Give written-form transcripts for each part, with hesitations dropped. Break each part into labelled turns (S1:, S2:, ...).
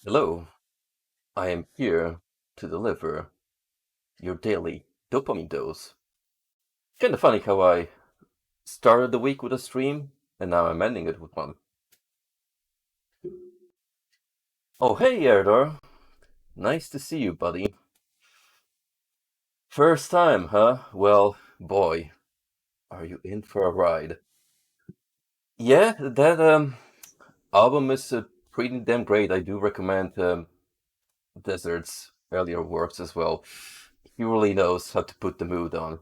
S1: Hello, I am here to deliver your daily dopamine dose. Kinda funny how I started the week with a stream and now I'm ending it with one. Oh, hey, Erdor. Nice to see you, buddy. First time, huh? Well, boy, are you in for a ride. Yeah, that album is pretty damn great. I do recommend Desert's earlier works as well. He really knows how to put the mood on.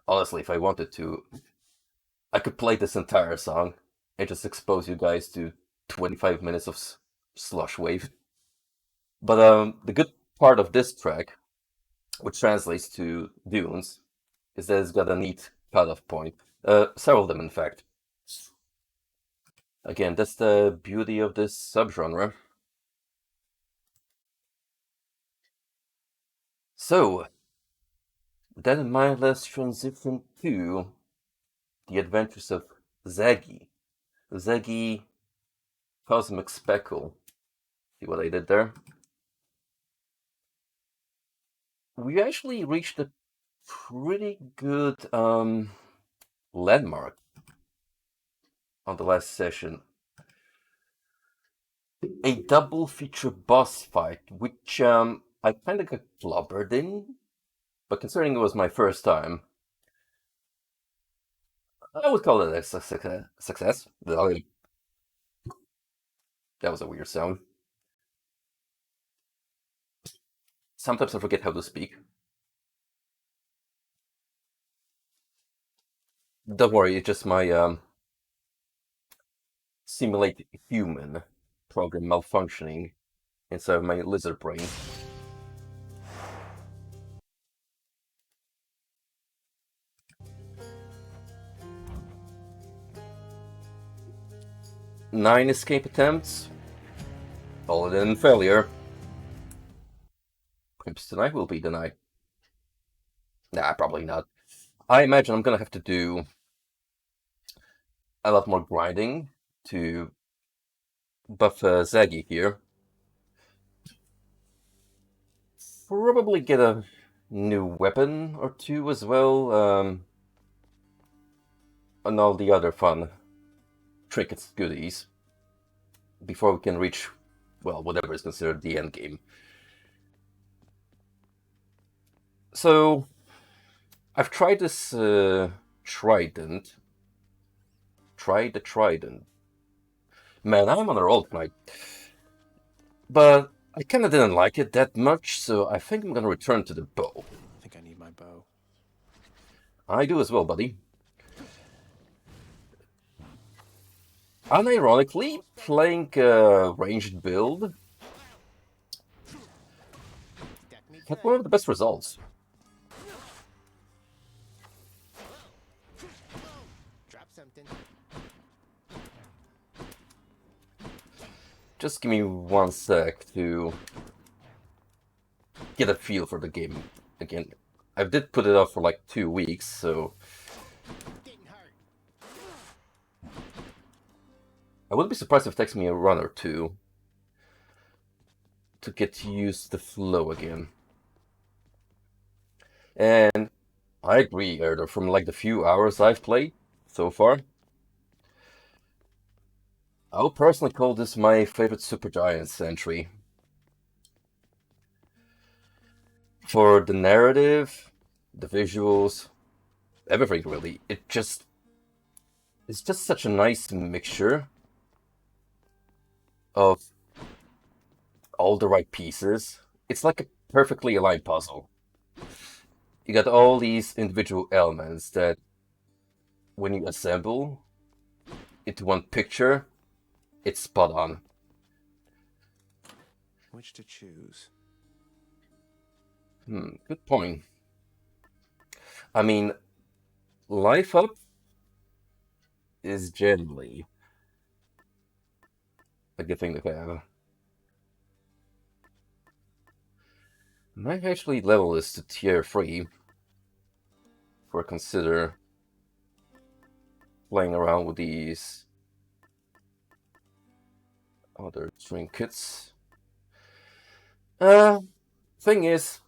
S1: Honestly, if I wanted to, I could play this entire song and just expose you guys to 25 minutes of slush wave. But the good part of this track, which translates to Dunes, is that it's got a neat cutoff point. Several of them, in fact. Again, that's the beauty of this subgenre. So, that in mind, let's transition to the adventures of Zaggy. Zaggy Cosmic Speckle. See what I did there? We actually reached a pretty good landmark on the last session. A double feature boss fight, which I kind of got clobbered in, but considering it was my first time, I would call it a success. That was a weird sound. Sometimes I forget how to speak. Don't worry, it's just my simulate human program malfunctioning inside of my lizard brain. Nine escape attempts, all of them failure. Perhaps tonight will be the night. Nah, probably not. I imagine I'm gonna have to do a lot more grinding to buff Zaggy here. Probably get a new weapon or two as well, and all the other fun trinkets goodies before we can reach, well, whatever is considered the end game. So, I've tried this trident. Try the trident. Man, I'm on a roll tonight. But I kind of didn't like it that much, so I think I'm gonna return to the bow.
S2: I think I need my bow.
S1: I do as well, buddy. Unironically, playing a ranged build had one of the best results.
S2: Drop something.
S1: Just give me one sec to get a feel for the game again. I did put it up for like 2 weeks, so I wouldn't be surprised if it takes me a run or two to get used to the flow again. And I agree, Erdo, from like the few hours I've played so far, I would personally call this my favorite Supergiants entry. For the narrative, the visuals, everything really. It's just such a nice mixture of all the right pieces. It's like a perfectly aligned puzzle. You got all these individual elements that, when you assemble into one picture, it's spot on.
S2: Which to choose?
S1: Good point. I mean, Life Up is generally a good thing to have. Might actually level this to tier 3 for consider playing around with these other trinkets. Uh, Thing is,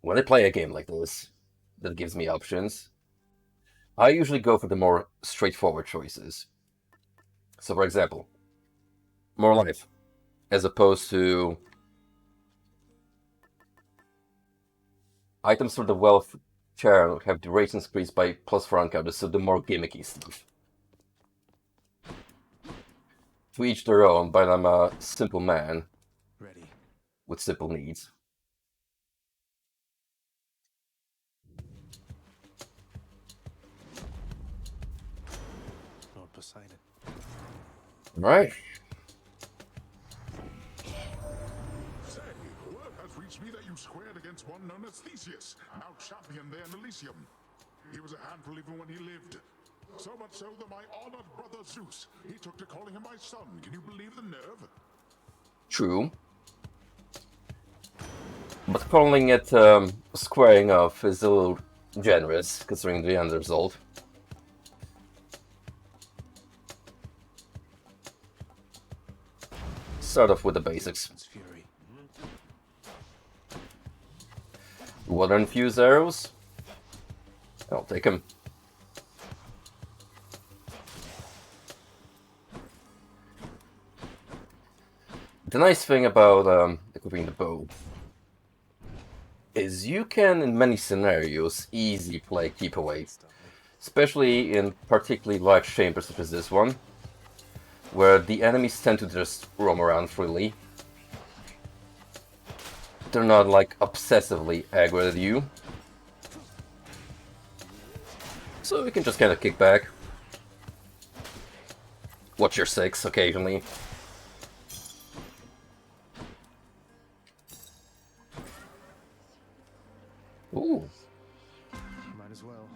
S1: when I play a game like this that gives me options, I usually go for the more straightforward choices. So, for example, more life, as opposed to items for the wealth share have duration increased by +4 encounters, so the more gimmicky stuff. To each their own, but I'm a simple man
S2: Ready.
S1: with simple needs.
S2: Lord Poseidon.
S1: Right.
S3: Say, word has reached me that you squared against one known as Theseus, now champion there in Elysium. He was a handful even when he lived. So much so that my honored brother Zeus, he took to calling him my son. Can you believe the nerve?
S1: True. But calling it squaring off is a little generous, considering the end result. Start off with the basics.
S2: It's fury.
S1: Water-infused arrows? I'll take them. The nice thing about equipping the bow is you can, in many scenarios, easily play keep away, especially in particularly large chambers such as this one, where the enemies tend to just roam around freely. They're not like obsessively aggro at you, so you can just kind of kick back, watch your six occasionally. Ooh,
S2: Might as well.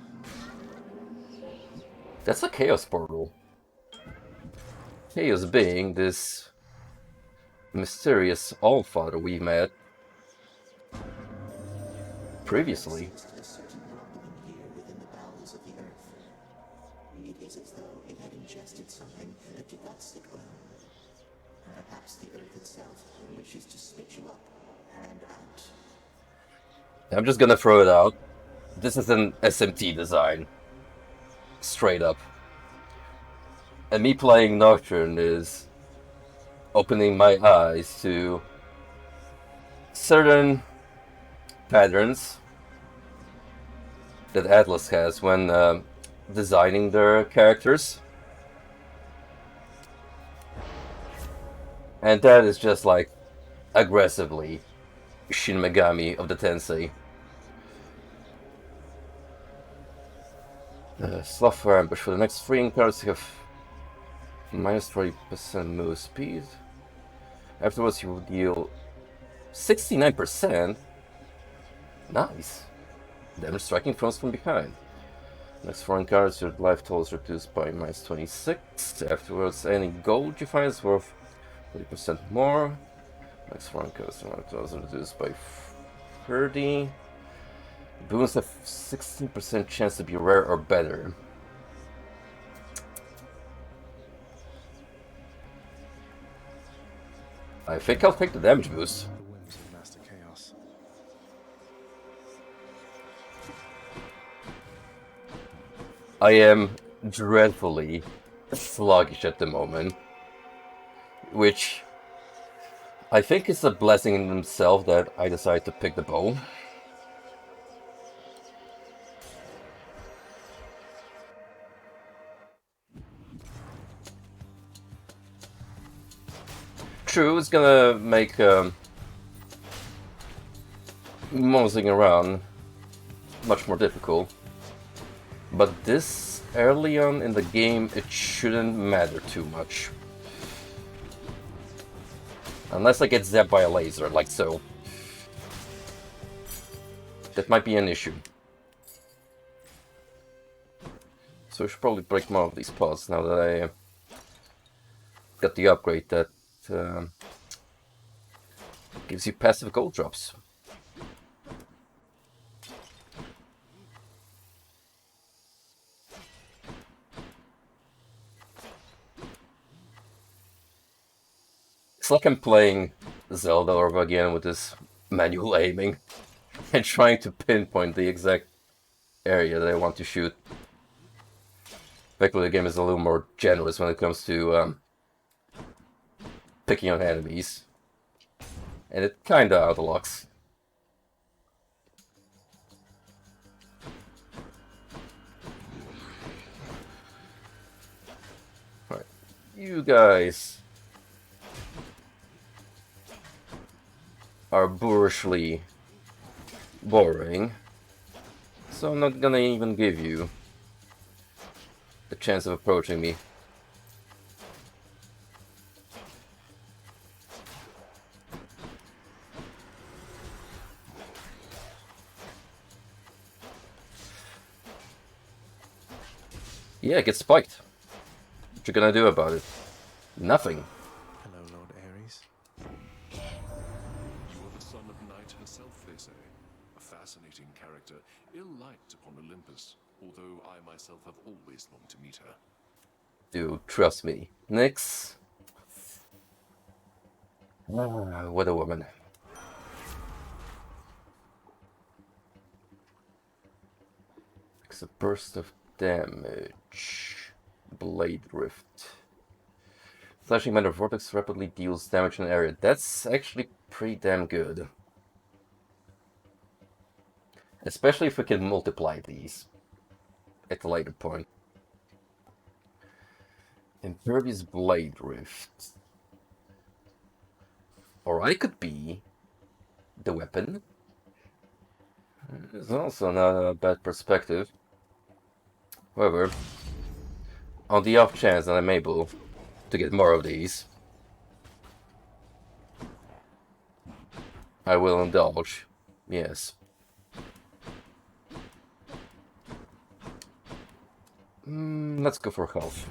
S1: that's a Chaos Portal. Chaos being this mysterious Allfather we met previously.
S4: Here within the bowels of the earth. It is as though it had ingested something that did not sit well. Perhaps the earth itself wishes to spit you up and out.
S1: I'm just gonna throw it out. This is an SMT design. Straight up. And me playing Nocturne is opening my eyes to certain patterns that Atlas has when designing their characters. And that is just like aggressively Shin Megami of the Tensei. Slothfire Ambush. For the next 3 encounters you have minus 40% move speed. Afterwards you will deal 69%. Nice. Damage striking throws from behind. Next 4 encounters your life total is reduced by minus 26. Afterwards any gold you find is worth 30% more. Next 4 encounters your life total is reduced by 30. Boons have 16% chance to be rare or better. I think I'll take the damage boost.
S2: The whims of Master Chaos.
S1: I am dreadfully sluggish at the moment, which I think is a blessing in itself that I decided to pick the bow. True, it's gonna make moseying around much more difficult, but this early on in the game it shouldn't matter too much. Unless I get zapped by a laser, like so. That might be an issue. So I should probably break more of these pods now that I got the upgrade that gives you passive gold drops. It's like I'm playing Zelda over again with this manual aiming and trying to pinpoint the exact area that I want to shoot. Thankfully, the game is a little more generous when it comes to picking on enemies, and it kinda outlocks. Right, you guys are boorishly boring, so I'm not gonna even give you the chance of approaching me. Yeah, get spiked. What you gonna do about it? Nothing.
S2: Hello, Lord Ares.
S5: You are the son of Night herself, they say. A fascinating character, ill-liked upon Olympus, although I myself have always longed to meet her.
S1: Dude, trust me. Nyx. What a woman. It's a burst of damage. Blade Rift. Flashing Matter Vortex rapidly deals damage in an area. That's actually pretty damn good. Especially if we can multiply these at a later point. Impervious Blade Rift. Or I could be the weapon. It's also not a bad perspective. However, on the off chance that I'm able to get more of these, I will indulge. Yes. Let's go for health.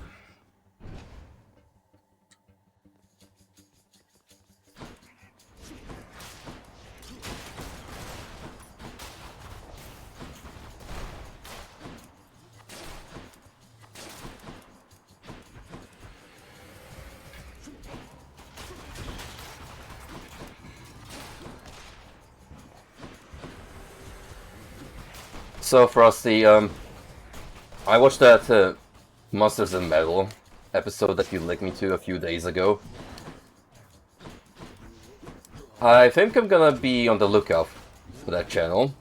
S1: So Frosty, I watched that Monsters and Metal episode that you linked me to a few days ago. I think I'm gonna be on the lookout for that channel,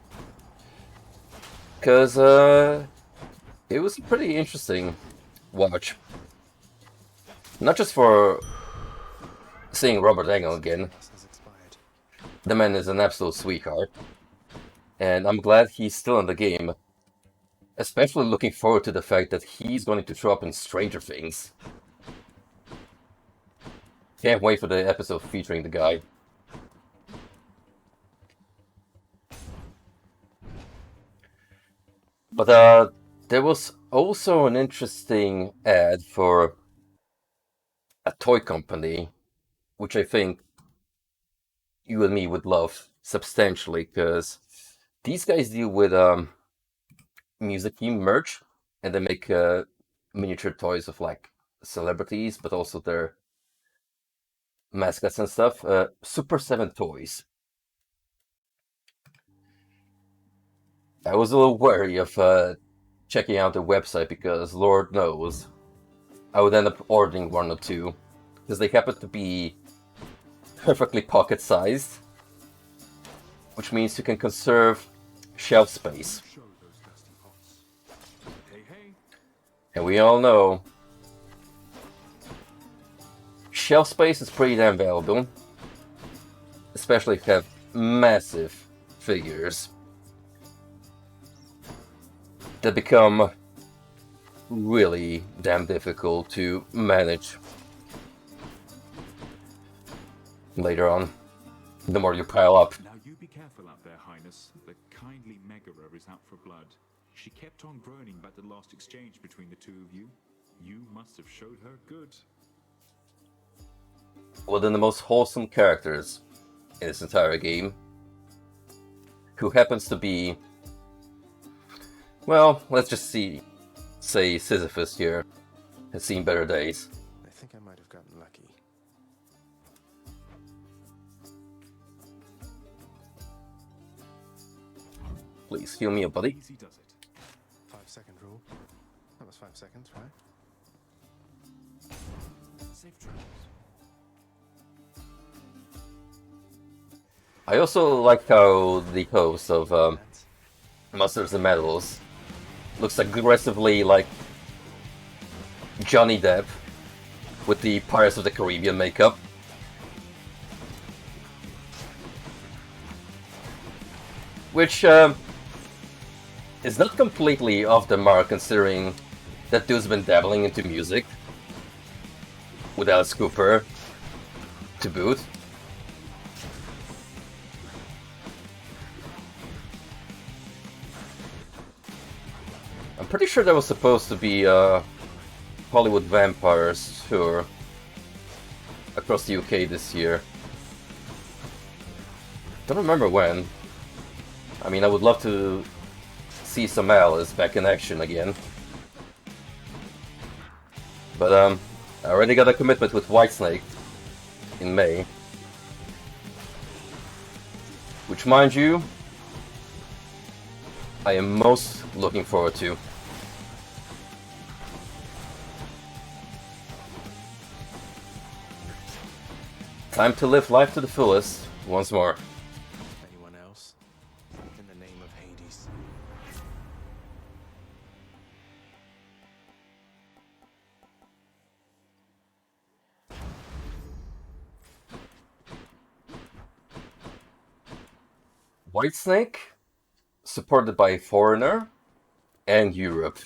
S1: cause it was a pretty interesting watch. Not just for seeing Robert Engel again.
S2: Has expired.
S1: The man is an absolute sweetheart. And I'm glad he's still in the game. Especially looking forward to the fact that he's going to show up in Stranger Things. Can't wait for the episode featuring the guy. But there was also an interesting ad for a toy company, which I think you and me would love substantially, because these guys deal with music theme merch, and they make miniature toys of like celebrities, but also their mascots and stuff. Super 7 Toys. I was a little wary of checking out the website because Lord knows I would end up ordering one or two, because they happen to be perfectly pocket-sized, which means you can conserve shelf space.
S5: Show those dusty pots. Hey, hey.
S1: And we all know shelf space is pretty damn valuable, especially if you have massive figures that become really damn difficult to manage later on, the more you pile up.
S6: Now you be careful out there, Highness. The kindly Megara is out for blood. She kept on groaning about the last exchange between the two of you. You must have showed her good.
S1: One of the most wholesome characters in this entire game, who happens to be, well, let's just say Sisyphus here, has seen better days.
S2: I think I might have gotten lucky.
S1: Please heal me up, buddy.
S6: Easy does it.
S2: 5-second rule. That was 5 seconds, right?
S5: Safe travels.
S1: I also like how the host of
S2: Lament.
S1: Masters and Metals looks aggressively like Johnny Depp with the Pirates of the Caribbean makeup. Which is not completely off the mark considering that dude's been dabbling into music with Alice Cooper to boot. I'm pretty sure there was supposed to be a Hollywood Vampires tour across the UK this year. Don't remember when. I mean, I would love to see some Alice back in action again. But I already got a commitment with Whitesnake in May. Which, mind you, I am most looking forward to. Time to live life to the fullest once more.
S2: Anyone else? In the name of Hades.
S1: Whitesnake, supported by Foreigner and Europe.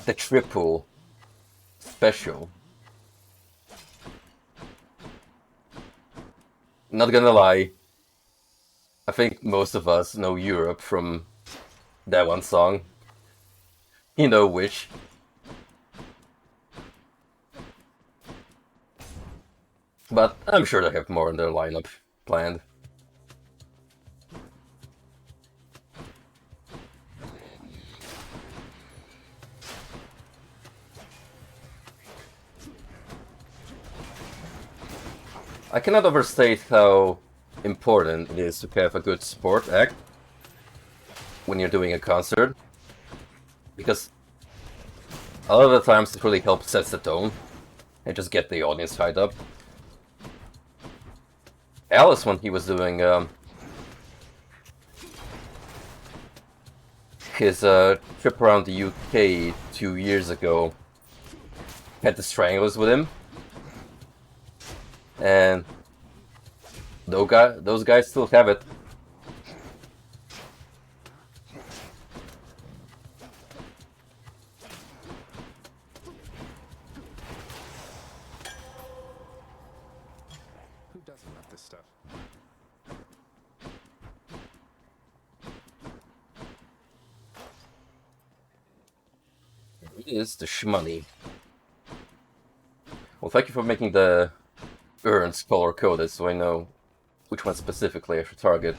S1: The triple special. Not gonna lie, I think most of us know Europe from that one song. You know which. But I'm sure they have more in their lineup planned. I cannot overstate how important it is to have a good support act when you're doing a concert, because a lot of the times it really helps set the tone and just get the audience hyped up. Alice, when he was doing his trip around the UK 2 years ago, had the Stranglers with him. And those guys still have it.
S2: Who doesn't love this stuff?
S1: It is the shmoney. Well, thank you for making the urns color coded so I know which one specifically I should target.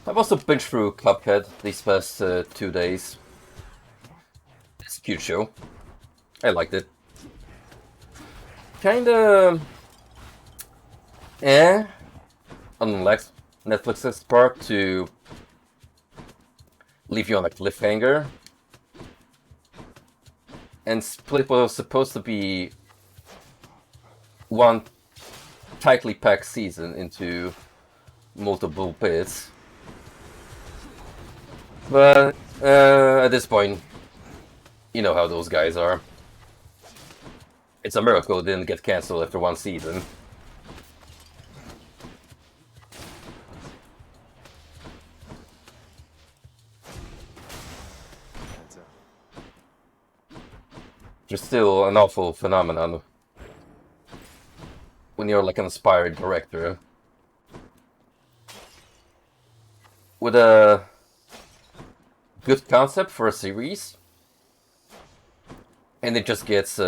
S1: I've also binged through Cuphead these past 2 days. It's a cute show. I liked it. Kinda on Netflix's part to leave you on a cliffhanger. And split what was supposed to be one tightly packed season into multiple bits. But at this point, you know how those guys are. It's a miracle it didn't get cancelled after one season.
S2: Heads up.
S1: Just still an awful phenomenon when you're like an aspiring director with a good concept for a series, and it just gets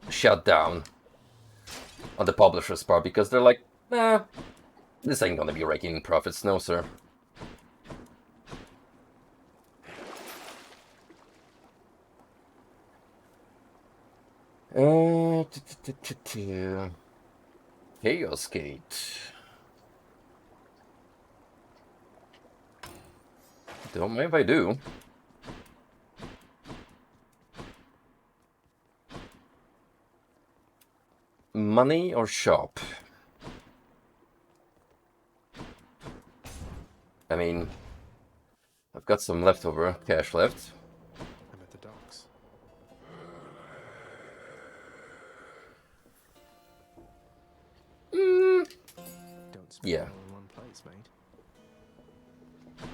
S1: shut down on the publisher's part because they're like, nah, this ain't gonna be raking in profits, no sir. Chaos Gate. Don't mind if I do. Money or shop? I mean, I've got some leftover cash left.
S2: I'm at the docks. Don't spend
S1: Yeah.
S2: it all in one place, mate.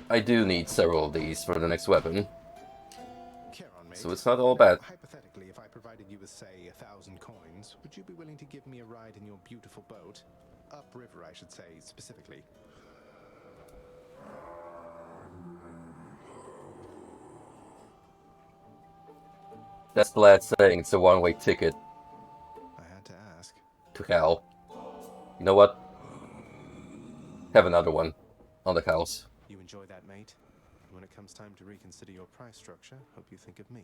S1: I do need several of these for the next weapon,
S7: Care on, mate.
S1: so it's not all
S7: Now,
S1: bad.
S7: hypothetically, if I provided you with, say, 1,000 coins, would you be willing to give me a ride in your beautiful boat? Upriver, I should say, specifically.
S1: That's the lad saying it's a one-way ticket
S2: I had to ask.
S1: to hell. You know what? Have another one on the house.
S2: You enjoy that, mate? When it comes time to reconsider your price structure, hope you think of me.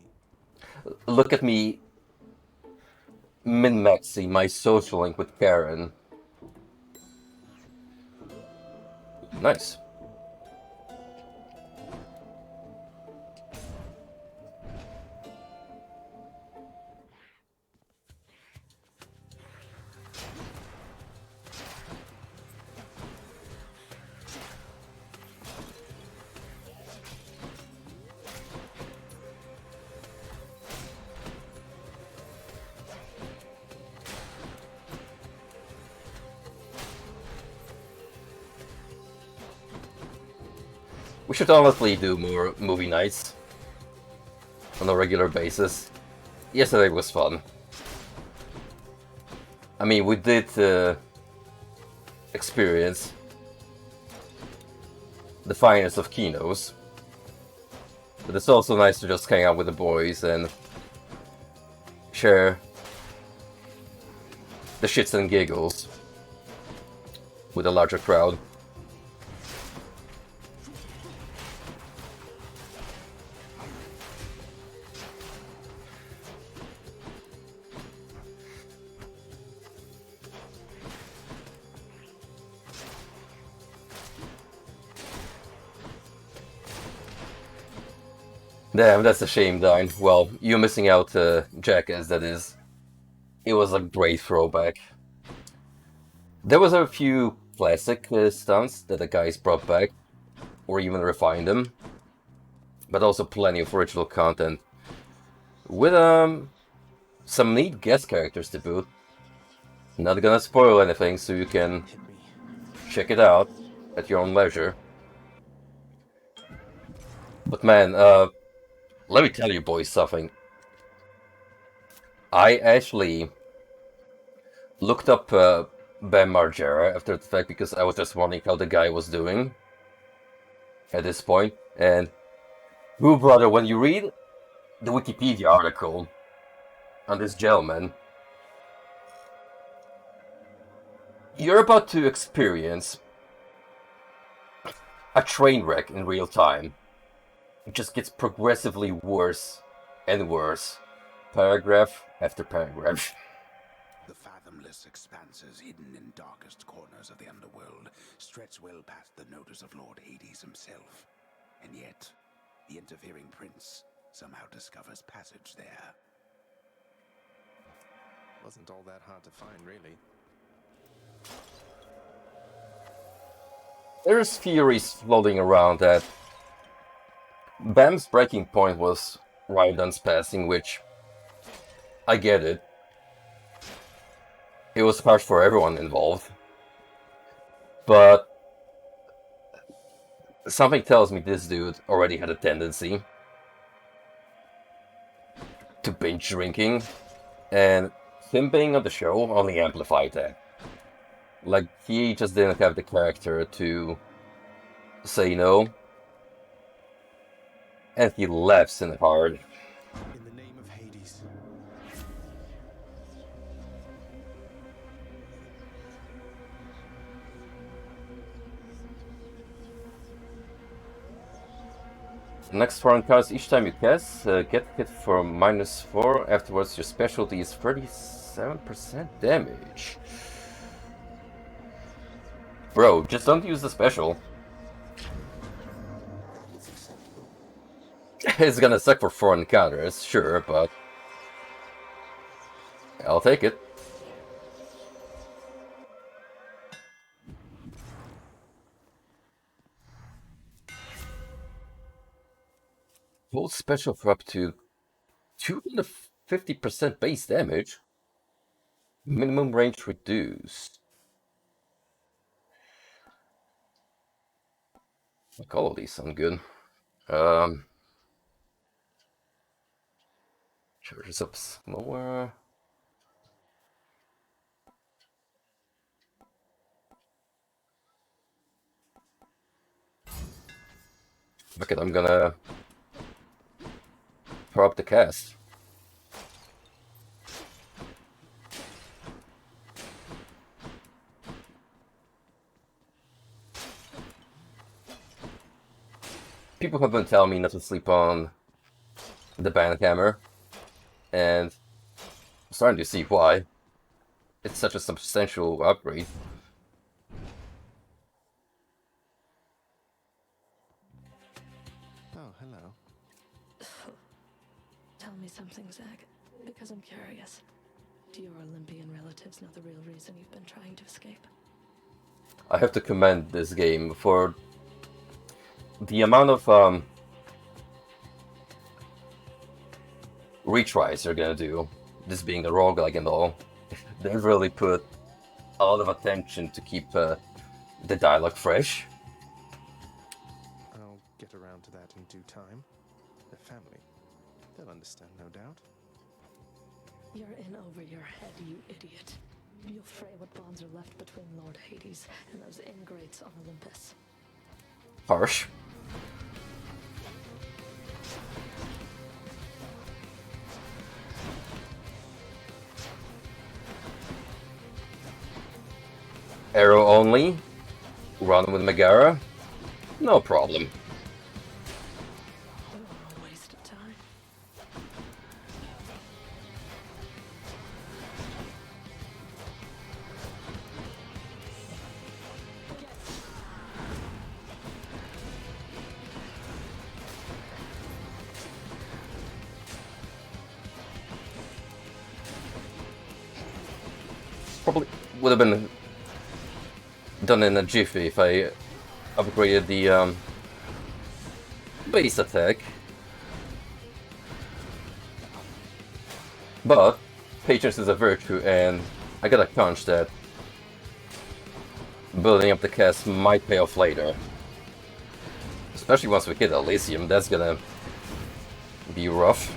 S1: Look at me min-maxing my social link with Karen. Nice. We should honestly do more movie nights on a regular basis. Yesterday was fun. I mean, we did experience the finest of kinos, but it's also nice to just hang out with the boys and share the shits and giggles with a larger crowd. Damn, that's a shame, Dine. Well, you're missing out, Jackass, that is. It was a great throwback. There was a few classic stunts that the guys brought back, or even refined them, but also plenty of original content. With, some neat guest characters to boot. Not gonna spoil anything, so you can
S2: Hit me.
S1: check it out at your own leisure. But man, let me tell you boys something. I actually looked up Bam Margera after the fact because I was just wondering how the guy was doing at this point. And, ooh brother, when you read the Wikipedia article on this gentleman, you're about to experience a train wreck in real time. It just gets progressively worse and worse, paragraph after paragraph.
S8: The fathomless expanses hidden in darkest corners of the underworld stretch well past the notice of Lord Hades himself. And yet, the interfering prince somehow discovers passage there.
S2: Wasn't all that hard to find, really.
S1: There's theories floating around that Bam's breaking point was Raidan's passing, which I get it. It was harsh for everyone involved. But something tells me this dude already had a tendency to binge drinking, and him being on the show only amplified that. Like, he just didn't have the character to say no, and he laughs in hard.
S2: In the name of Hades.
S1: Next 4 encounters each time you cast, get hit for -4. Afterwards, your specialty is 37% damage. Bro, just don't use the special. It's gonna suck for 4 encounters, sure, but I'll take it. Hold special for up to 250% base damage. Minimum range reduced. Like all of these sound good. Charges up slower. Fuck it, I'm gonna throw up the cast. People have been telling me not to sleep on the Bandhammer, and I'm starting to see why. It's such a substantial upgrade.
S2: Oh, hello.
S9: Tell me something, Zag, because I'm curious. Do your Olympian relatives know the real reason you've been trying to escape?
S1: I have to commend this game for the amount of retries they're gonna do. This being a roguelike and all, they've really put a lot of attention to keep the dialogue fresh.
S2: I'll get around to that in due time. They're family. They'll understand, no doubt.
S9: You're in over your head, you idiot. You'll fray what bonds are left between Lord Hades and those ingrates on Olympus.
S1: Harsh. Arrow only. Run with Megara. No problem.
S9: A waste of time.
S1: Probably would have been done in a jiffy if I upgraded the base attack. But patience is a virtue, and I got a hunch that building up the cast might pay off later. Especially once we hit Elysium, that's gonna be rough.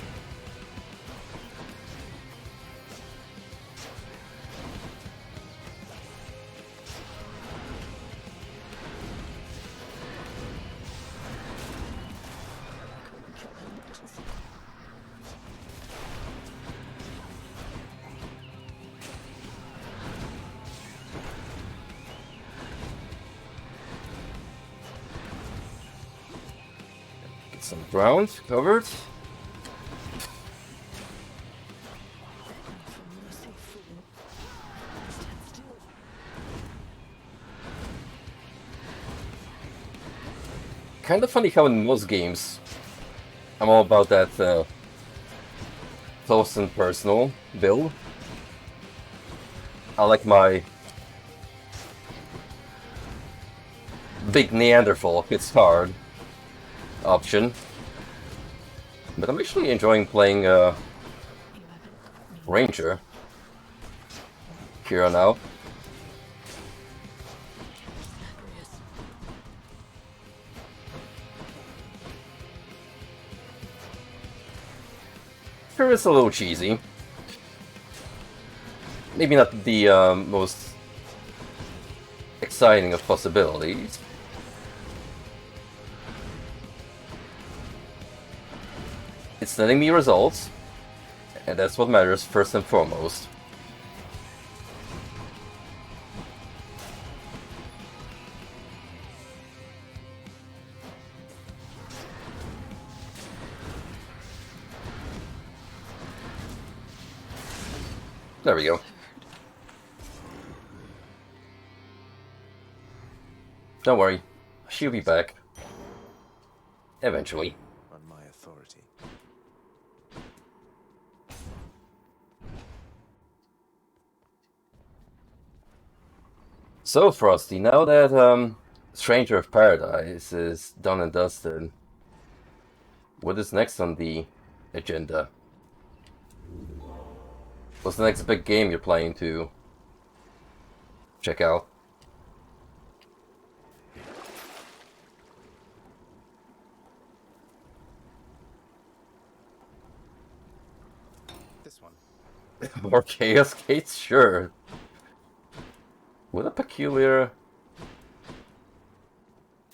S1: Get some ground covered. Kind of funny how in most games I'm all about that close and personal build. I like my big Neanderthal hits hard option, but I'm actually enjoying playing Ranger here on out. Sure, it's a little cheesy. Maybe not the most exciting of possibilities. It's letting me results, and that's what matters first and foremost. There we go. Don't worry, she'll be back. Eventually.
S2: On my authority.
S1: So, Frosty, now that Stranger of Paradise is done and dusted, what is next on the agenda? What's the next big game you're planning to check out?
S7: This one.
S1: More Chaos Gates? Sure. With a peculiar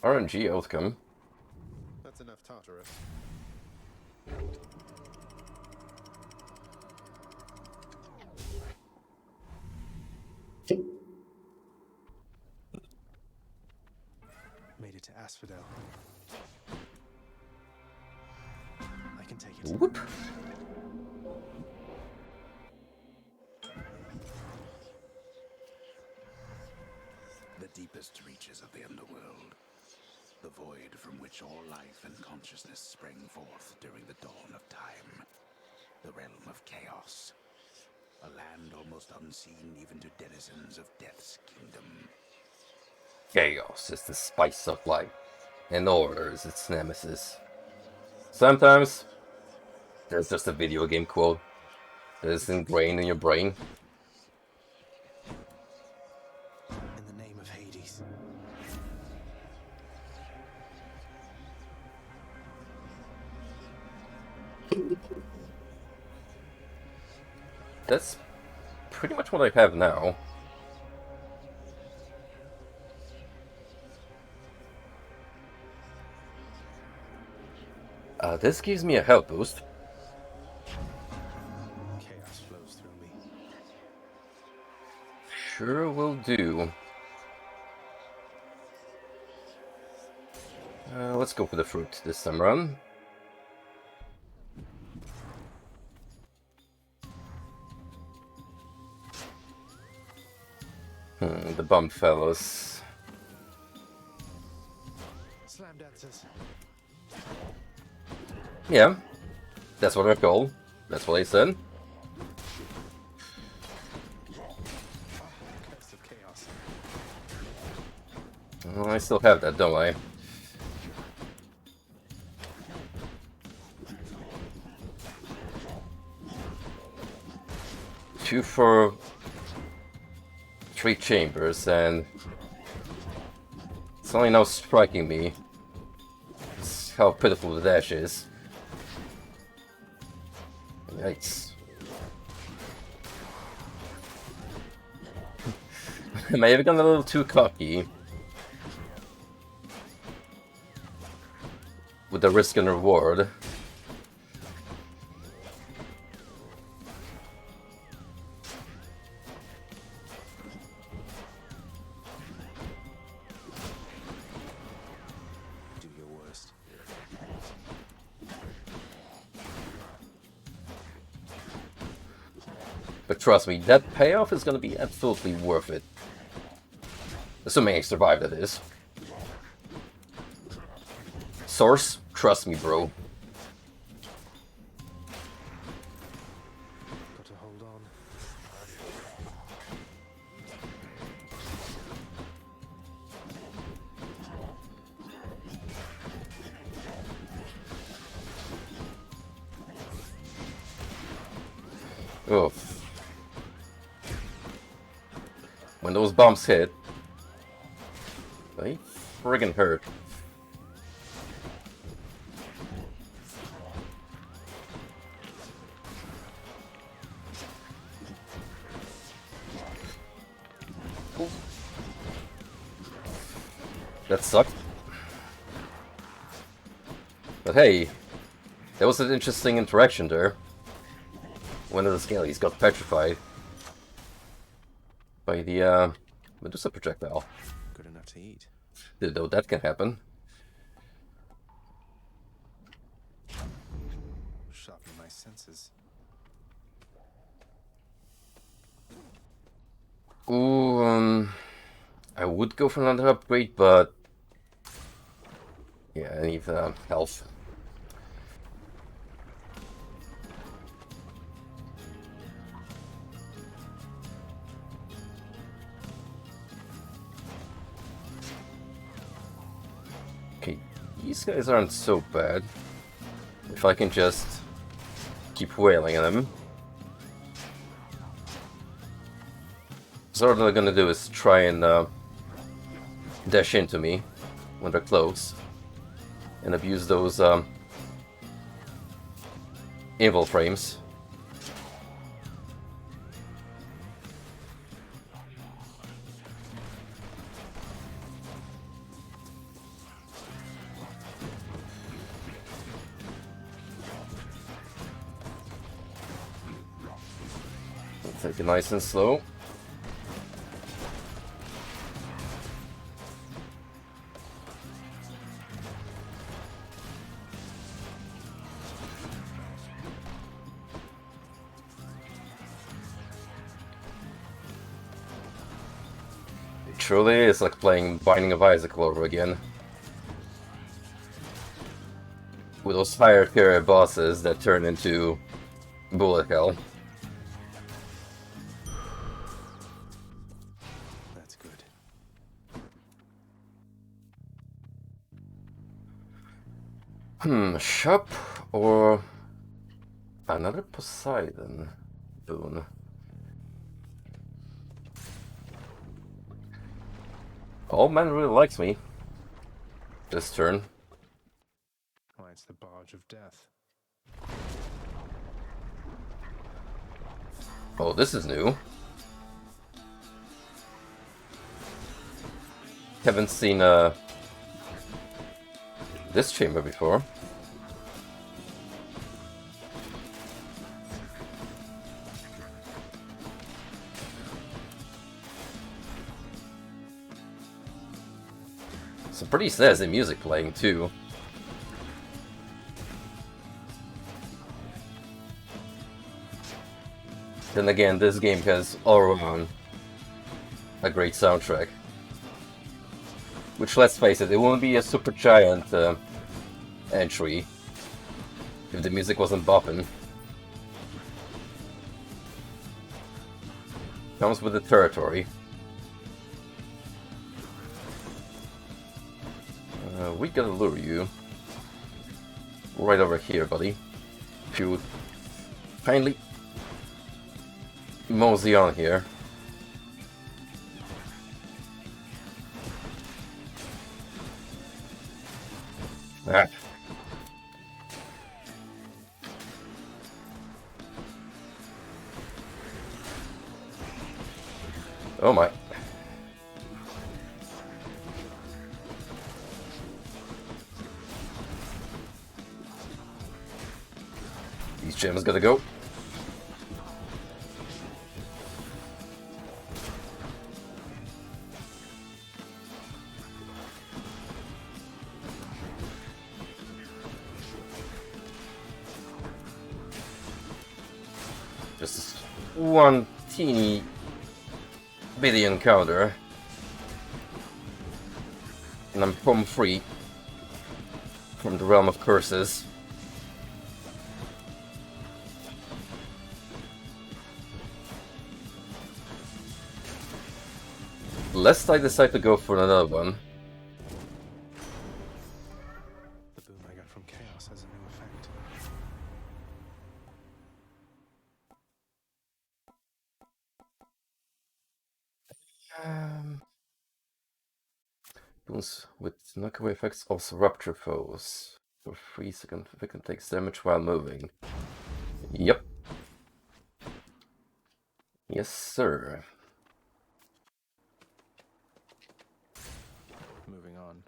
S1: RNG outcome.
S7: That's enough Tartarus.
S2: Made it to Asphadel. I can take it.
S1: Whoop.
S8: The deepest reaches of the underworld. The void from which all life and consciousness sprang forth during the dawn of time. The realm of chaos. A land almost unseen even to denizens of Death's kingdom.
S1: Chaos is the spice of life, and order is its nemesis. Sometimes there's just a video game quote that is ingrained in your brain.
S2: In the name of Hades.
S1: That's pretty much what I have now. This gives me a health boost.
S2: Chaos flows through me.
S1: Sure will do. Let's go for the fruit this time around. The bum fellows.
S2: Slam dancers.
S1: Yeah, that's what they're called. That's what I said.
S2: Curse of chaos.
S1: Well, I still have that, don't I? Two for 3 chambers, and it's only now striking me just how pitiful the dash is. Yikes. I may have gone a little too cocky with the risk and reward.
S2: Do your worst.
S1: But trust me, that payoff is going to be absolutely worth it. Assuming I survive, that is. Source, trust me, bro.
S2: Got to hold on.
S1: Oof. When those bombs hit, they friggin' hurt. That sucked. But hey, there was an interesting interaction there. One of the scalies got petrified by the Medusa projectile.
S2: Good enough to eat.
S1: Didn't know that can happen.
S2: Sharpen my senses.
S1: I would go for another upgrade, but yeah, I need health. Okay, these guys aren't so bad. If I can just keep wailing at them. So all they're gonna do is try and dash into me when they're close and abuse those evil frames. Take it nice and slow. It truly is like playing Binding of Isaac all over again. With those higher tier bosses that turn into bullet hell.
S2: That's good.
S1: Shop or another Poseidon boon? Old man really likes me this turn.
S2: Why, it's the barge of death.
S1: Oh, this is new. Haven't seen this chamber before. Some pretty snazzy music playing too. Then again, this game has all around a great soundtrack. Which, let's face it, it wouldn't be a super giant entry if the music wasn't bopping. Comes with the territory. We gotta lure you right over here, buddy. If you would kindly mosey on here. Ah. Oh my. These gems gotta go. Just one teeny bitty encounter, and I'm home free from the realm of curses. Lest I decide to go for another one.
S2: The boom I got from Chaos has a new effect.
S1: Boons with knockaway effects also rupture foes. For 3 seconds, the victim takes damage while moving. Yep. Yes, sir.
S2: Moving on.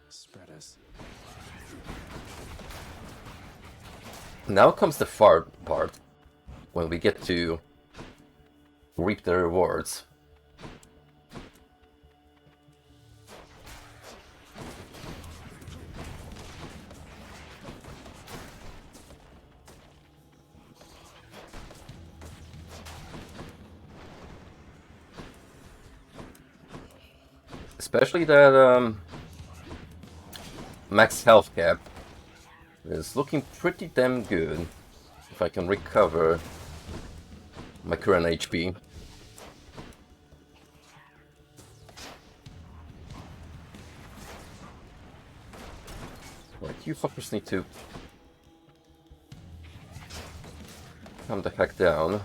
S2: Spreaders.
S1: Now comes the far part, when we get to reap the rewards. Especially that max health cap is looking pretty damn good. If I can recover my current HP. Right, you fuckers need to calm the heck down.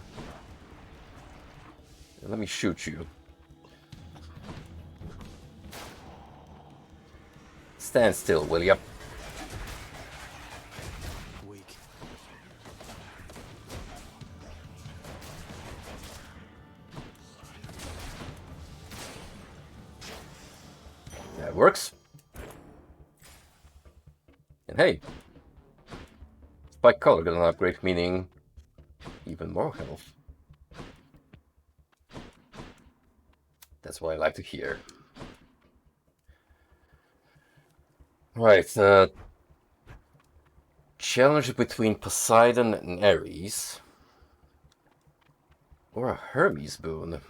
S1: And let me shoot you. Stand still, will ya?
S2: Weak.
S1: That works. And hey, spike color got an upgrade, meaning even more health. That's what I like to hear. Right, challenge between Poseidon and Ares. Or a Hermes boon.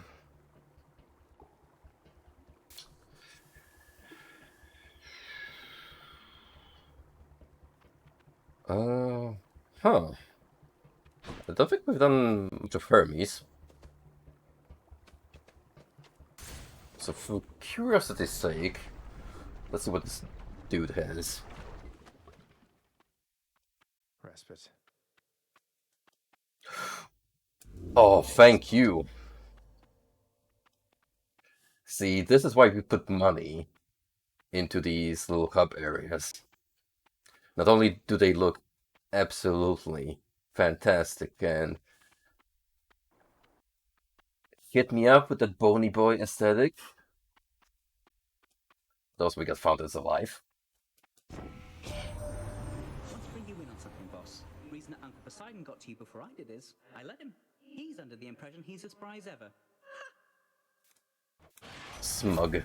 S1: Huh. I don't think we've done much of Hermes. So for curiosity's sake, let's see what this dude has.
S7: Respite.
S1: Oh, thank you. See, this is why we put money into these little hub areas. Not only do they look absolutely fantastic and hit me up with that bony boy aesthetic. Those we got found as alive.
S10: Want to bring you in on something, boss? The reason that Uncle Poseidon got to you before I did is I let him. He's under the impression he's as spry as ever.
S1: Smug.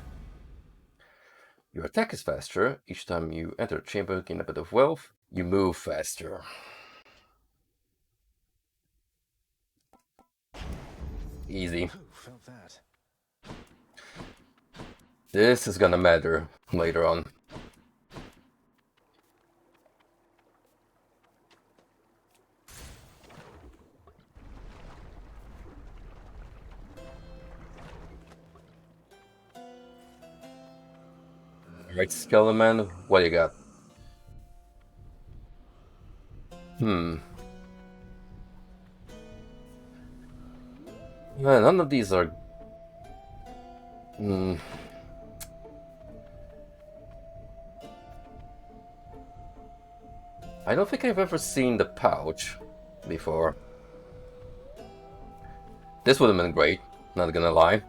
S1: Your attack is faster. Each time you enter a chamber, gain a bit of wealth. You move faster. Easy.
S7: Ooh, felt that.
S1: This is gonna matter later on. Alright, Skeleman, what you got? None of these are... I don't think I've ever seen the pouch before. This would have been great, not gonna lie.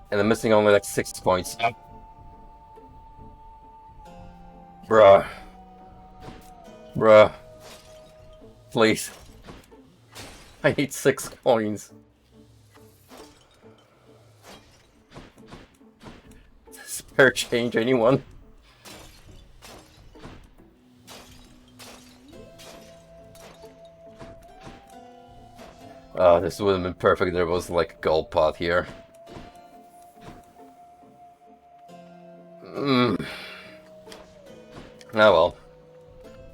S1: And I'm missing only like 6 points. Bruh. Bruh. Please. I need 6 coins. Spare change, anyone? Oh, this would have been perfect. There was like a gold pot here. Oh well.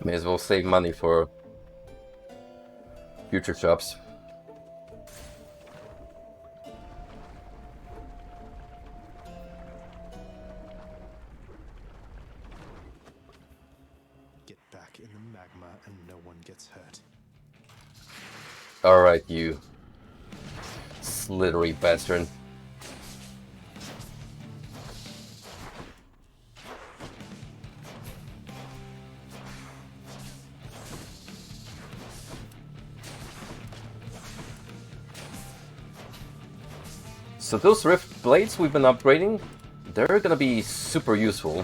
S1: May as well save money for future shops.
S7: Get back in the magma and no one gets hurt.
S1: Alright, you slithery bastard. So those rift blades we've been upgrading, they're gonna be super useful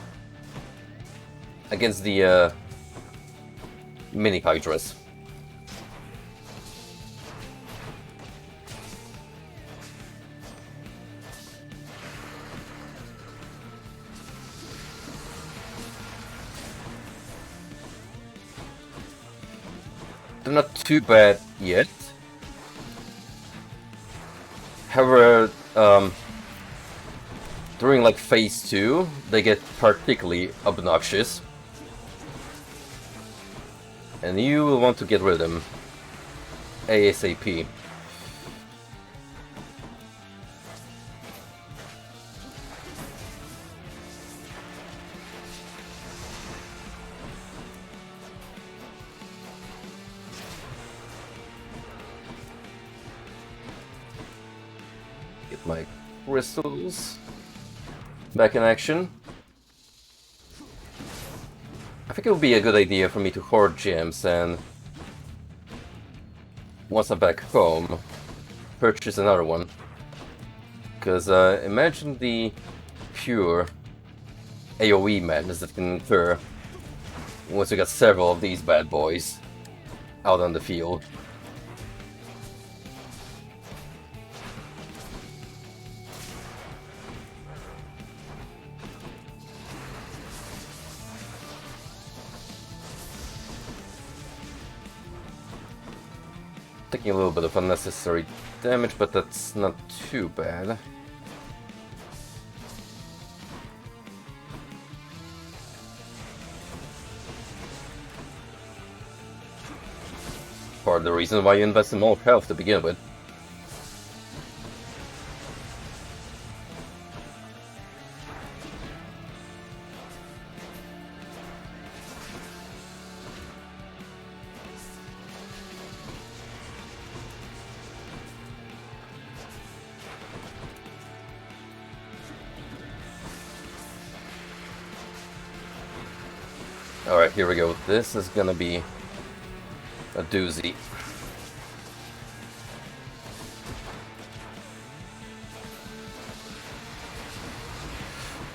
S1: against the mini hydras. They're not too bad yet. However, during like phase 2, they get particularly obnoxious. And you will want to get rid of them ASAP. Get my crystals back in action. I think it would be a good idea for me to hoard gems and once I'm back home, purchase another one. Because imagine the pure AoE madness that can occur once you got several of these bad boys out on the field. Taking a little bit of unnecessary damage, but that's not too bad. Part of the reason why you invest in more health to begin with. Alright, here we go. This is gonna be a doozy.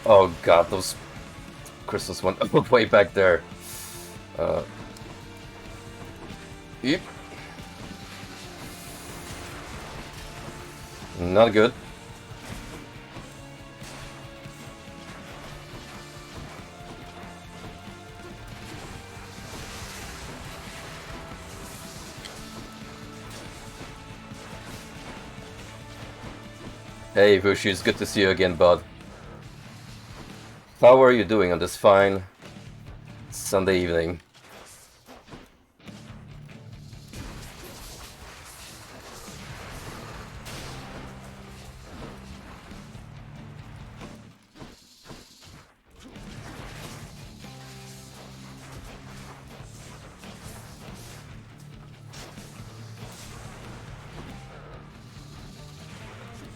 S1: Oh god, those crystals went way back there. Yep. Not good. Hey Vushi, it's good to see you again, bud. How are you doing on this fine Sunday evening?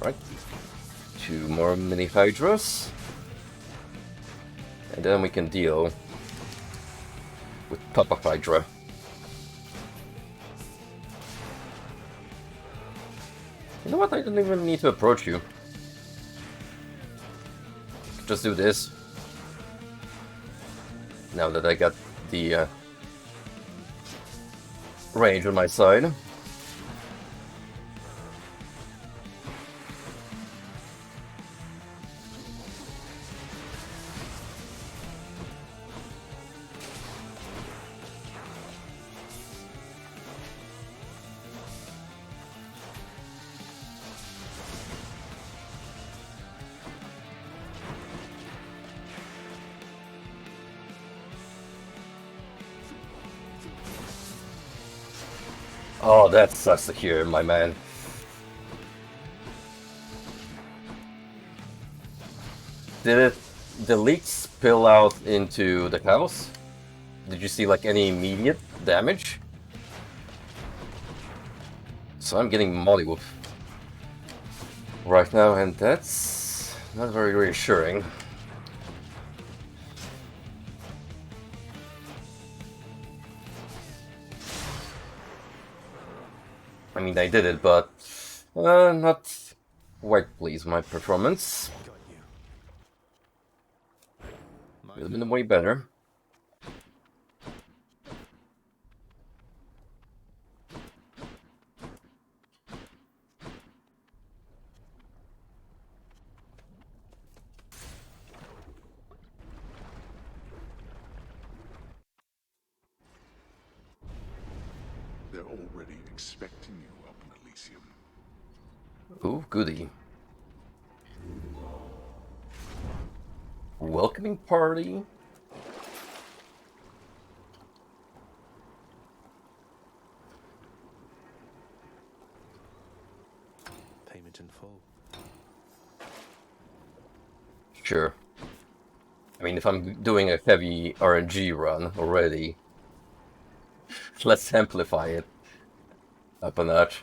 S1: Right. 2 more mini hydras. And then we can deal with Papa Hydra. You know what? I don't even need to approach you. Just do this. Now that I got the range on my side. Oh, that sucks to hear, my man. Did the leak spill out into the house? Did you see like any immediate damage? So I'm getting mollywhoop right now, and that's not very reassuring. I mean, I did it, but not quite pleased with my performance. Could have been way better.
S3: They're already expecting you up in Elysium.
S1: Ooh, goody. welcoming party.
S2: Payment in full.
S1: Sure. I mean, if I'm doing a heavy RNG run already, let's amplify it up a notch.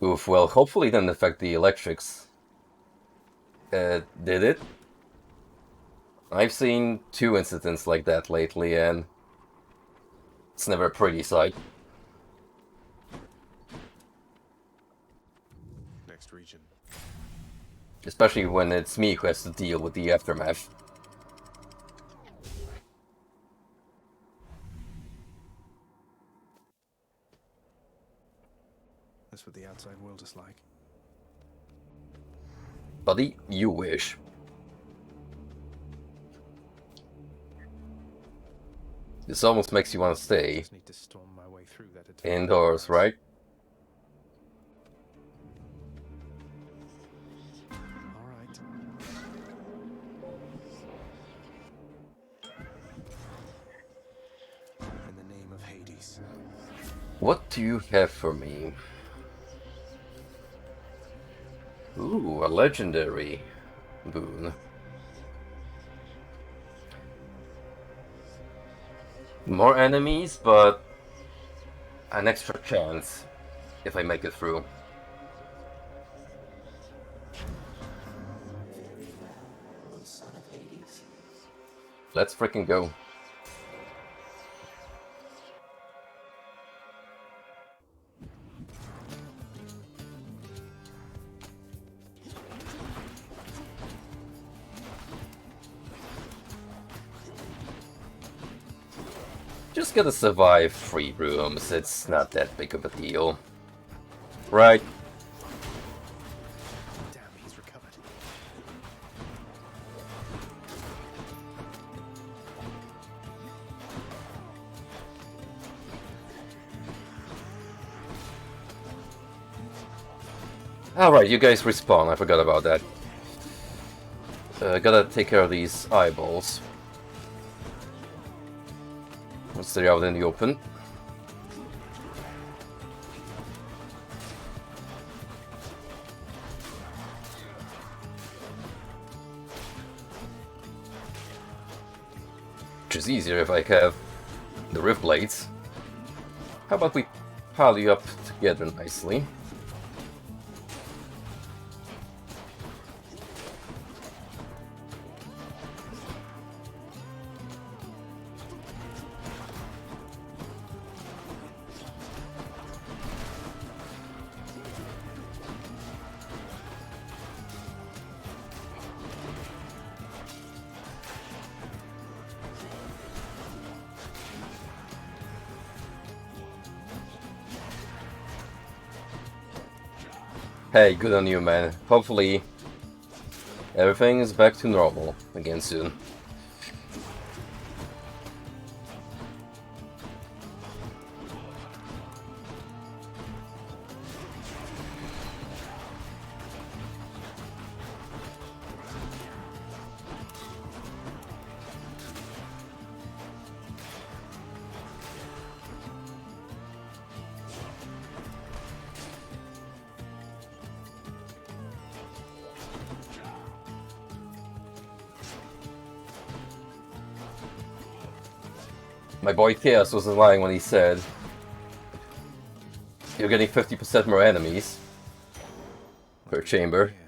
S1: Oof, well, hopefully it didn't affect the electrics. Did it? I've seen 2 incidents like that lately, and it's never a pretty sight.
S2: Next region.
S1: Especially when it's me who has to deal with the aftermath.
S2: That's what the outside world is like.
S1: Buddy, you wish. This almost makes you want to stay
S2: Just need to storm my way through that
S1: indoors, right?
S2: All right. In the name of Hades.
S1: What do you have for me? Ooh, a legendary boon. More enemies, but an extra chance if I make it through.
S4: Very well, son of Hades.
S1: Let's freaking go. Just gotta survive 3 rooms, it's not that big of a deal. Right?
S2: Damn, he's recovered.
S1: Alright, you guys respawn, I forgot about that. Gotta take care of these eyeballs. Once they're out in the open. Which is easier if I have the Rift Blades. How about we pile you up together nicely? Hey, good on you, man. Hopefully, everything is back to normal again soon. My boy Chaos wasn't lying when he said you're getting 50% more enemies per chamber.
S2: Yeah.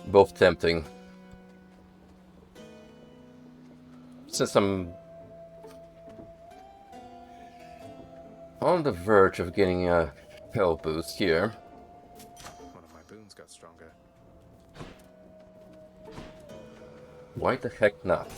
S1: Both tempting. Since I'm on the verge of getting a health boost here.
S2: One of my boons got stronger.
S1: Why the heck not?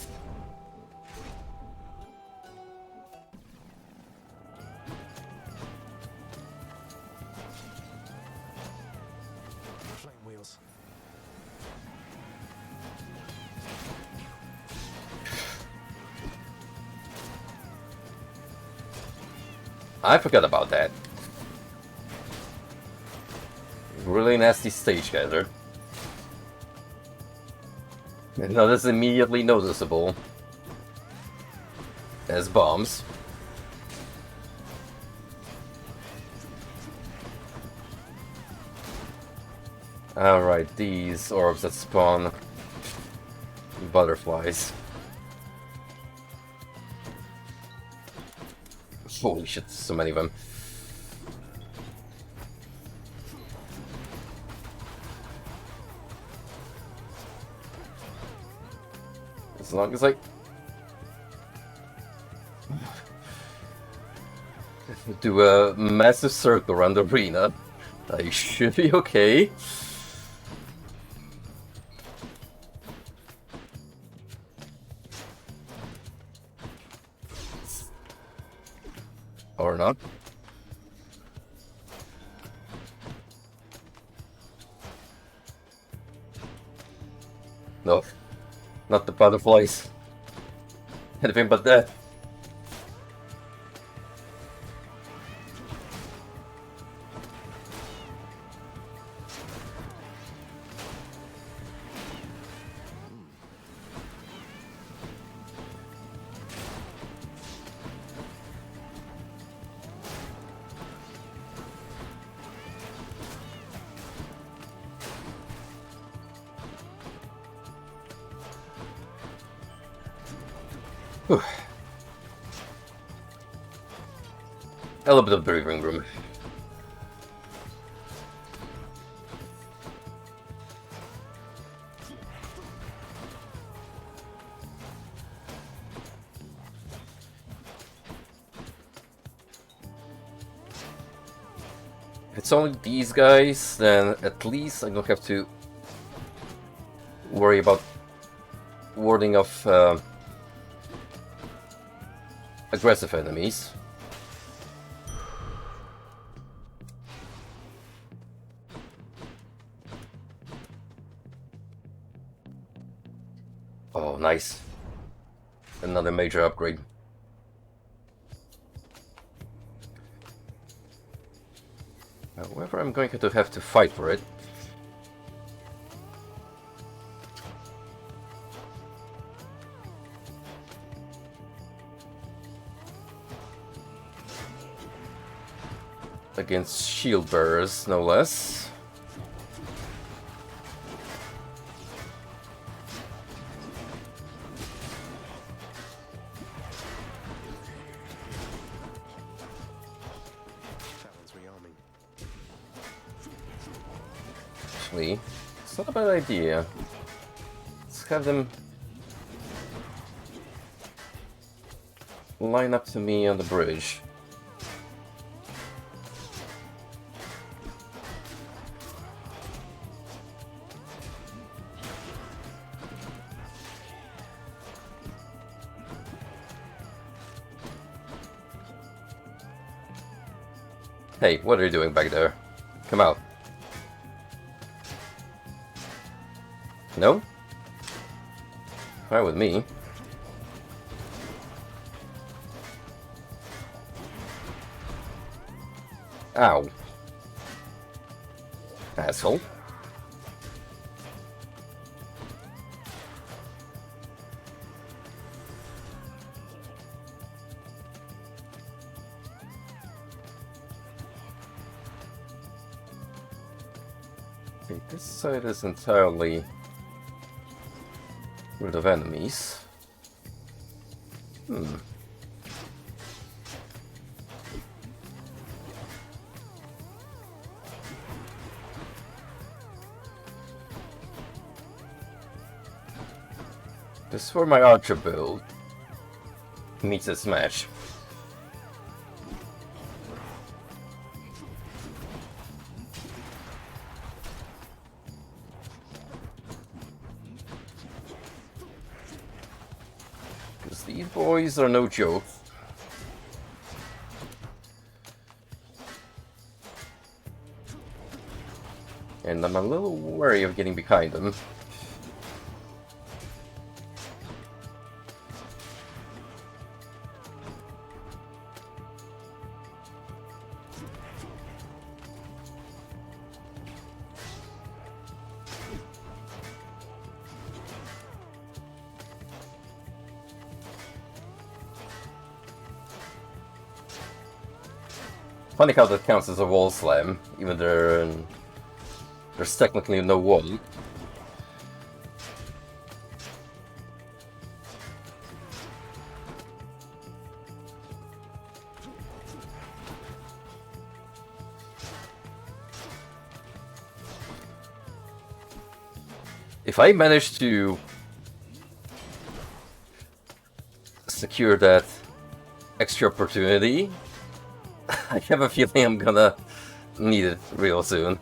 S1: I forgot about that. Really nasty stage gather. And now that's immediately noticeable as bombs. Alright, these orbs that spawn butterflies. Holy shit, so many of them. As long as I do a massive circle around the arena, I should be okay. Or not. No, not the butterflies. Anything but that. Whew. A little bit of breathing room. If it's only these guys, then at least I don't have to worry about warding off aggressive enemies. Oh, nice. Another major upgrade. However, I'm going to have to fight for it. Against shield bearers, no less. Actually, it's not a bad idea. Let's have them line up to me on the bridge. Hey, what are you doing back there? Come out. No? Fine with me. Ow. Asshole. Okay, this side is entirely rid of enemies. This is where my archer build meets its match. Because these boys are no joke. And I'm a little wary of getting behind them. Funny how that counts as a wall slam, even though there's technically no wall. If I manage to secure that extra opportunity, I have a feeling I'm gonna need it real soon.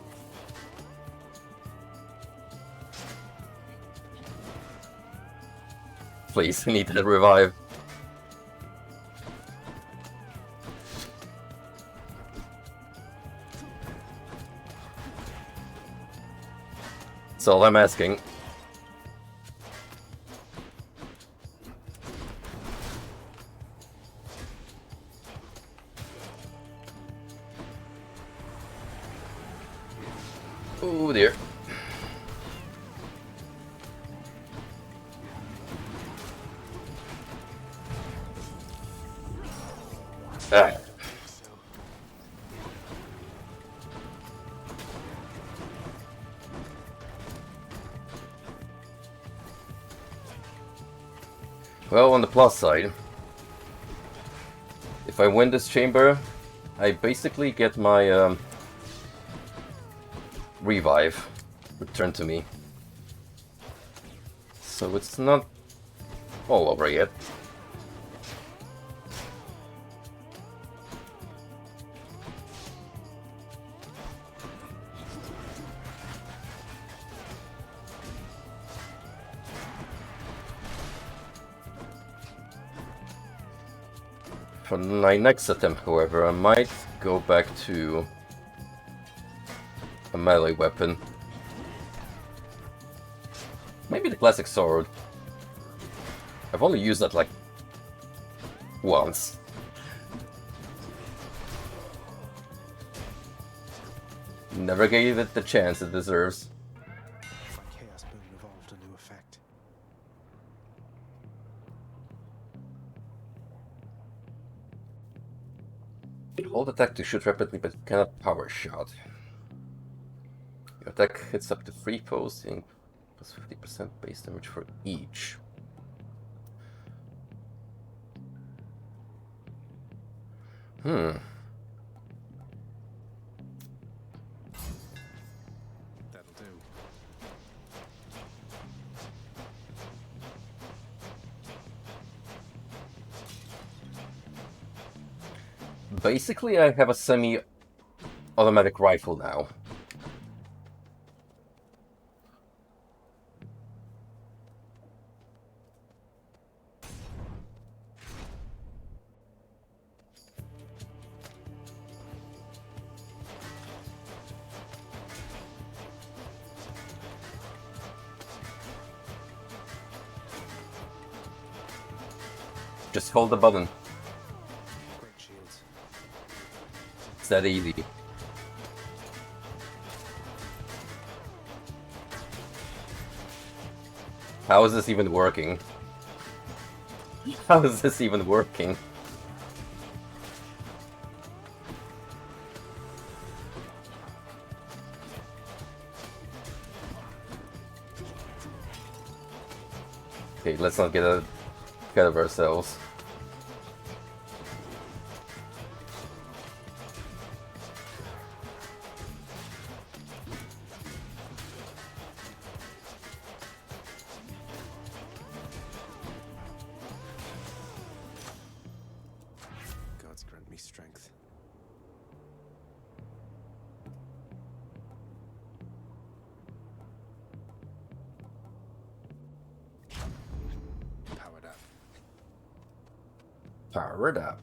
S1: Please, I need that revive. That's all I'm asking. Oh dear. Ah. Well, on the plus side, if I win this chamber, I basically get my revive returned to me. So it's not all over yet. For my next attempt, however, I might go back to a melee weapon. Maybe the classic sword. I've only used that like once. Never gave it the chance it deserves.
S7: My chaos boon evolved a new effect.
S1: Hold attack to shoot rapidly, but cannot power shot. Your attack hits up to 3 foes, in plus 50% base damage for each.
S2: That'll do.
S1: Basically, I have a semi-automatic rifle now. Just hold the button.
S7: Great shields.
S1: It's that easy. How is this even working? How is this even working? Okay, let's not get ahead of ourselves.
S2: Gods grant me strength. Powered up.
S1: Powered up.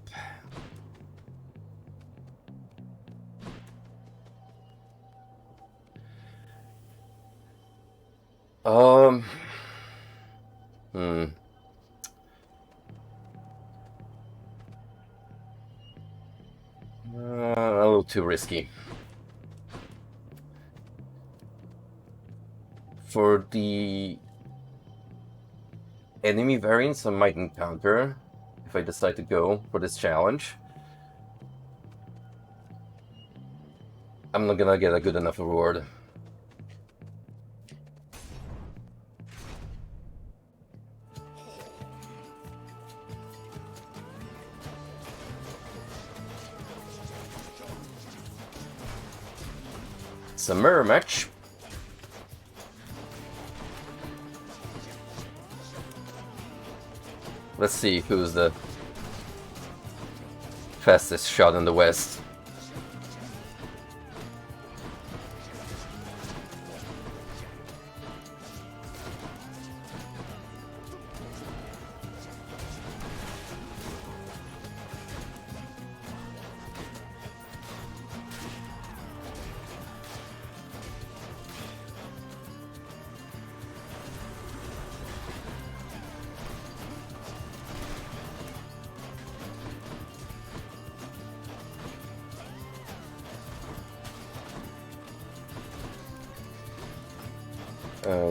S1: Hmm. A little too risky. For the enemy variants I might encounter, if I decide to go for this challenge, I'm not gonna get a good enough reward. It's a mirror match. Let's see who's the fastest shot in the West.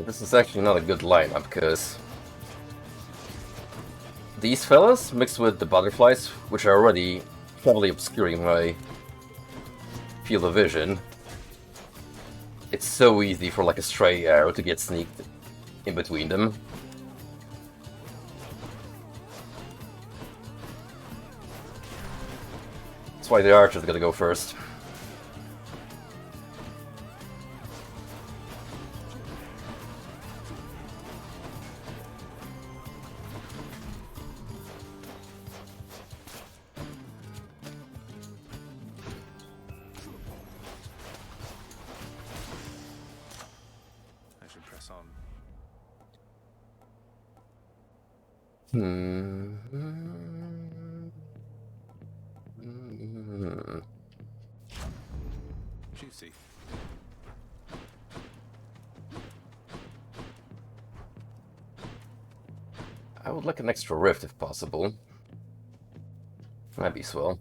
S1: This is actually not a good lineup, because these fellas, mixed with the butterflies, which are already heavily obscuring my field of vision, it's so easy for like a stray arrow to get sneaked in between them. That's why the archer's gotta go first.
S7: Juicy.
S1: I would like an extra rift if possible. That'd be swell.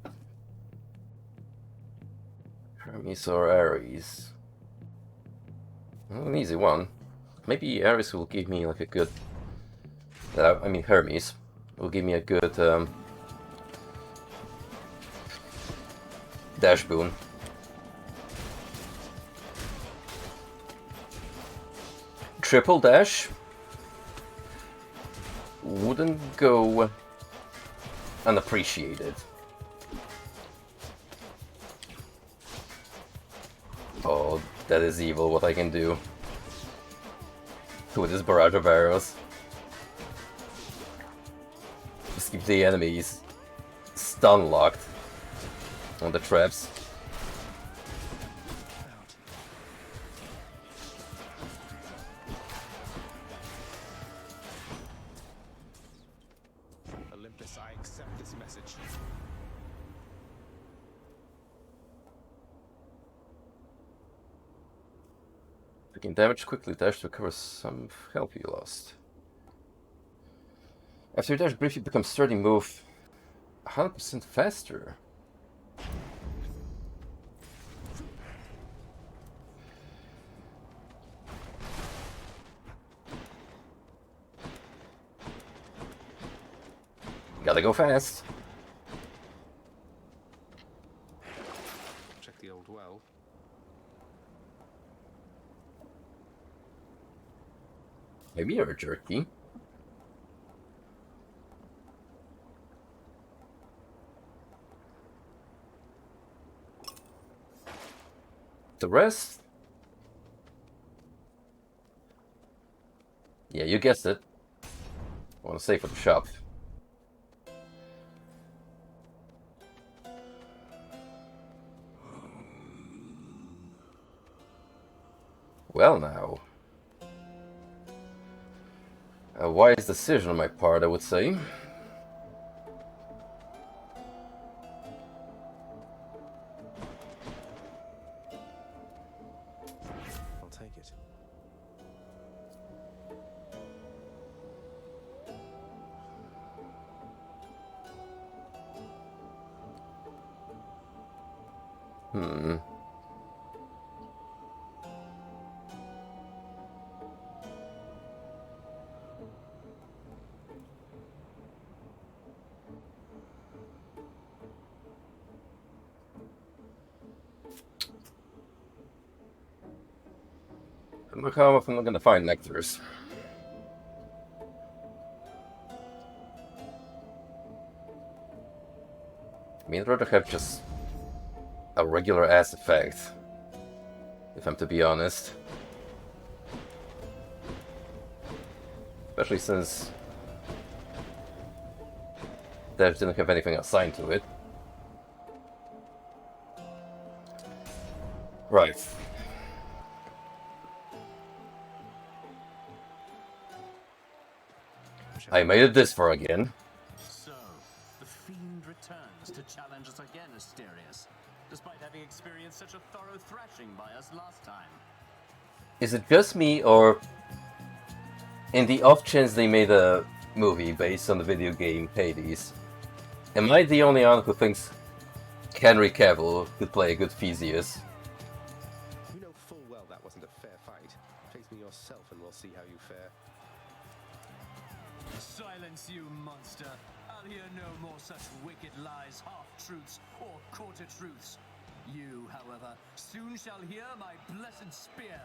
S1: Hermes or Ares? Well, an easy one. Maybe Ares will give me like a good... I mean Hermes will give me a good dash boon. Triple dash wouldn't go unappreciated. Oh, that is evil what I can do with this barrage of arrows. Just keep the enemies stun locked on the traps.
S7: Olympus, I accept this message.
S1: Taking damage quickly, dash to recover some health you lost. After your dash briefly becomes sturdy, move 100% faster. Gotta go fast.
S7: Check the old well.
S1: Maybe you're a jerky. The rest? Yeah, you guessed it. I want to save for the shop. Well now. A wise decision on my part, I would say.
S2: I'll take it.
S1: Hmm. Look how often I'm gonna find nectars. I mean, I'd rather have just a regular ass effect, if I'm to be honest. Especially since that didn't have anything assigned to it. Right. I made it this far again.
S11: So, the fiend returns to challenge us again, Asterius, despite having experienced such a thorough thrashing by us last time.
S1: Is it just me, or in the off chance they made a movie based on the video game Hades, am I the only one who thinks Henry Cavill could play a good Theseus?
S7: You know full well that wasn't a fair fight. Face me yourself and we'll see how you fare.
S11: Silence, you monster! I'll hear no more such wicked lies, half-truths, or quarter-truths. You, however, soon shall hear my blessed spear.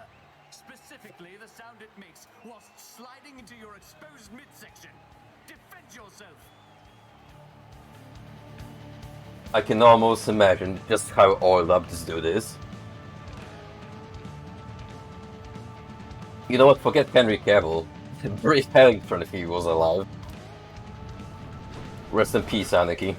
S11: Specifically, the sound it makes whilst sliding into your exposed midsection. Defend yourself!
S1: I can almost imagine just how oiled up this dude is. You know what, forget Henry Cavill. Brie Harrington if he was alive. Rest in peace, Anarchy.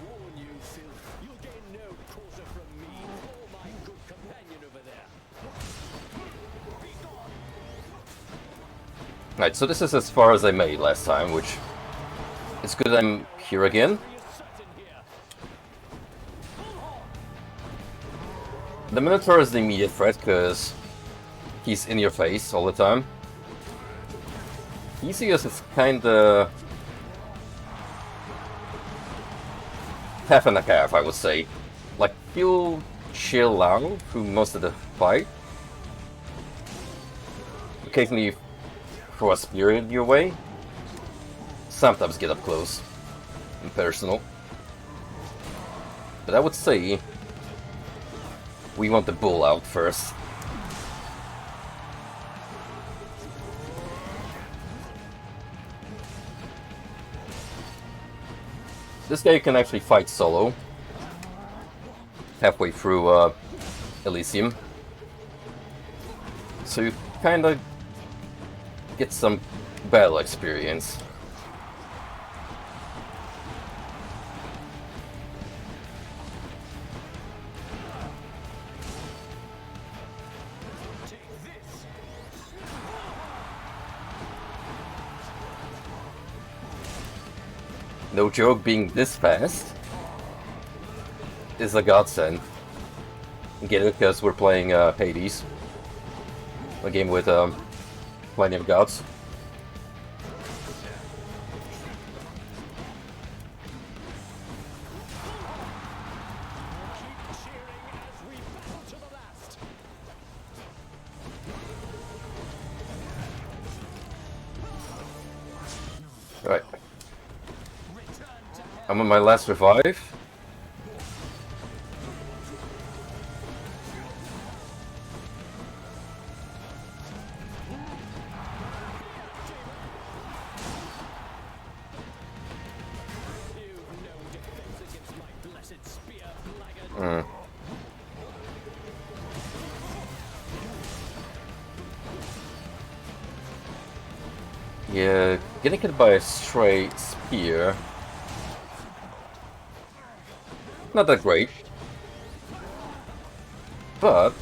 S1: Right, so this is as far as I made last time, which is good I'm here again. The Minotaur is the immediate threat, because he's in your face all the time. Theseus is kinda half and a half, I would say. Like, he'll chill out through most of the fight. Occasionally throw a spear in your way. Sometimes get up close and personal. But I would say we want the bull out first. This guy can actually fight solo. Halfway through Elysium. So you kinda get some battle experience. No joke, being this fast is a godsend. Get it, because we're playing Hades. A game with plenty of gods. Alright. I'm on my last revive. Yeah, getting hit by a stray spear. Not that great. But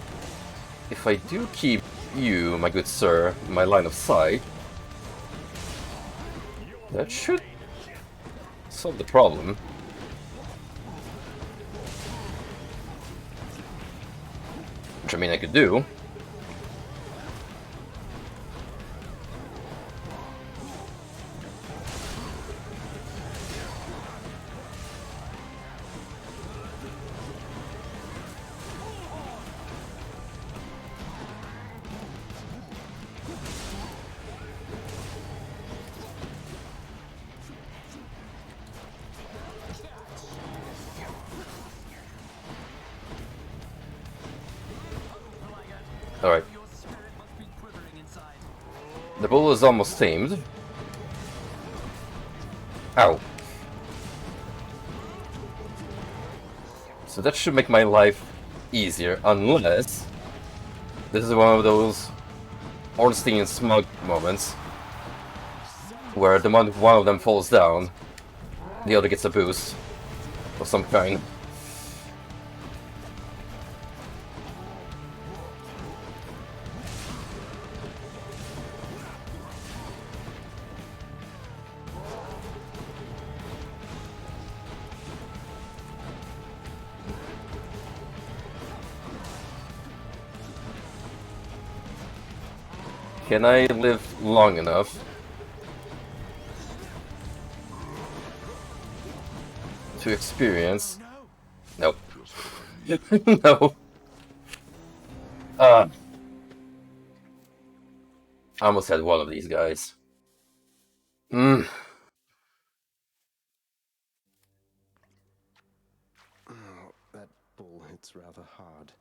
S1: if I do keep you, my good sir, in my line of sight, that should solve the problem. Which I mean I could do. Alright. The bull is almost tamed. Ow. So that should make my life easier, unless this is one of those Ornstein and Smug moments where the moment one of them falls down, the other gets a boost of some kind. Can I live long enough to experience? Nope. No. I almost had one of these guys.
S2: Oh, that bull hits rather hard.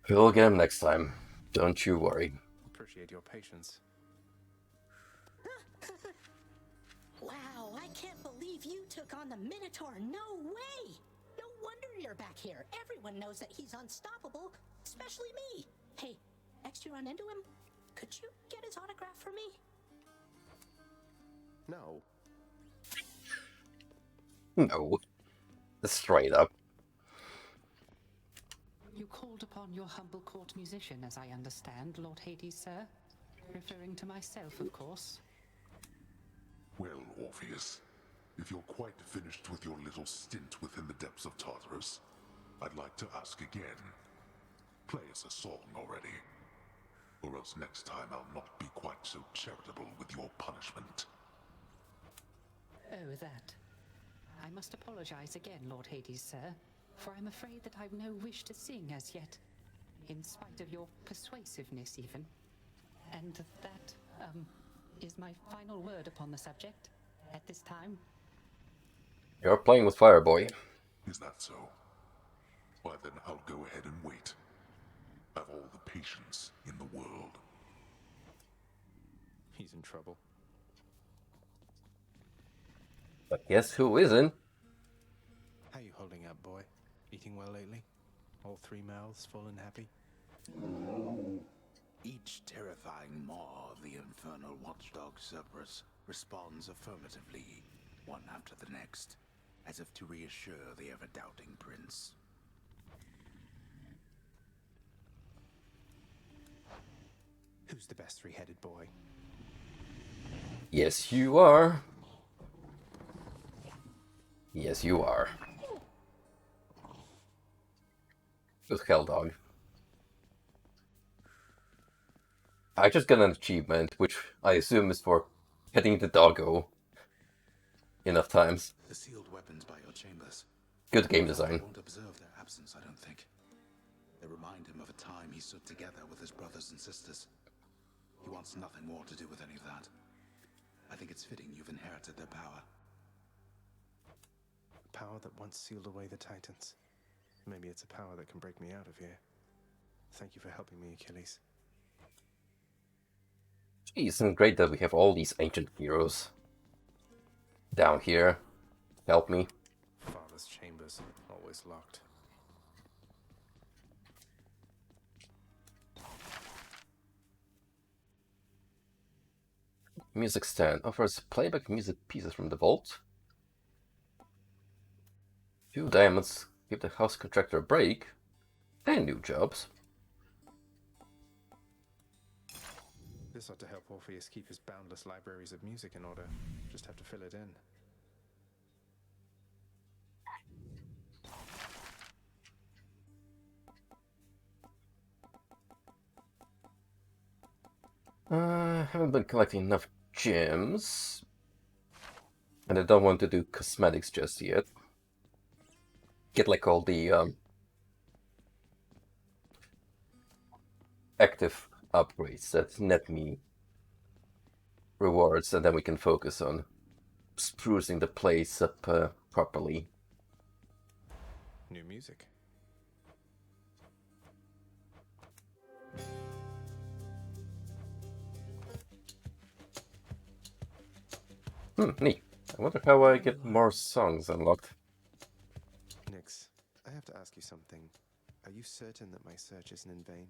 S1: We'll get him next time. Don't you worry.
S2: Appreciate your patience.
S4: Wow, I can't believe you took on the Minotaur. No way! No wonder you're back here. Everyone knows that he's unstoppable, especially me. Hey, next you run into him, could you get his autograph for me?
S2: No.
S1: No. Straight up.
S12: You called upon your humble court musician, as I understand, Lord Hades, sir. Referring to myself, of course.
S3: Well, Orpheus, if you're quite finished with your little stint within the depths of Tartarus, I'd like to ask again. Play us a song already. Or else next time I'll not be quite so charitable with your punishment.
S12: Oh, that. I must apologize again, Lord Hades, sir, for I'm afraid that I've no wish to sing as yet, in spite of your persuasiveness even. And that, is my final word upon the subject at this time.
S1: You're playing with fire, boy.
S3: Is that so? Why then I'll go ahead and wait. I've all the patience in the world.
S2: He's in trouble.
S1: But guess who isn't?
S2: How you holding up, boy? Eating well lately? All three mouths full and happy?
S8: Each terrifying maw of the infernal watchdog Cerberus responds affirmatively, one after the next, as if to reassure the ever-doubting prince.
S2: Who's the best three-headed boy?
S1: Yes, you are. Yes, you are. Good hell, dog. I just got an achievement, which I assume is for hitting the doggo enough times.
S8: The sealed weapons by your chambers.
S1: Good game design.
S8: I won't observe their absence, I don't think. They remind him of a time he stood together with his brothers and sisters. He wants nothing more to do with any of that. I think it's fitting you've inherited their power.
S2: Power that once sealed away the Titans. Maybe it's a power that can break me out of here. Thank you for helping me, Achilles.
S1: Geez, isn't it great that we have all these ancient heroes down here. Help me.
S2: Father's chambers, always locked.
S1: Music stand offers playback music pieces from the vault. 2 diamonds give the house contractor a break. And new jobs.
S2: This ought to help Orpheus keep his boundless libraries of music in order. Just have to fill it in.
S1: I haven't been collecting enough gems. And I don't want to do cosmetics just yet. Get like all the active upgrades that net me rewards, and then we can focus on sprucing the place up properly.
S2: New music.
S1: Neat. I wonder how I get more songs unlocked.
S2: Nix, I have to ask you something. Are you certain that my search isn't in vain?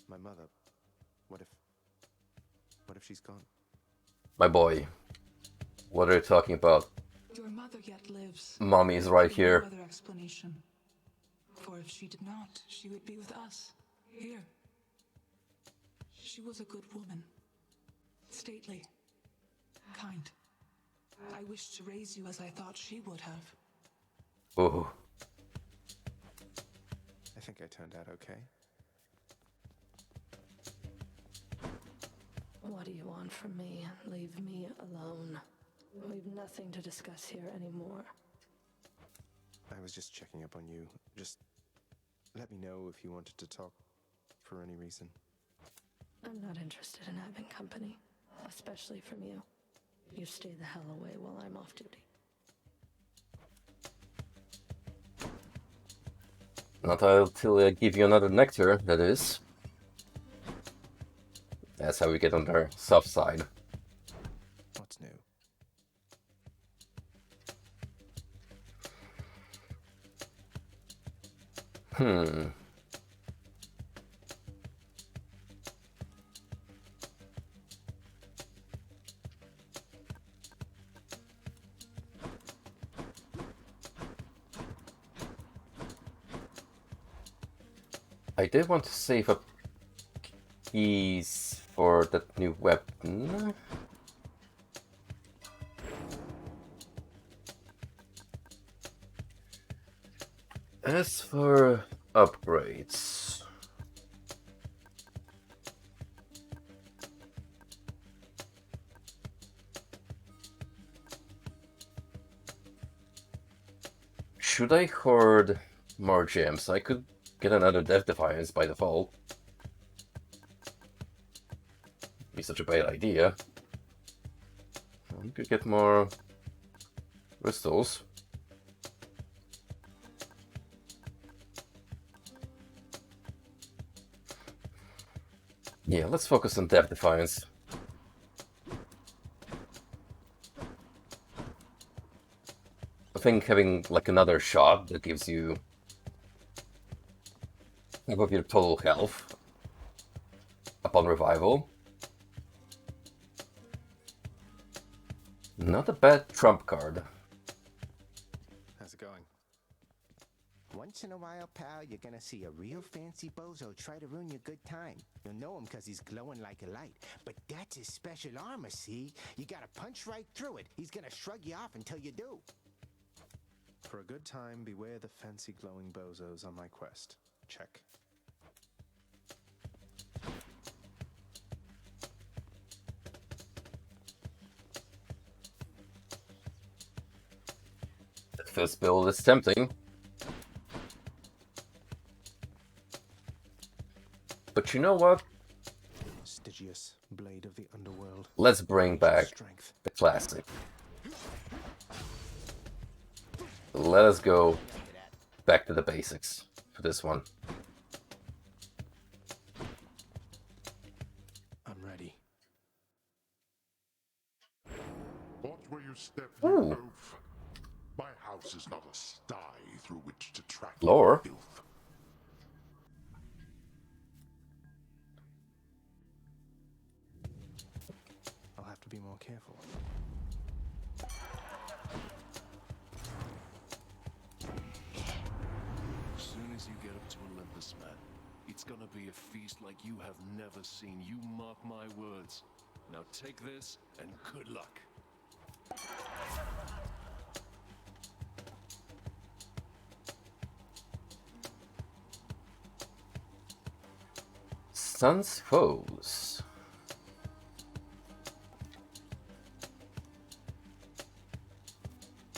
S2: My mother, what if she's gone?
S1: My boy, what are you talking about?
S13: Your mother yet lives.
S1: Mommy is right here.
S13: No other explanation. For if she did not, she would be with us, here. She was a good woman. Stately. Kind. I wished to raise you as I thought she would have.
S1: Ooh.
S2: I think I turned out okay.
S9: What do you want from me? Leave me alone. We've nothing to discuss here anymore.
S2: I was just checking up on you. Just let me know if you wanted to talk for any reason.
S9: I'm not interested in having company, especially from you. You stay the hell away while I'm off duty.
S1: Not until I give you another nectar, that is. That's how we get on their soft side.
S2: What's new?
S1: I did want to save up keys for that new weapon. As for upgrades, should I hoard more gems? I could get another Death Defiance by default. Be such a bad idea. I could get more crystals. Yeah, let's focus on Death Defiance. I think having like another shot that gives you half of your total health upon revival. Not a bad trump card.
S2: How's it going?
S14: Once in a while, pal, you're gonna see a real fancy bozo try to ruin your good time. You'll know him because he's glowing like a light. But that's his special armor, see? You gotta punch right through it. He's gonna shrug you off until you do.
S2: For a good time, beware the fancy glowing bozos on my quest. Check.
S1: That first build is tempting. But you know what?
S2: Stygius, blade of the underworld.
S1: Let's bring back the classic. Let us go back to the basics for this one.
S2: I'm ready.
S3: Watch where you step, you oaf. My house is not a sty through which to track
S1: Lore.
S3: filth.
S2: I'll have to be more careful.
S5: As soon as you get up to Olympus, man, it's gonna be a feast like you have never seen. You mark my words. Now take this, and good luck.
S1: Sun's foes.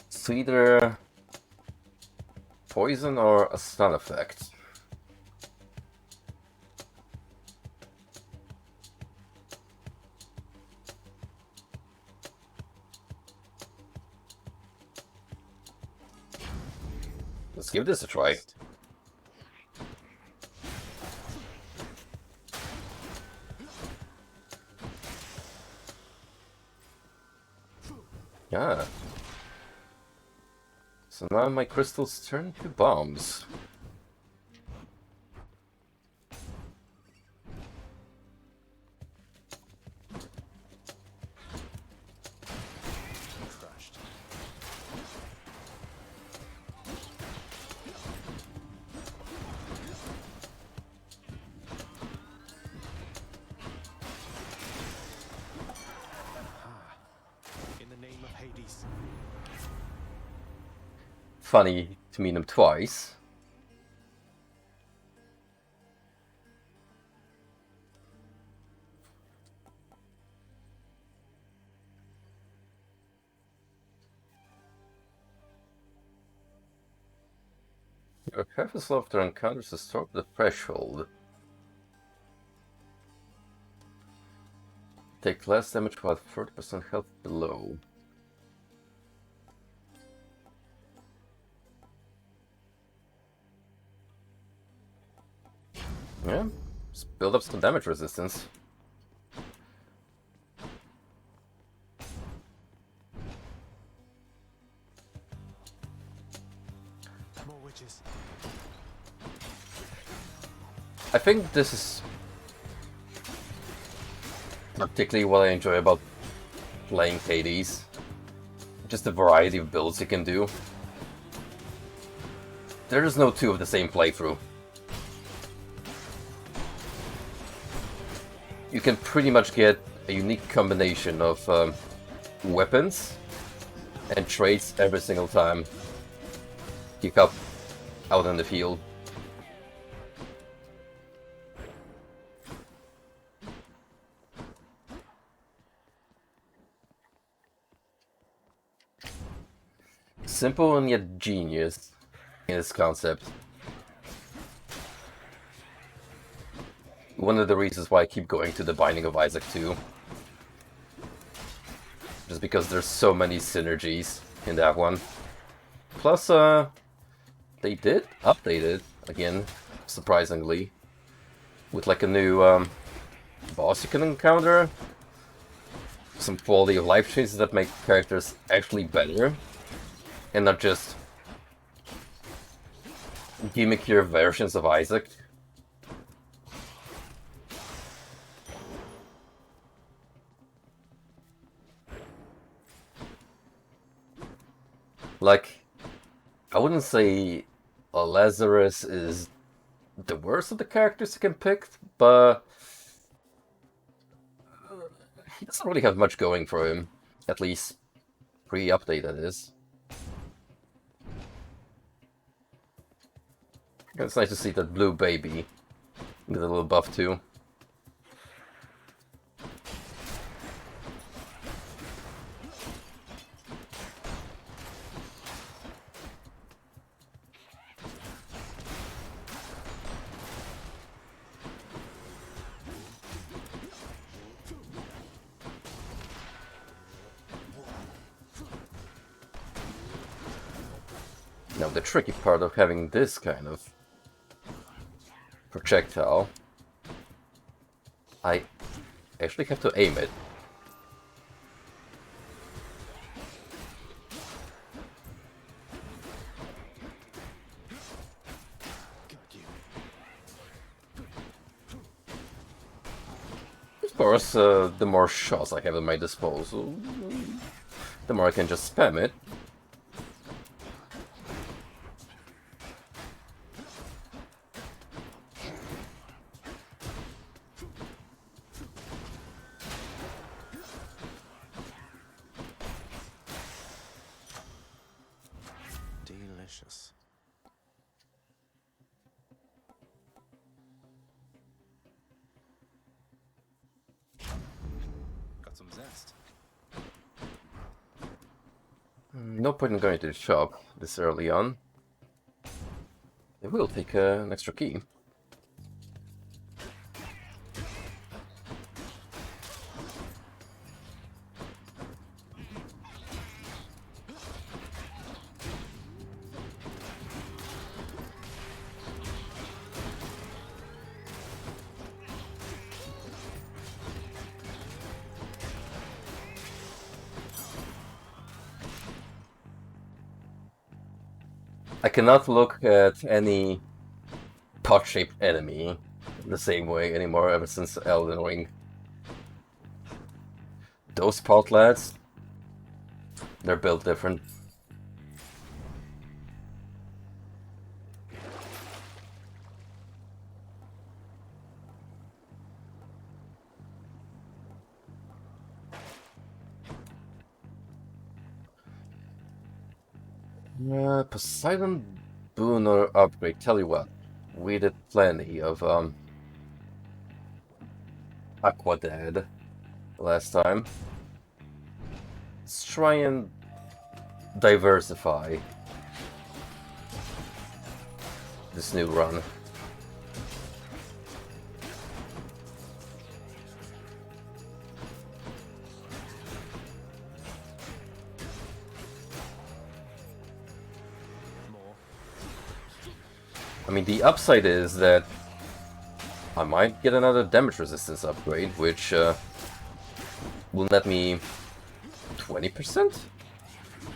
S1: It's either poison or a stun effect. Let's give this a try. Ah. So now my crystals turn to bombs.
S2: Crushed. In the name of Hades.
S1: Funny to meet him twice. Your heavy after encounters a storm at the threshold. Take less damage while 30% health below. Yeah, just build up some damage resistance.
S2: More witches.
S1: I think this is particularly what I enjoy about playing Hades. Just the variety of builds you can do. There is no two of the same playthrough. You can pretty much get a unique combination of weapons and traits every single time you come out in the field. Simple and yet genius in its concept. One of the reasons why I keep going to the Binding of Isaac 2. Just because there's so many synergies in that one. Plus, they did update it again, surprisingly. With like a new boss you can encounter. Some quality of life changes that make characters actually better. And not just gimmickier versions of Isaac. Like, I wouldn't say Lazarus is the worst of the characters you can pick, but he doesn't really have much going for him. At least pre-update, that is. It's nice to see that blue baby with a little buff too. Now the tricky part of having this kind of projectile, I actually have to aim it. Of course, the more shots I have at my disposal, the more I can just spam it.
S2: Delicious. Got some zest.
S1: No point in going to the shop this early on. It will take an extra key. I cannot look at any pot-shaped enemy the same way anymore ever since Elden Ring. Those pot lads, they're built different. Poseidon boon or upgrade. Tell you what, we did plenty of Aqua Dead last time. Let's try and diversify this new run. I mean, the upside is that I might get another damage resistance upgrade, which will net me 20%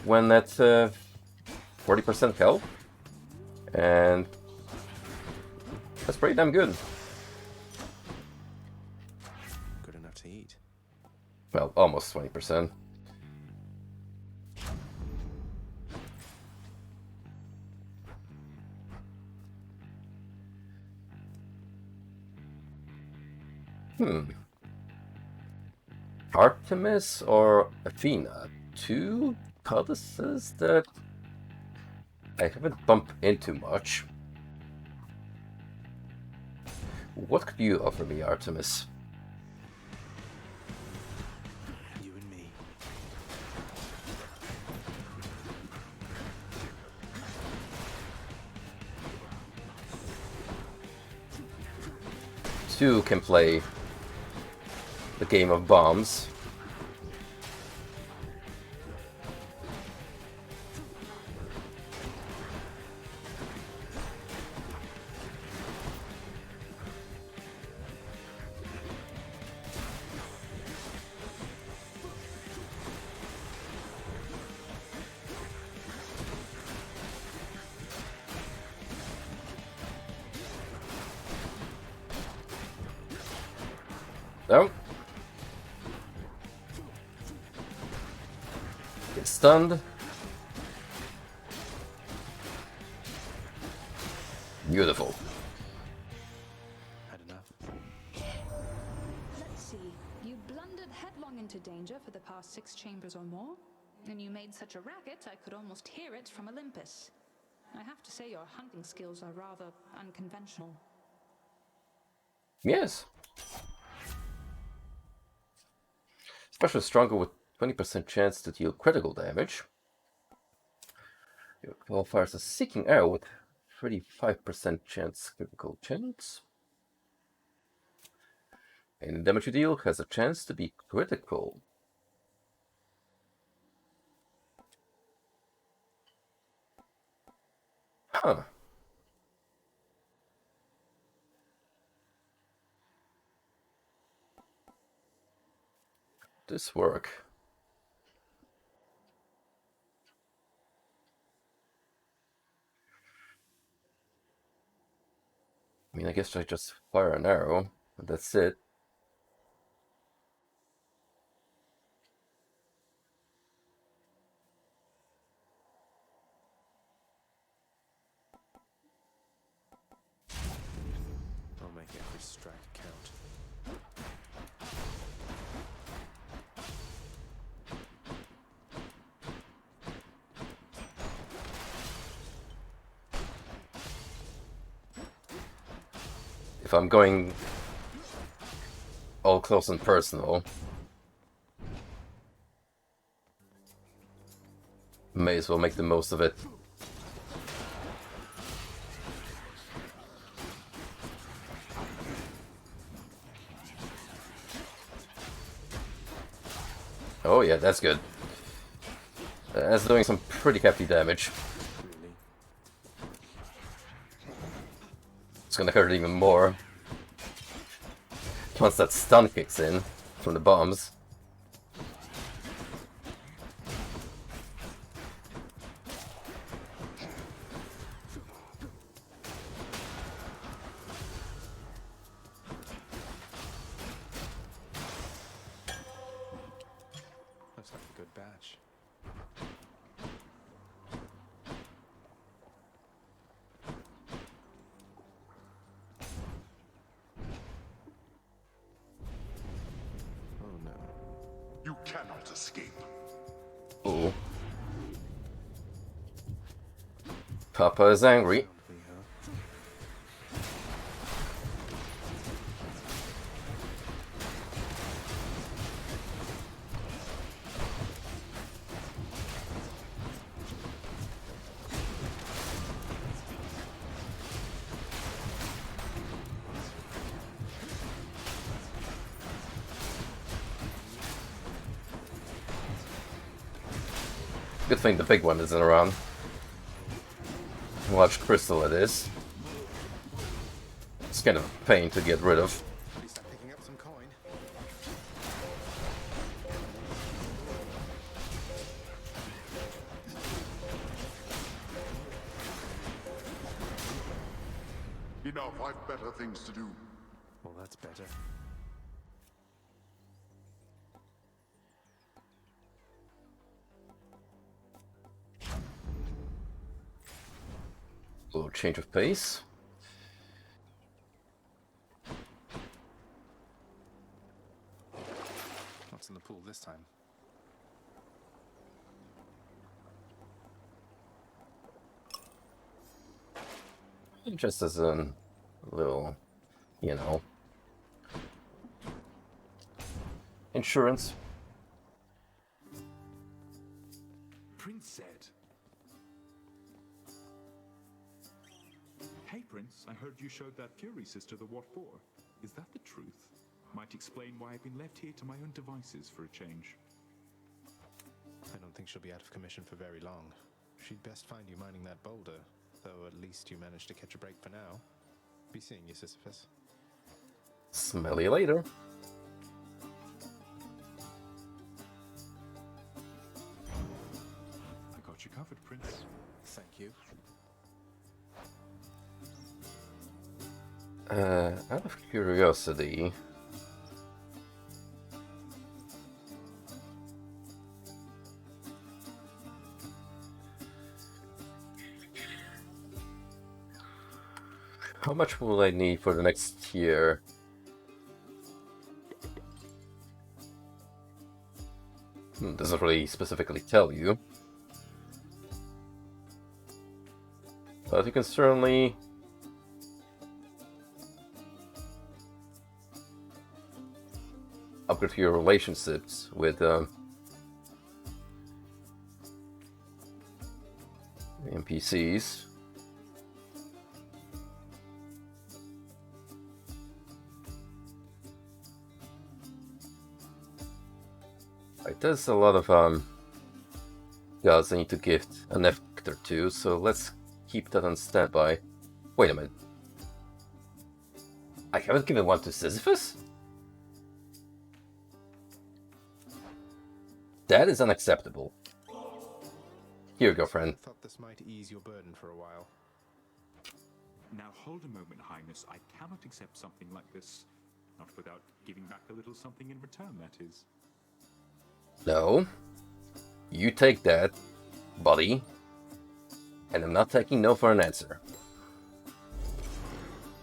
S1: when at 40% health, and that's pretty damn good.
S2: Good enough to eat.
S1: Well, almost 20%. Artemis or Athena? Two goddesses that I haven't bumped into much. What could you offer me, Artemis?
S2: You and me.
S1: Two can play the game of bombs. No. Get stunned. Beautiful.
S2: Had enough.
S15: Let's see. You blundered headlong into danger for the past 6 chambers or more, and you made such a racket I could almost hear it from Olympus. I have to say your hunting skills are rather unconventional.
S1: Yes. Especially stronger with 20% chance to deal critical damage. Your claw fires a seeking arrow with 35% chance critical chance. Any damage you deal has a chance to be critical. Huh. This work. I mean, I guess I just fire an arrow, and that's it.
S2: I'll make every strike count.
S1: If I'm going all close and personal, may as well make the most of it. Oh yeah, that's good. That's doing some pretty hefty damage.
S2: Really?
S1: It's gonna hurt even more once that stun kicks in from the bombs.
S3: cannot escape.
S1: Ooh. Papa is angry. Good thing the big one isn't around. Watch crystal it is. It's kind of a pain to get rid of.
S7: At least I'm picking up some coin.
S3: Enough, I've better things to do.
S2: Well, that's better.
S1: A little change of pace.
S7: What's in the pool this time?
S1: Just as a little, you know, insurance.
S6: Prince said. Hey, Prince, I heard you showed that Fury sister the what for. Is that the truth? Might explain why I've been left here to my own devices for a change.
S7: I don't think she'll be out of commission for very long. She'd best find you mining that boulder, though at least you managed to catch a break for now. Be seeing you, Sisyphus.
S1: Smell you later.
S6: I got you covered, Prince.
S7: Thank you.
S1: Out of curiosity, how much will I need for the next year? Doesn't really specifically tell you, but you can certainly upgrade your relationships with NPCs. Right, there's a lot of gods I need to gift a nectar to, so let's keep that on standby. Wait a minute. I haven't given one to Sisyphus? That is unacceptable. Here you go, friend.
S7: Thought this might ease your burden for a while.
S6: Now hold a moment, Highness. I cannot accept something like this. Not without giving back a little something in return, that is.
S1: No. You take that, buddy. And I'm not taking no for an answer.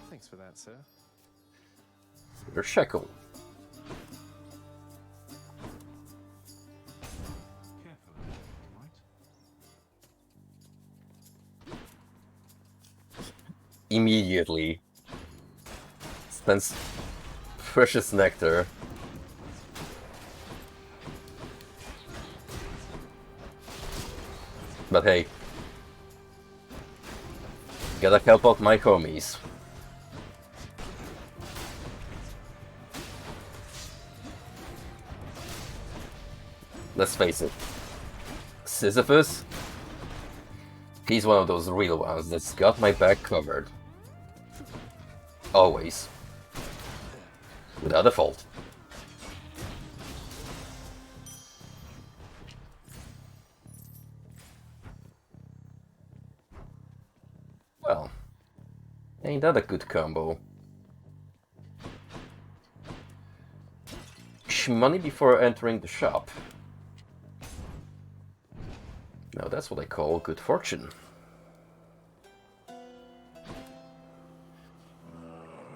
S7: Thanks for that, sir.
S1: You're shackled. Immediately spends precious nectar. But hey, gotta help out my homies. Let's face it, Sisyphus, he's one of those real ones that's got my back covered. Always. Without a fault. Well, ain't that a good combo? Money before entering the shop. Now that's what I call good fortune.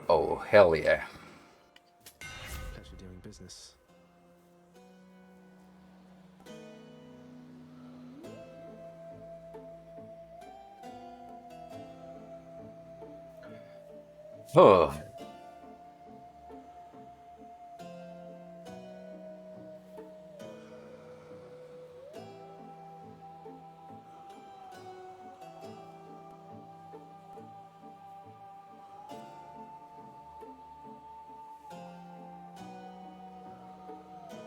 S1: Oh, hell yeah.
S2: Pleasure doing business.
S1: Oh.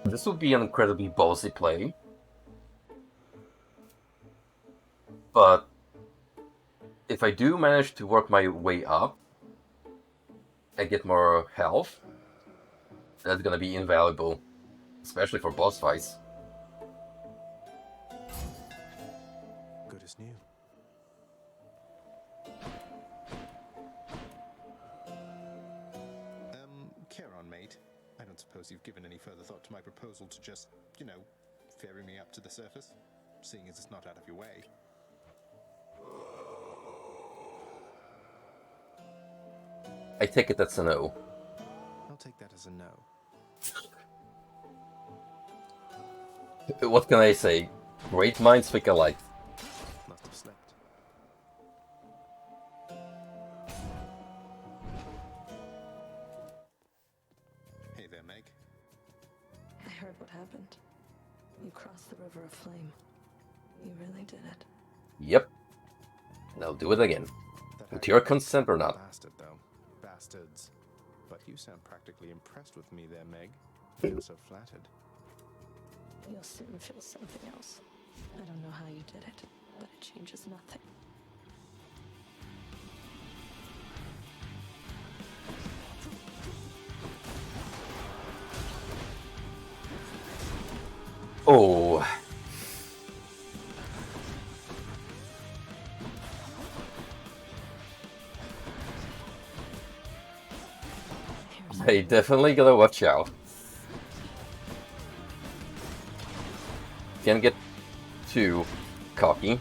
S1: This would be an incredibly ballsy play. But if I do manage to work my way up and get more health, that's gonna be invaluable, especially for boss fights.
S2: Good as new.
S7: Charon, mate. I don't suppose you've given any further thought to my proposal to just, you know, ferry me up to the surface? Seeing as it's not out of your way.
S1: I take it that's a no.
S2: I'll take that as a no.
S1: What can I say? Great minds think alike.
S2: Must have slept.
S7: Hey there, Meg.
S9: I heard what happened. You crossed the river of flame. You really did it.
S1: Yep. And I'll do it again. With your consent or not.
S2: Bastard, though. Bastards. But you sound practically impressed with me there, Meg. Feel so flattered.
S9: You'll soon feel something else. I don't know how you did it, but it changes nothing.
S1: Oh. I definitely gotta watch out. Can't get too cocky.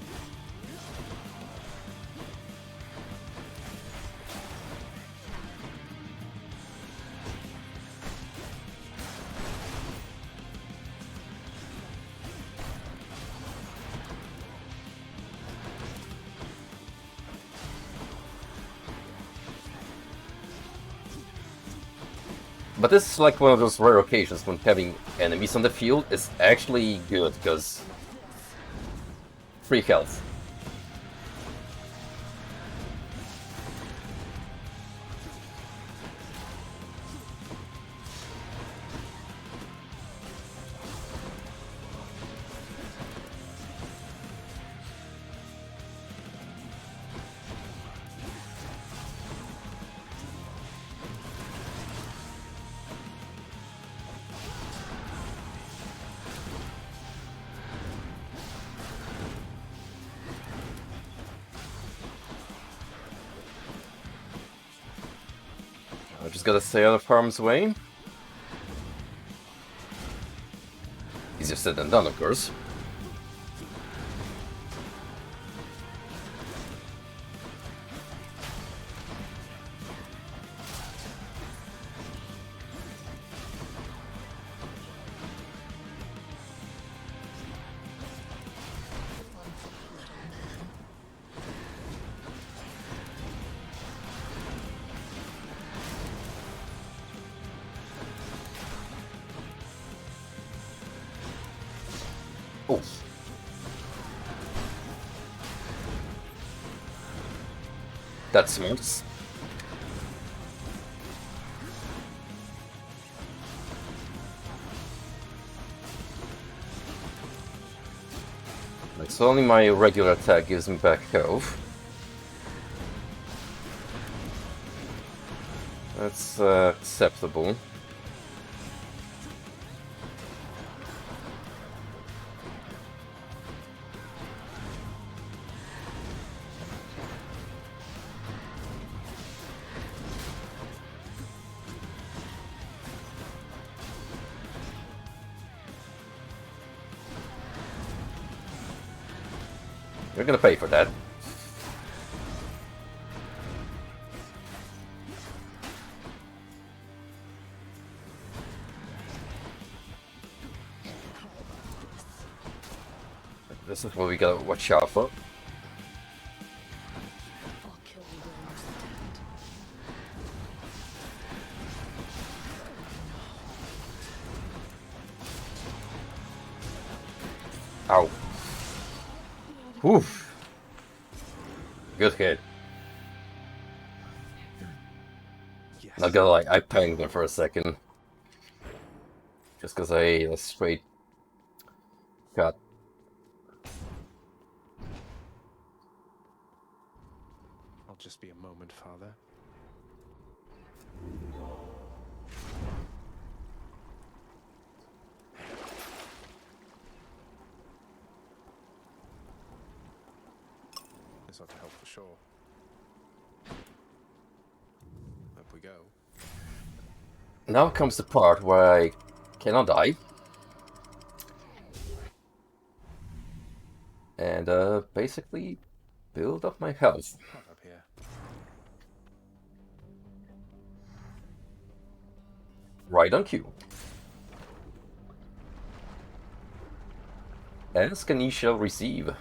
S1: But this is like one of those rare occasions when having enemies on the field is actually good, because free health. I just gotta stay out of harm's way. Easier said than done, of course. Oh. That smokes. Like, so only my regular attack gives me back health. That's acceptable. You're gonna pay for that. This is what we gotta watch out for.
S9: I'll kill you when you're stand.
S1: Ow. Oof. Good hit.
S2: Yes.
S1: Not gonna lie, I panicked there for a second. Just because I ate a straight cut.
S7: I'll just be a moment, Father. This ought to help for sure. Up we go.
S1: Now comes the part where I cannot die. And basically build up my health.
S7: Not up here.
S1: Right on cue. Ask and ye shall receive.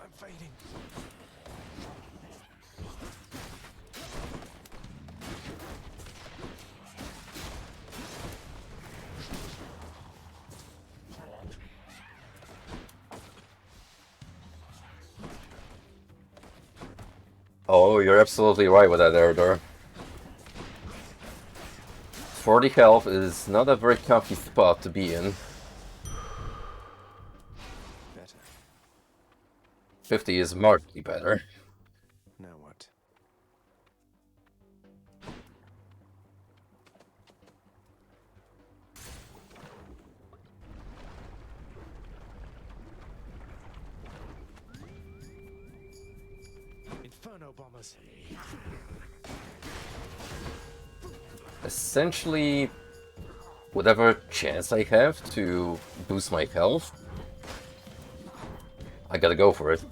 S7: I'm fading.
S1: Oh, you're absolutely right with that, Eridor. 40 health is not a very comfy spot to be in.
S7: Better.
S1: 50 is markedly better.
S7: Now what? Inferno bombers.
S1: Essentially, whatever chance I have to boost my health, I gotta go for it.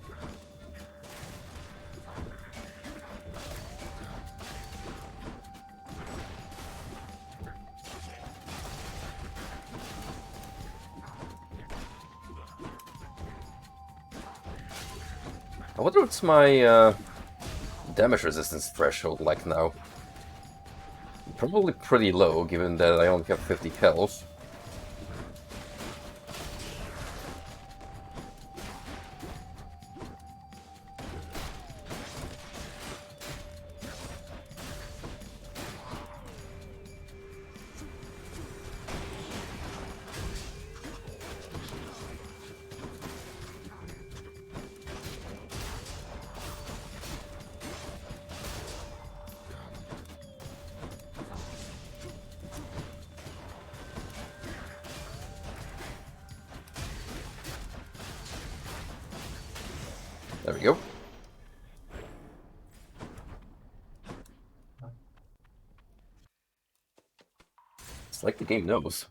S1: I wonder what's my damage resistance threshold like now. Probably pretty low, given that I only have 50 health. There we go. It's like the game knows.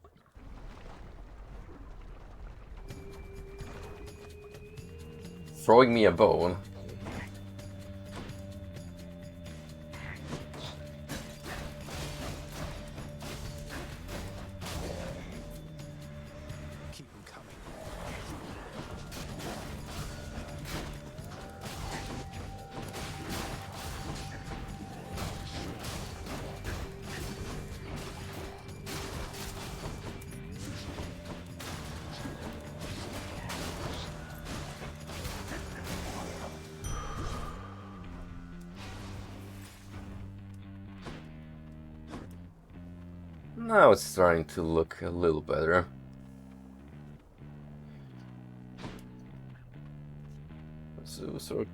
S1: Throwing me a bone.
S7: Keep them coming.
S1: Now it's starting to look a little better. Zeus or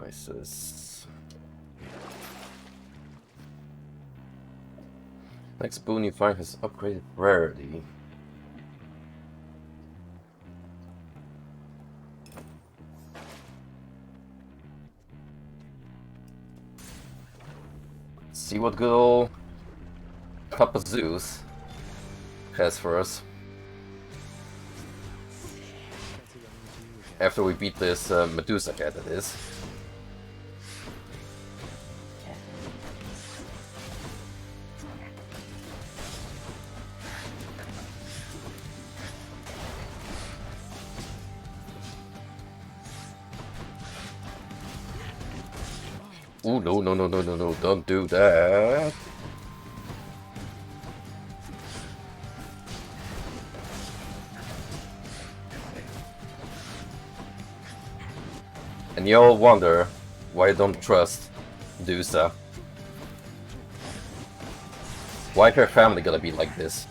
S1: Isis. Next boon you find has upgraded rarity. See what good old Papa Zeus has for us. After we beat this Medusa cat, it is. Oh, no, no, no, no, no, no, don't do that. And you'll wonder why I don't trust Dusa. Why her family gotta be like this?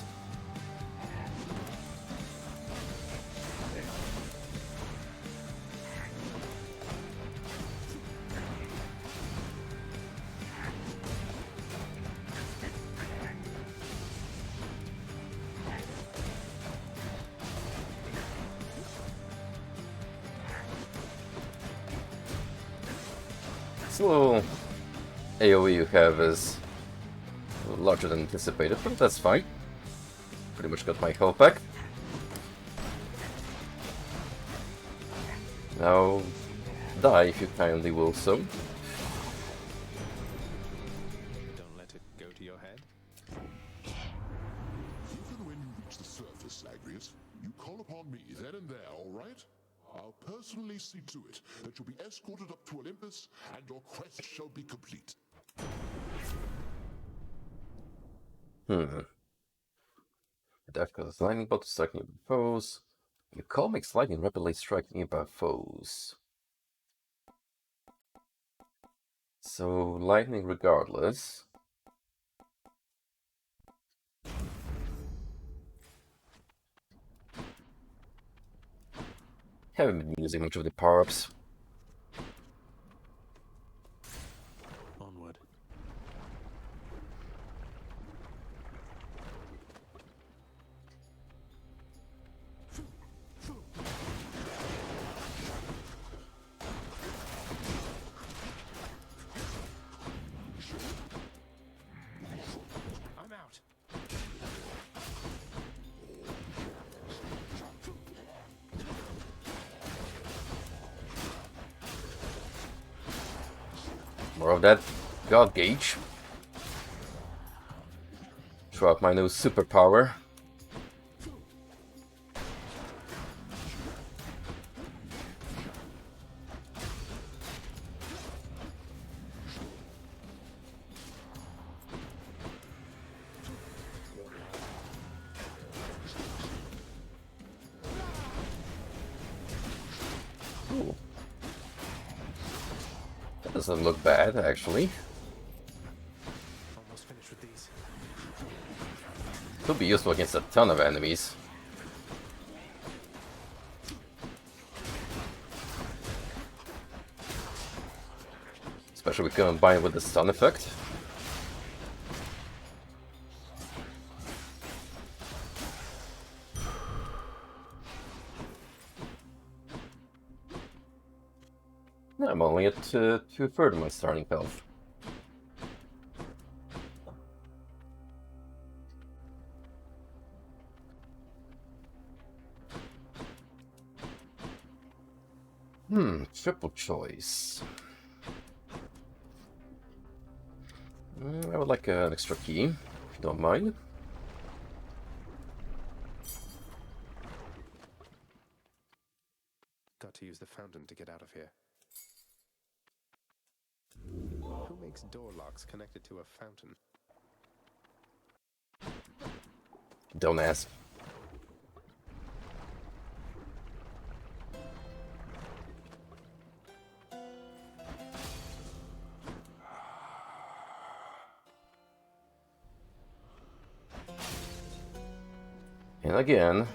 S1: This little AoE you have is larger than anticipated, but that's fine. Pretty much got my health back. Now die if you kindly will so.
S7: Don't let it go to your head.
S3: Even when you reach the surface, Zagreus, you call upon me then and there, all right? I'll personally see to it that you'll be escorted up to Olympus and your quest shall be complete.
S1: That causes lightning bolt to strike nearby foes. Your call makes lightning rapidly strike nearby foes. So lightning regardless. Haven't been using much of the power-ups.
S2: Onward.
S7: I'm out.
S1: More of that God Gauge. Throw out my new superpower. Ooh. That doesn't look bad, actually.
S7: Almost finished with these.
S1: Could be useful against a ton of enemies. Especially we combine with the stun effect. I'm only at 2/3 of my starting health. Triple choice. I would like an extra key, if you don't mind.
S2: Got to use the fountain to get out of here. Who makes door locks connected to a fountain?
S1: Don't ask. And again,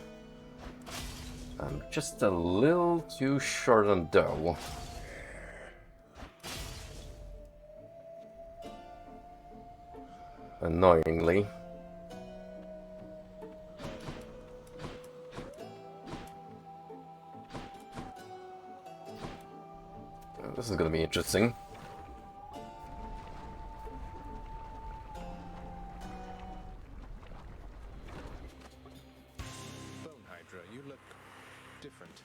S1: I'm just a little too short on dough. Annoyingly. This is gonna be interesting.
S7: different.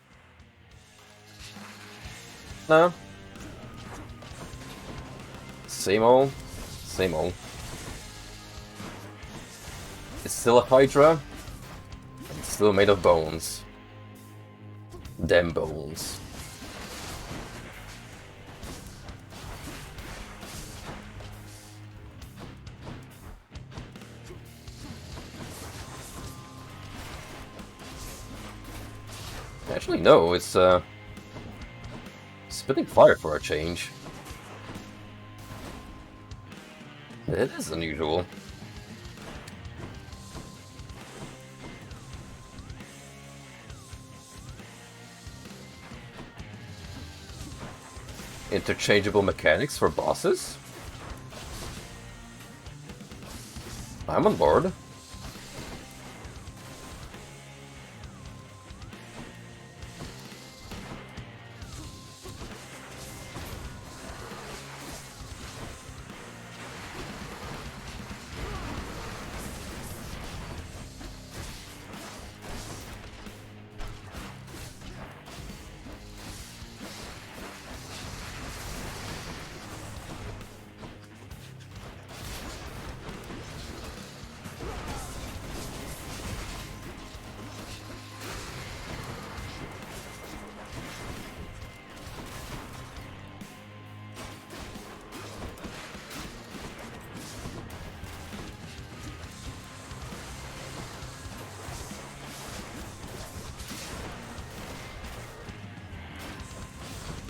S1: No. Same old. Same old. It's still a Hydra. And it's still made of bones. Them bones. Actually, no, it's spitting fire for a change. It is unusual. Interchangeable mechanics for bosses? I'm on board.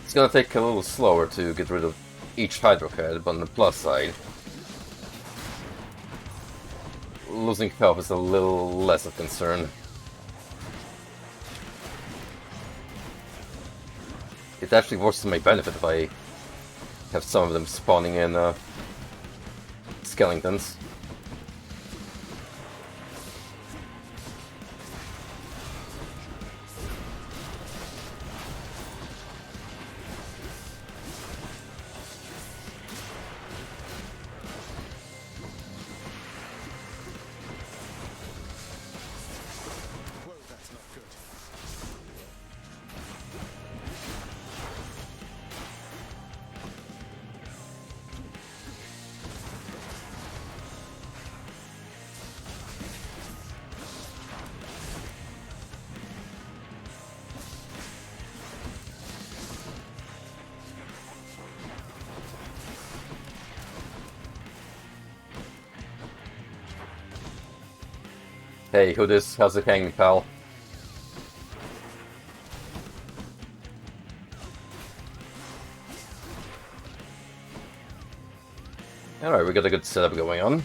S1: It's gonna take a little slower to get rid of each Hydro head, but on the plus side, losing health is a little less of concern. It actually works to my benefit if I have some of them spawning in skeletons. Hey, who this? How's it hanging, pal? Alright, we got a good setup going on.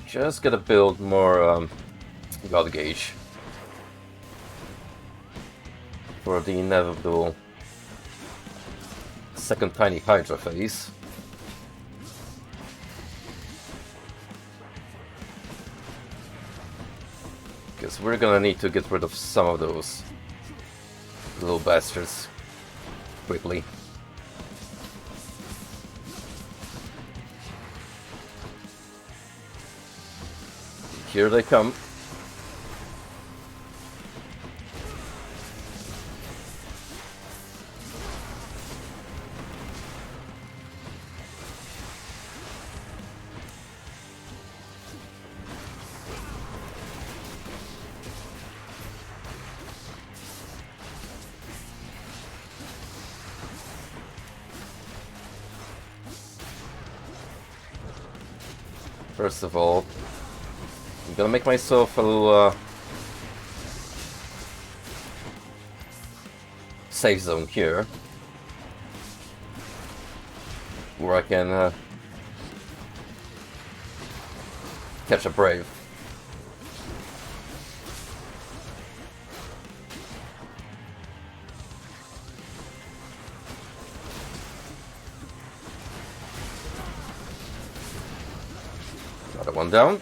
S1: Just gotta build more God Gauge for the inevitable second tiny Hydra phase. Because we're gonna need to get rid of some of those little bastards quickly. Here they come. First of all, I'm gonna make myself a little safe zone here, where I can catch a brave. Another one down.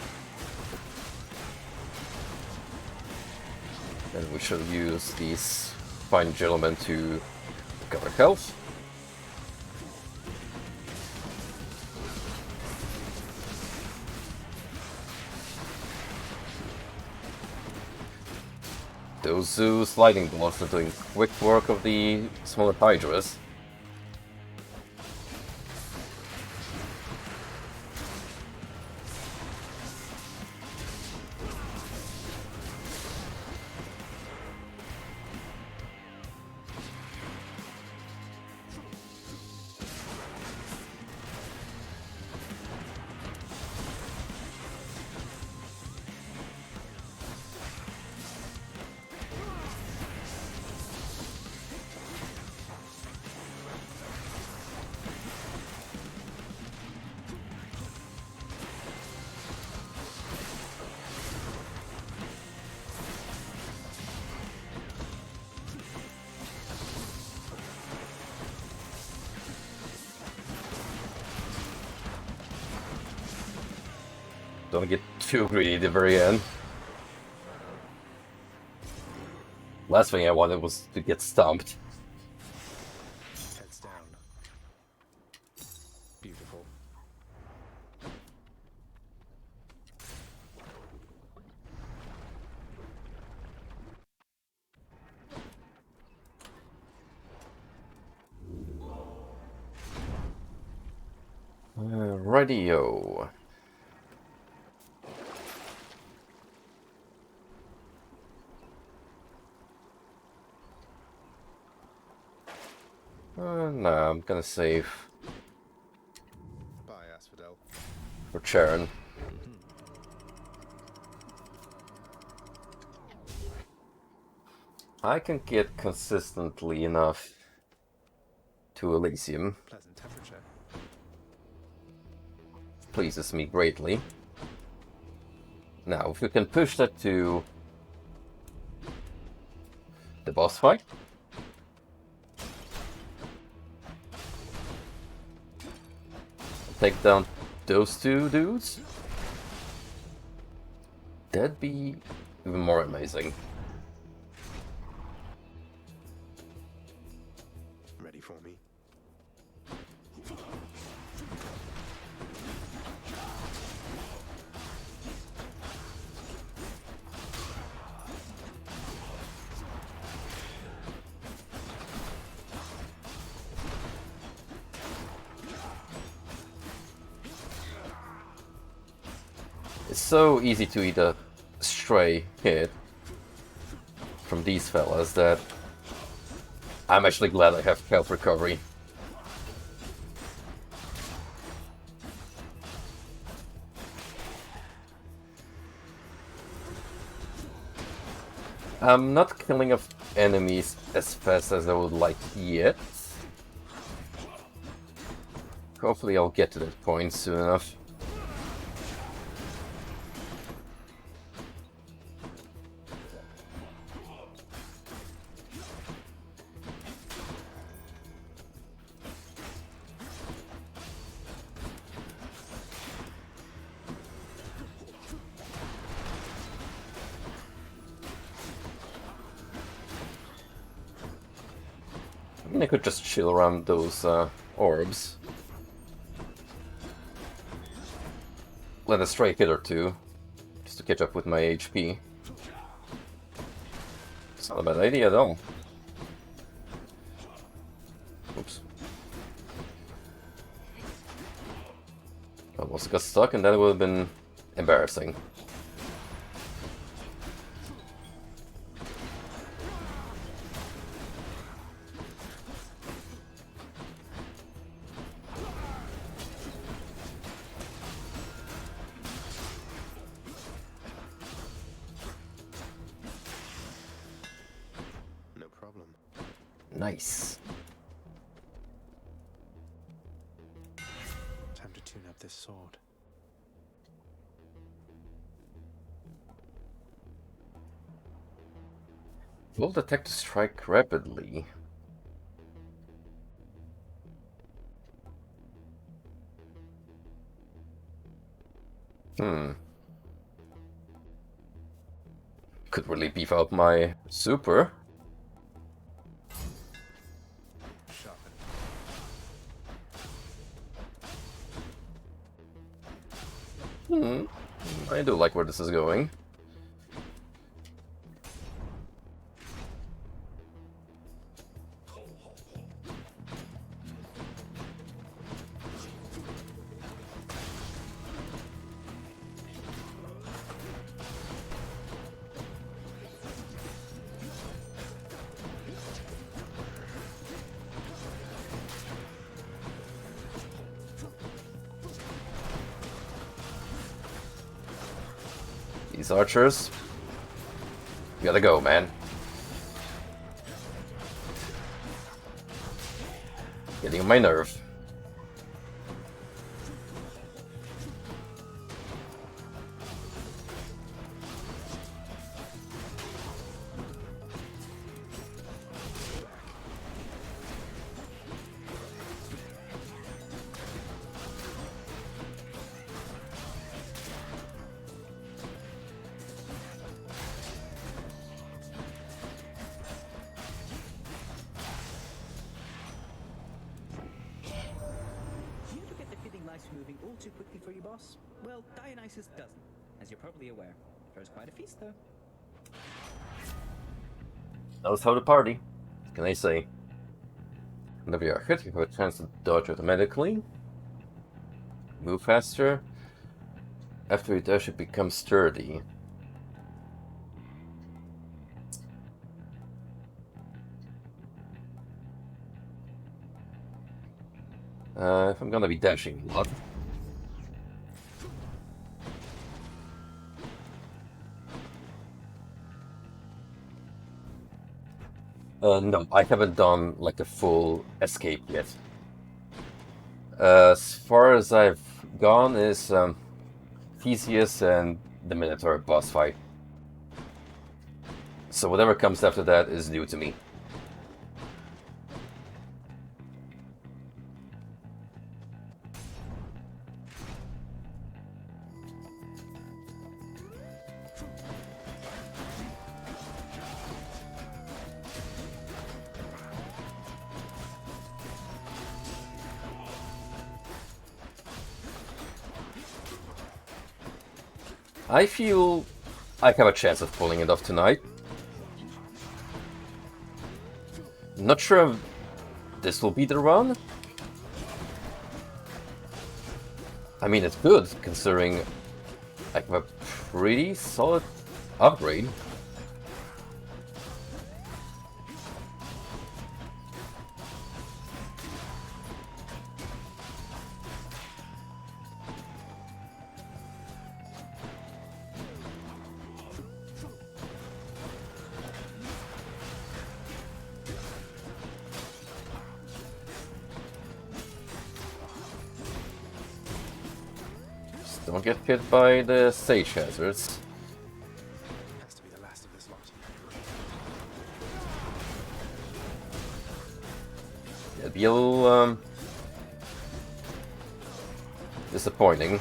S1: And we shall use these fine gentlemen to recover health. those Zeus lightning bolts are doing quick work of the smaller Hydras. Don't get too greedy at the very end. Last thing I wanted was to get stumped.
S7: Heads down. Beautiful.
S1: Radio. No, I'm gonna save
S7: Bye, Asphadel.
S1: for Charon. I can get consistently enough to Elysium.
S7: Pleasant temperature.
S1: Pleases me greatly. Now, if we can push that to the boss fight. Take down those two dudes. That'd be even more amazing.
S7: Ready for me?
S1: It's so easy to eat a stray hit from these fellas that I'm actually glad I have health recovery. I'm not killing off enemies as fast as I would like yet. Hopefully I'll get to that point soon enough. I mean, I could just chill around those orbs. Let a stray hit or two, just to catch up with my HP. It's not a bad idea at all. Oops. Almost got stuck, and that would have been embarrassing. Nice.
S7: Time to tune up this sword.
S1: Will detect a strike rapidly. Could really beef out my super. I do like where this is going. These archers. You gotta go, man. Getting on my nerve.
S10: You do get the feeling life's moving all too quickly for you, boss? Well, Dionysus doesn't, as you're probably aware. Throws quite a feast, though.
S1: Knows how to party. What can I say? Whenever you are hit, you have a chance to dodge automatically. Move faster. After you dash, it becomes sturdy. If I'm gonna be dashing a lot. No, I haven't done like a full escape yet. As far as I've gone is Theseus and the Minotaur boss fight. So whatever comes after that is new to me. I feel I have a chance of pulling it off tonight. Not sure if this will be the run. I mean, it's good, considering I have a pretty solid upgrade. Don't get hit by the sage hazards.
S2: Has to be the last of this lot.
S1: It'd be a little disappointing.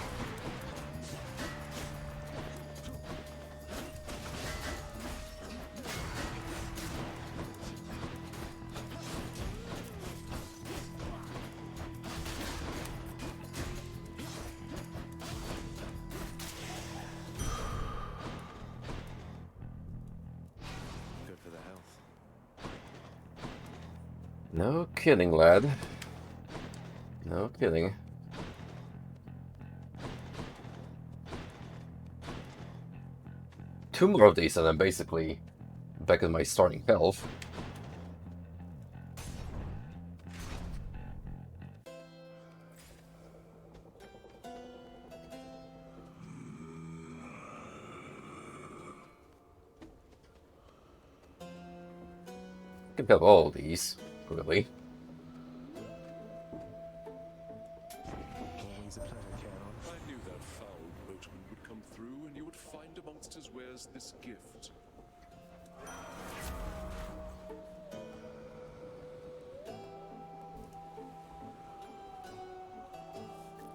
S2: Good for the health.
S1: No kidding, lad. No kidding. Two more of these and I'm basically back at my starting health. I can have all these, really.
S2: Always a pleasure, Charon.
S5: I knew that foul boatman would come through, and you would find amongst his wares this gift.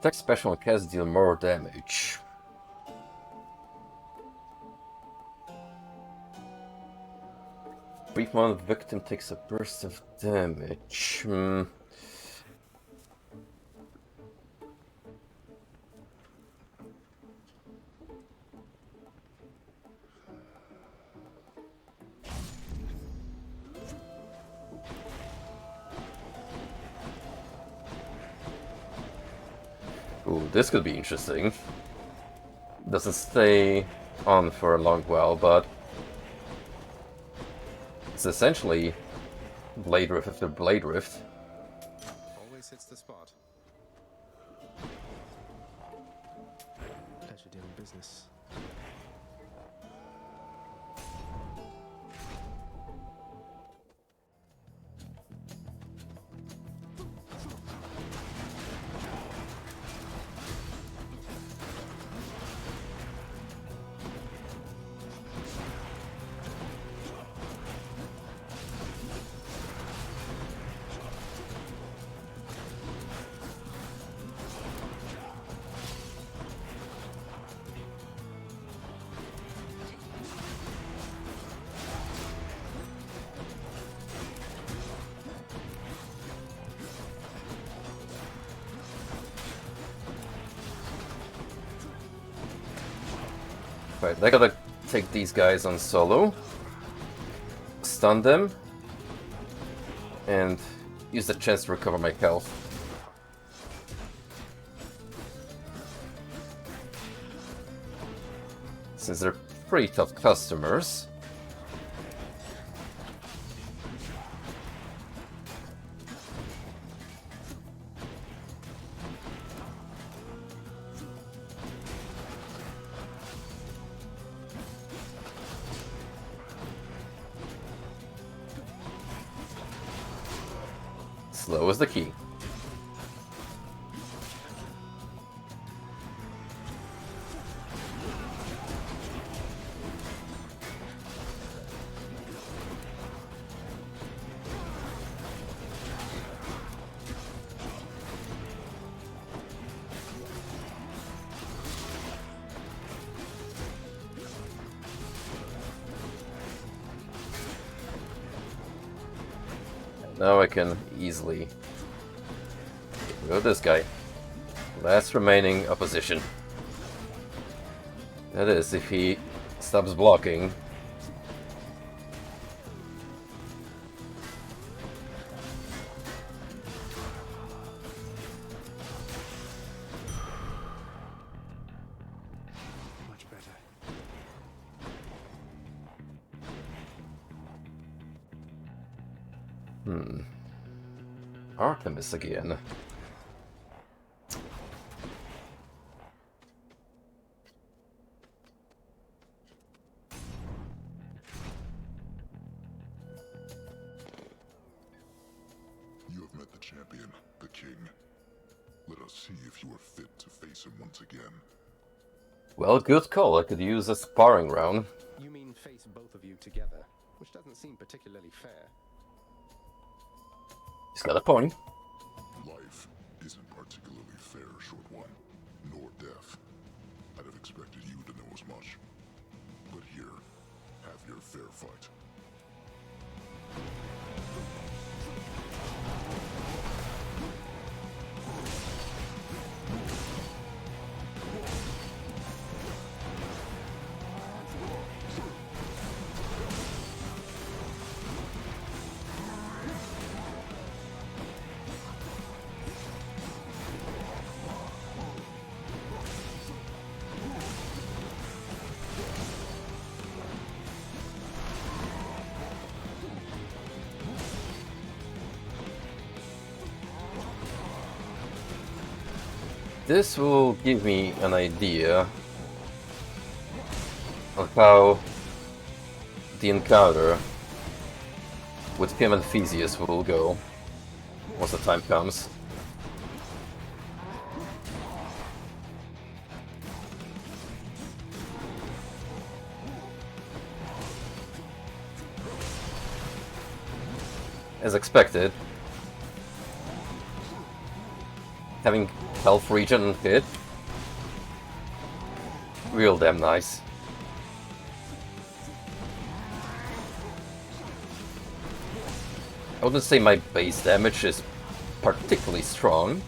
S1: Attack special and cast deal more damage. Brief one victim takes a burst of damage. Ooh, this could be interesting. Doesn't stay on for a long while, but it's essentially Blade Rift after Blade Rift.
S2: Always hits the spot. Pleasure doing business.
S1: Right, I gotta take these guys on solo, stun them, and use the chance to recover my health. Since they're pretty tough customers. Slow is the key. Now I can easily get rid of this guy. Last remaining opposition. That is, if he stops blocking.
S2: Much better.
S1: Artemis again.
S3: You have met the champion, the king. Let us see if you are fit to face him once again.
S1: Well, good call. I could use a sparring round.
S7: You mean face both of you together, which doesn't seem particularly fair.
S1: He's got a point.
S3: Life isn't particularly fair, short one, nor death. I'd have expected you to know as much. But here, have your fair fight.
S1: This will give me an idea of how the encounter with him and Theseus will go once the time comes. As expected, having health regen hit, real damn nice. I wouldn't say my base damage is particularly strong.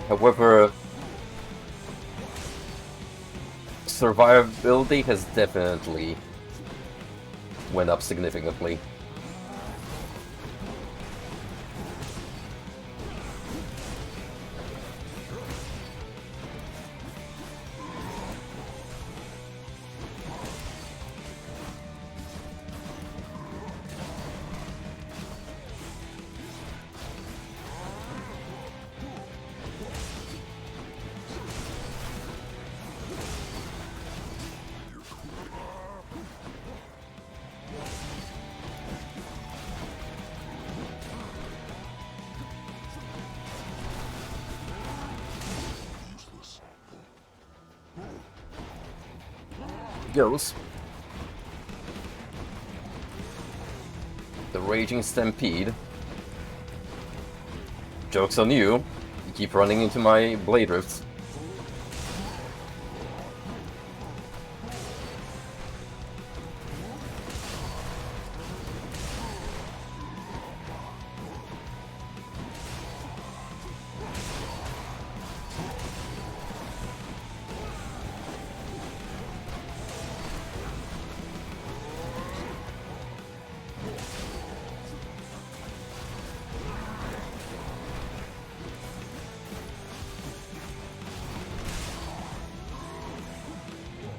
S1: However, survivability has definitely went up significantly. Goes. The Raging Stampede. Joke's on you. You keep running into my blade rifts.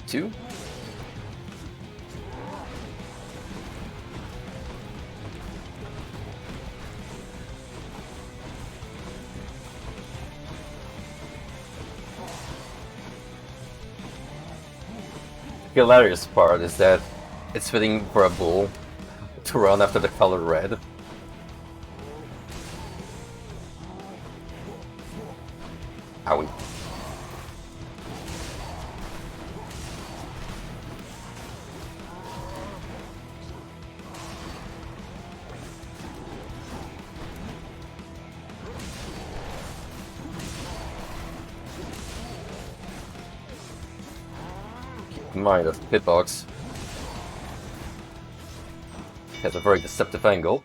S1: 2. The hilarious part is that it's fitting for a bull to run after the color red. Owie. Keep in mind that the hitbox has a very deceptive angle.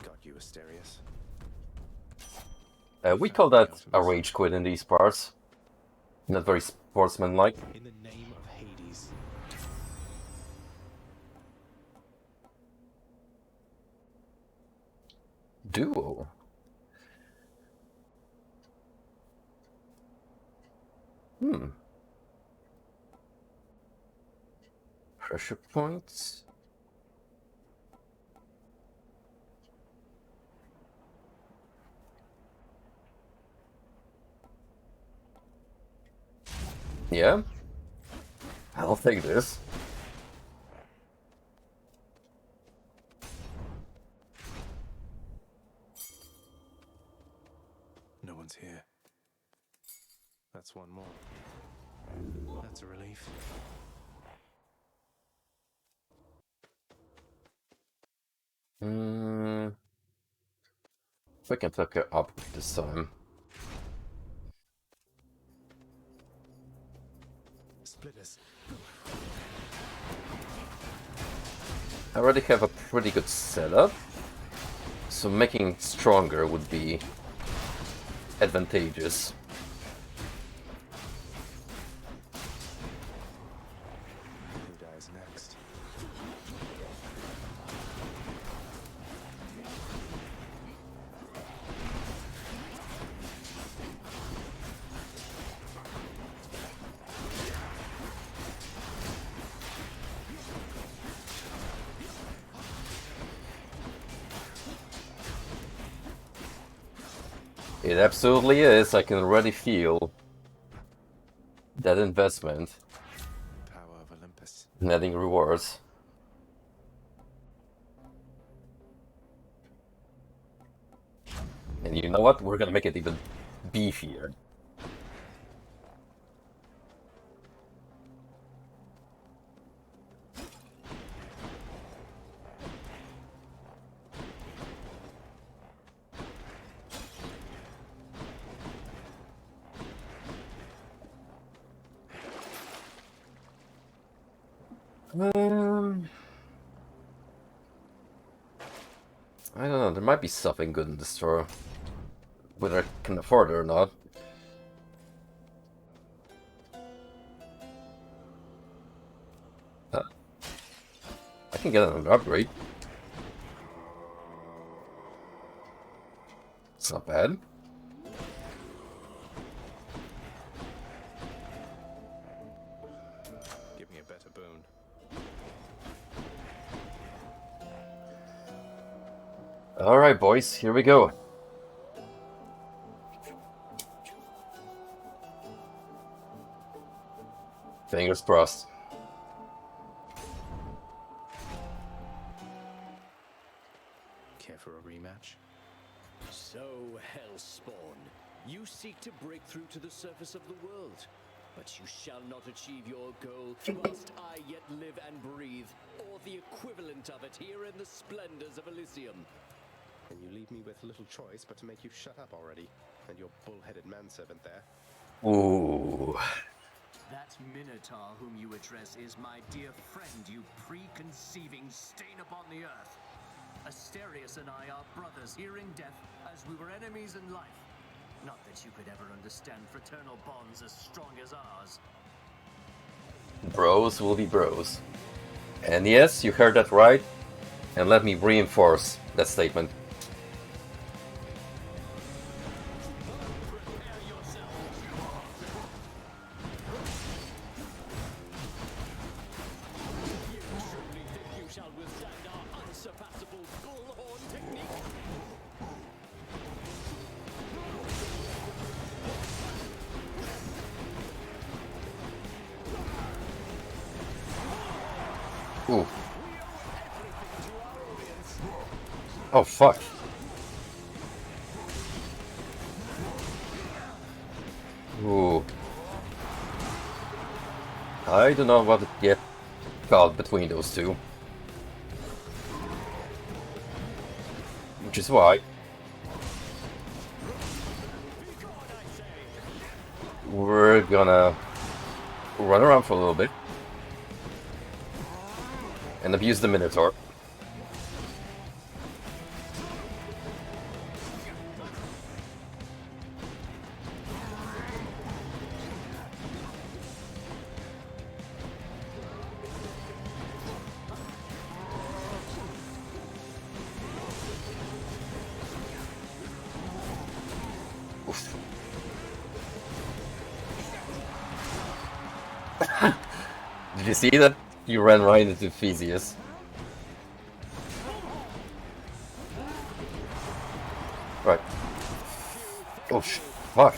S2: Got you, Asterius.
S1: We call that a rage quit in these parts. Not very sportsmanlike.
S7: In the name of Hades.
S1: Duo. Pressure points. Yeah. I'll take this.
S2: No one's here. That's one more. That's a relief.
S1: We can take her up this time.
S2: Split us.
S1: I already have a pretty good setup, so making it stronger would be advantageous.
S2: Who dies next?
S1: It absolutely is. I can already feel that investment
S2: Power of Olympus.
S1: netting rewards. And you know what? We're gonna make it even beefier. I don't know, there might be something good in the store. Whether I can afford it or not. I can get another upgrade. It's not bad.
S7: Give me a better boon.
S1: Alright, boys, here we go. Fingers crossed.
S2: Care for a rematch?
S11: So, Hellspawn, you seek to break through to the surface of the world, but you shall not achieve your goal whilst I yet live and breathe, or the equivalent of it here in the splendors of Elysium.
S7: And you leave me with little choice but to make you shut up already, and your bull-headed manservant there.
S1: Ooh.
S11: That Minotaur whom you address is my dear friend, you preconceiving stain upon the earth. Asterius and I are brothers here in death, as we were enemies in life. Not that you could ever understand fraternal bonds as strong as ours.
S1: Bros will be bros. And yes, you heard that right. And let me reinforce that statement. Oh, fuck. Ooh. I do not want to get caught between those two. Which is why we're gonna run around for a little bit and abuse the Minotaur. Oof. Did you see that? You ran right into Theseus. Right. Oh, fuck.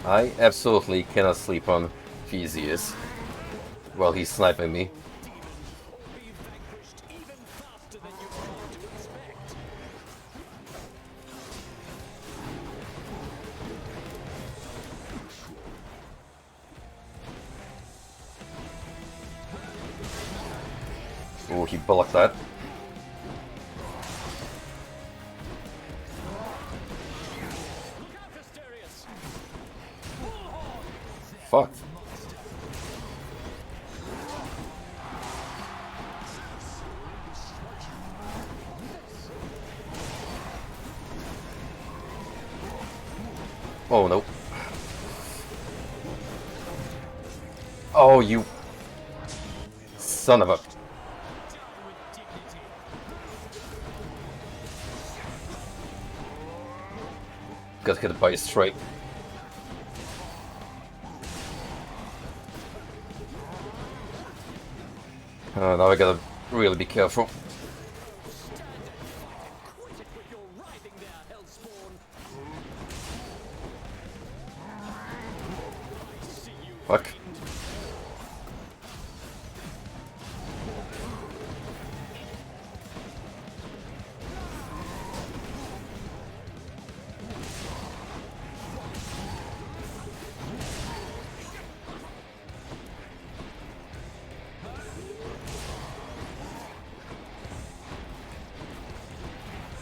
S1: I absolutely cannot sleep on Theseus while he's sniping me. Oh, he blocked that. Fuck. Oh no. Oh, you son of a... Got hit by a strike. Oh, now I gotta really be careful. Fuck.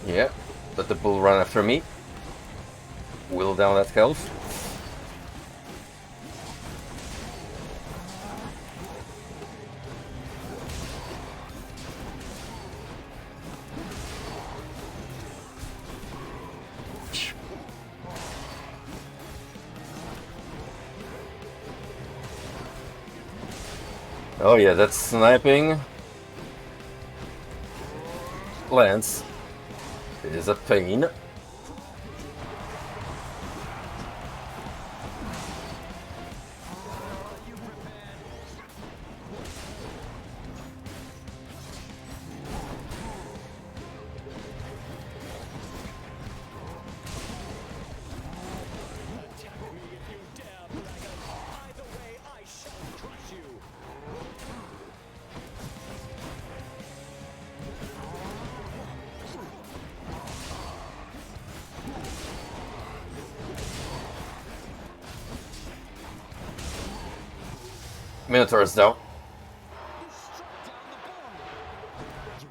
S1: Yeah, let the bull run after me. Whittle down that health. Oh yeah, that's sniping. Lance is a pain. Minotaur is down.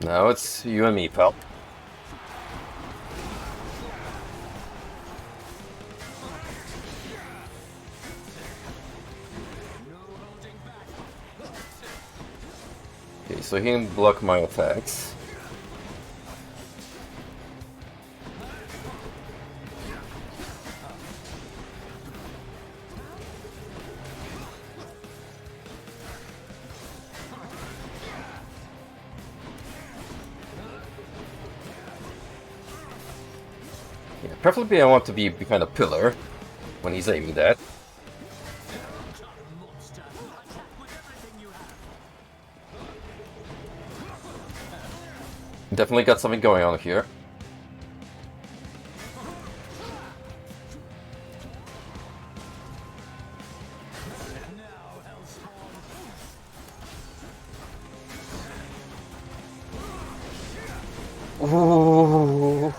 S1: Now it's you and me, pal. Okay, so he can block my attacks. Preferably I want to be behind a pillar when he's aiming that. Definitely got something going on here. Ooh.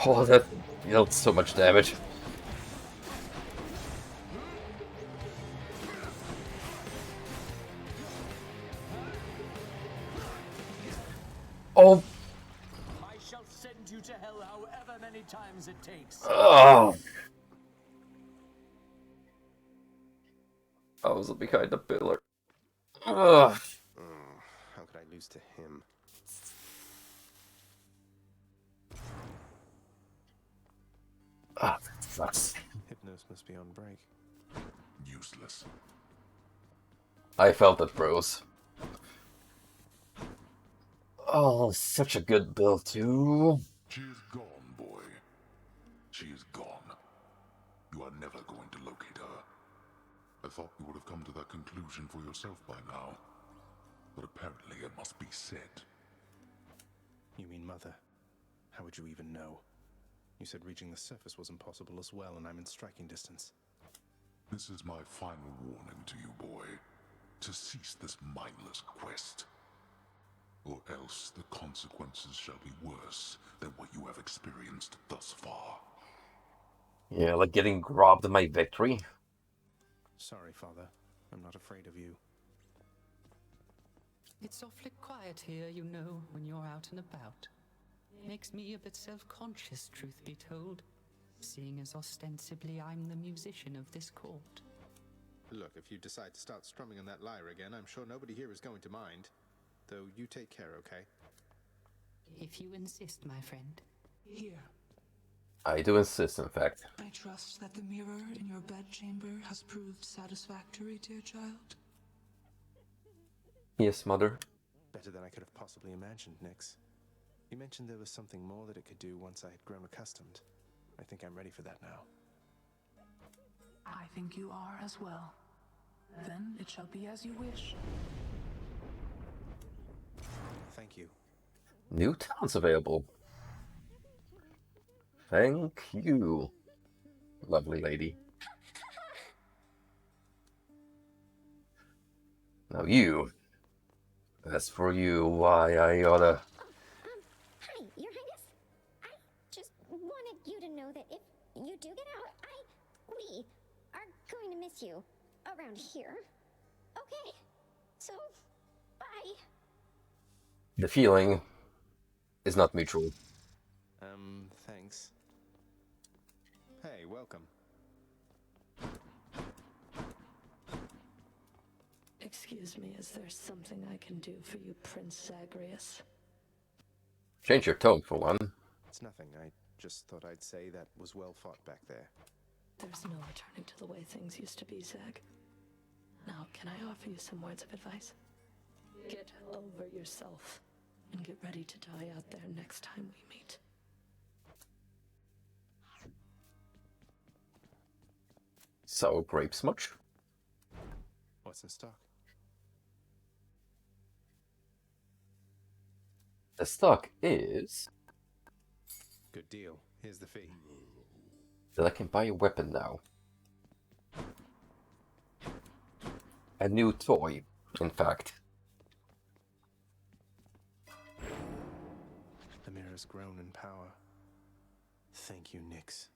S1: Oh, that dealt so much damage. Oh.
S11: I shall send you to hell however many times it takes.
S1: Oh. I was behind the pillar. Ugh.
S2: Oh, how could I lose to him?
S1: Ah, that sucks.
S2: Hypnos must be on break.
S3: Useless.
S1: I felt it, bros. Oh, such a good build, too.
S3: She is gone, boy. She is gone. You are never going to locate her. I thought you would have come to that conclusion for yourself by now. But apparently it must be said.
S7: You mean Mother? How would you even know? You said reaching the surface was impossible as well, and I'm in striking distance.
S3: This is my final warning to you, boy. To cease this mindless quest. Or else the consequences shall be worse than what you have experienced thus far.
S1: Yeah, like getting robbed of my victory.
S7: Sorry, Father. I'm not afraid of you.
S12: It's awfully quiet here, you know, when you're out and about. Makes me a bit self-conscious, truth be told, seeing as ostensibly I'm the musician of this court.
S7: Look, if you decide to start strumming on that lyre again, I'm sure nobody here is going to mind. Though you take care, okay?
S12: If you insist, my friend.
S13: Here.
S1: I do insist, in fact.
S13: I trust that the mirror in your bedchamber has proved satisfactory, dear child.
S1: Yes, Mother.
S2: Better than I could have possibly imagined, Nyx. You mentioned there was something more that it could do once I had grown accustomed. I think I'm ready for that now.
S13: I think you are as well. Then it shall be as you wish.
S2: Thank you.
S1: New talents available. Thank you, lovely lady. Now you. As for you, why I oughta...
S16: Hi, Your Highness. I just wanted you to know that if you do get out, we are going to miss you around here. Okay? So, bye.
S1: The feeling is not mutual.
S2: Thanks. Hey, welcome.
S9: Excuse me, is there something I can do for you, Prince Zagreus?
S1: Change your tone for one.
S2: It's nothing. I just thought I'd say that was well fought back there.
S9: There's no returning to the way things used to be, Zag. Now, can I offer you some words of advice? Get over yourself and get ready to die out there next time we meet.
S1: Sour grapes much?
S2: What's in stock?
S1: The stock is...
S2: Good deal. Here's the fee.
S1: that I can buy a weapon now. A new toy, in fact.
S2: The mirror's grown in power. Thank you, Nyx.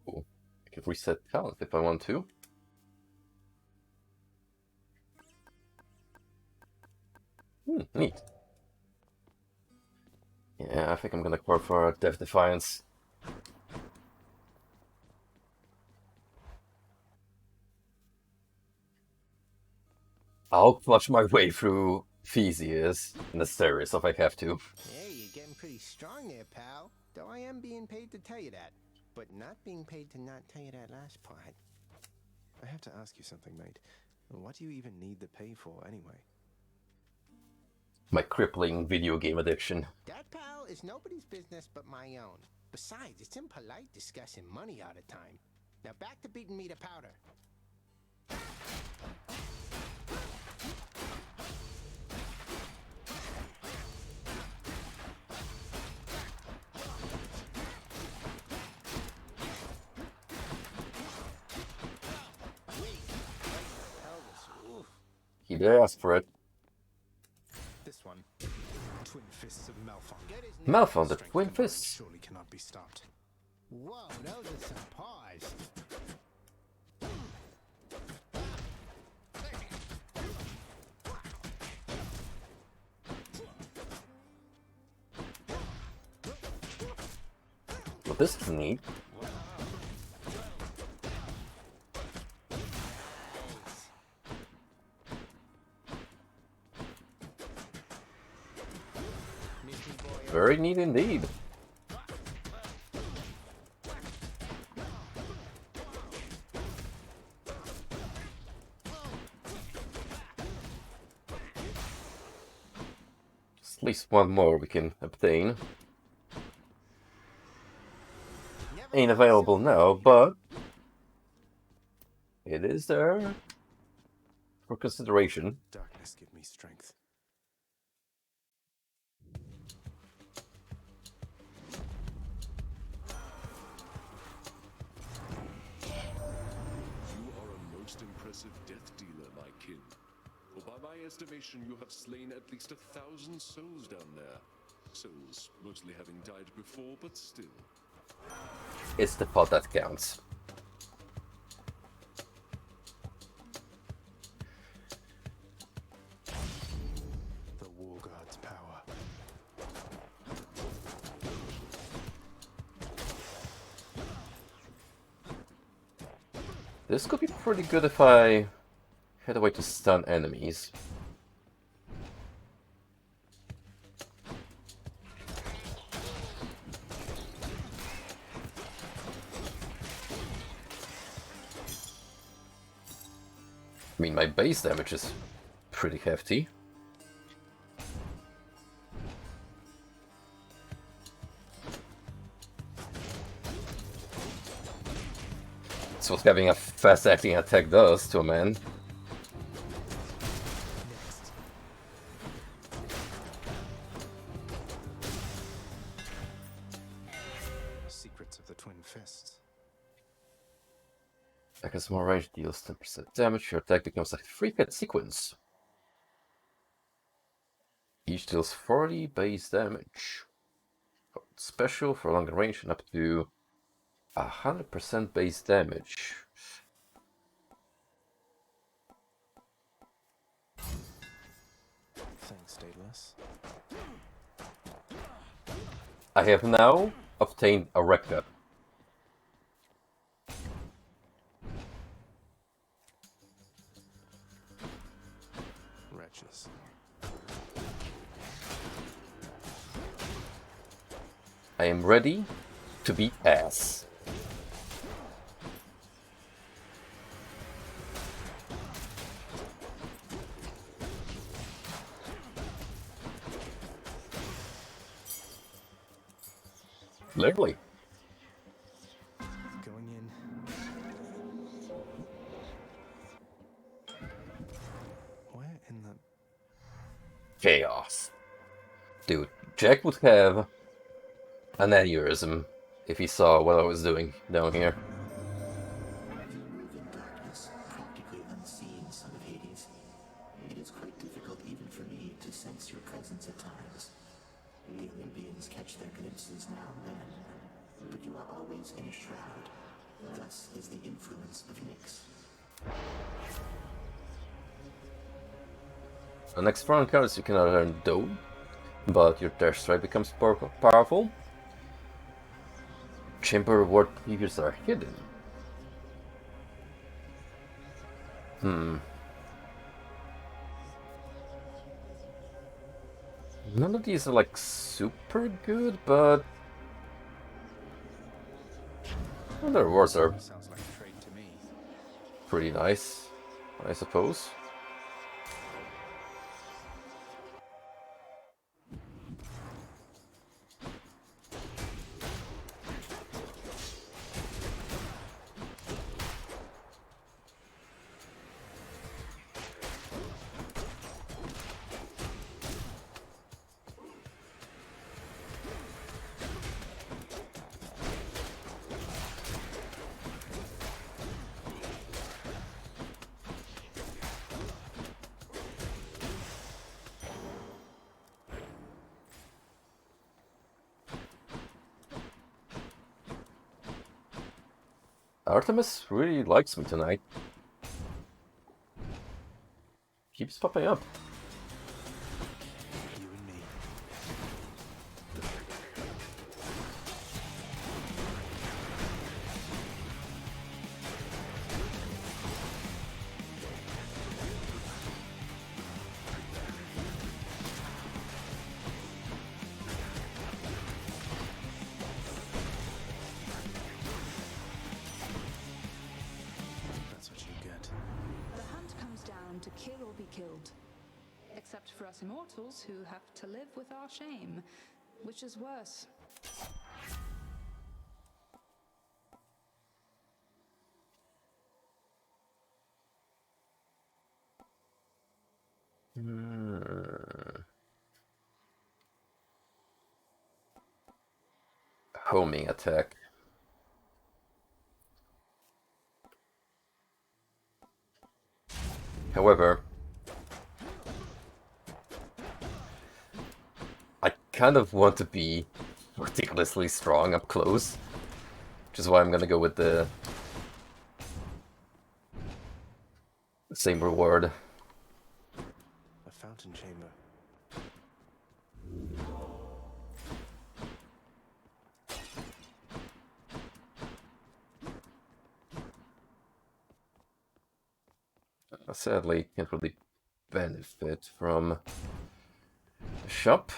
S1: Cool. I can reset talent if I want to. Neat. Yeah, I think I'm gonna go for Death Defiance. I'll clutch my way through Theseus in the series if I have to.
S14: Yeah, you're getting pretty strong there, pal. Though I am being paid to tell you that. But not being paid to not tell you that last part.
S2: I have to ask you something, mate. What do you even need the pay for, anyway?
S1: My crippling video game addiction.
S14: That, pal, is nobody's business but my own. Besides, it's impolite discussing money all the time. Now back to beating me to powder.
S1: They asked for it.
S7: This one. Twin Fists of Malfon.
S1: Malfon, the Twin Fists.
S7: Surely cannot be stopped.
S14: Whoa, those are some paws.
S1: Well, this is neat. Very neat indeed. Just at least one more we can obtain. Ain't available now, but it is there for consideration.
S2: Darkness, give me strength.
S5: You are a most impressive death dealer, my kin. For by my estimation, you have slain at least 1,000 souls down there. Souls mostly having died before, but still.
S1: It's the pot that counts.
S2: The War God's power.
S1: This could be pretty good if I had a way to stun enemies. I mean, my base damage is pretty hefty. That's what having a fast-acting attack does to a man.
S7: Secrets of the Twin Fists.
S1: Attack has more range, deals 10% damage. Your attack becomes a 3-hit sequence. Each deals 40 base damage. Special for longer range and up to 100% base damage.
S2: Thanks, Daedalus.
S1: I have now obtained a record.
S2: Wretches.
S1: I am ready to beat ass. Literally.
S2: Going in. Where in the...
S1: Chaos. Dude, Jack would have an aneurysm if he saw what I was doing down here.
S4: You move in darkness, practically unseen, son of Hades. It is quite difficult even for me to sense your presence at times. Alien beings catch their glimpses now and then, but you are always in a shroud. Thus is the influence of Nyx.
S1: On next front encounters you cannot earn Dome, but your Dash Strike becomes powerful. Chamber reward previews are hidden. None of these are like super good, but well, the rewards are
S7: Sounds like a trade to me.
S1: pretty nice, I suppose. Artemis really likes me tonight. Keeps popping up.
S7: You and me.
S2: That's what you get.
S15: The hunt comes down to kill or be killed. Except for us immortals who have to live with our shame. Which is worse?
S1: Homing attack. However, I kind of want to be ridiculously strong up close, which is why I'm gonna go with the same reward.
S2: A fountain chamber.
S1: Sadly, can't really benefit from the shop.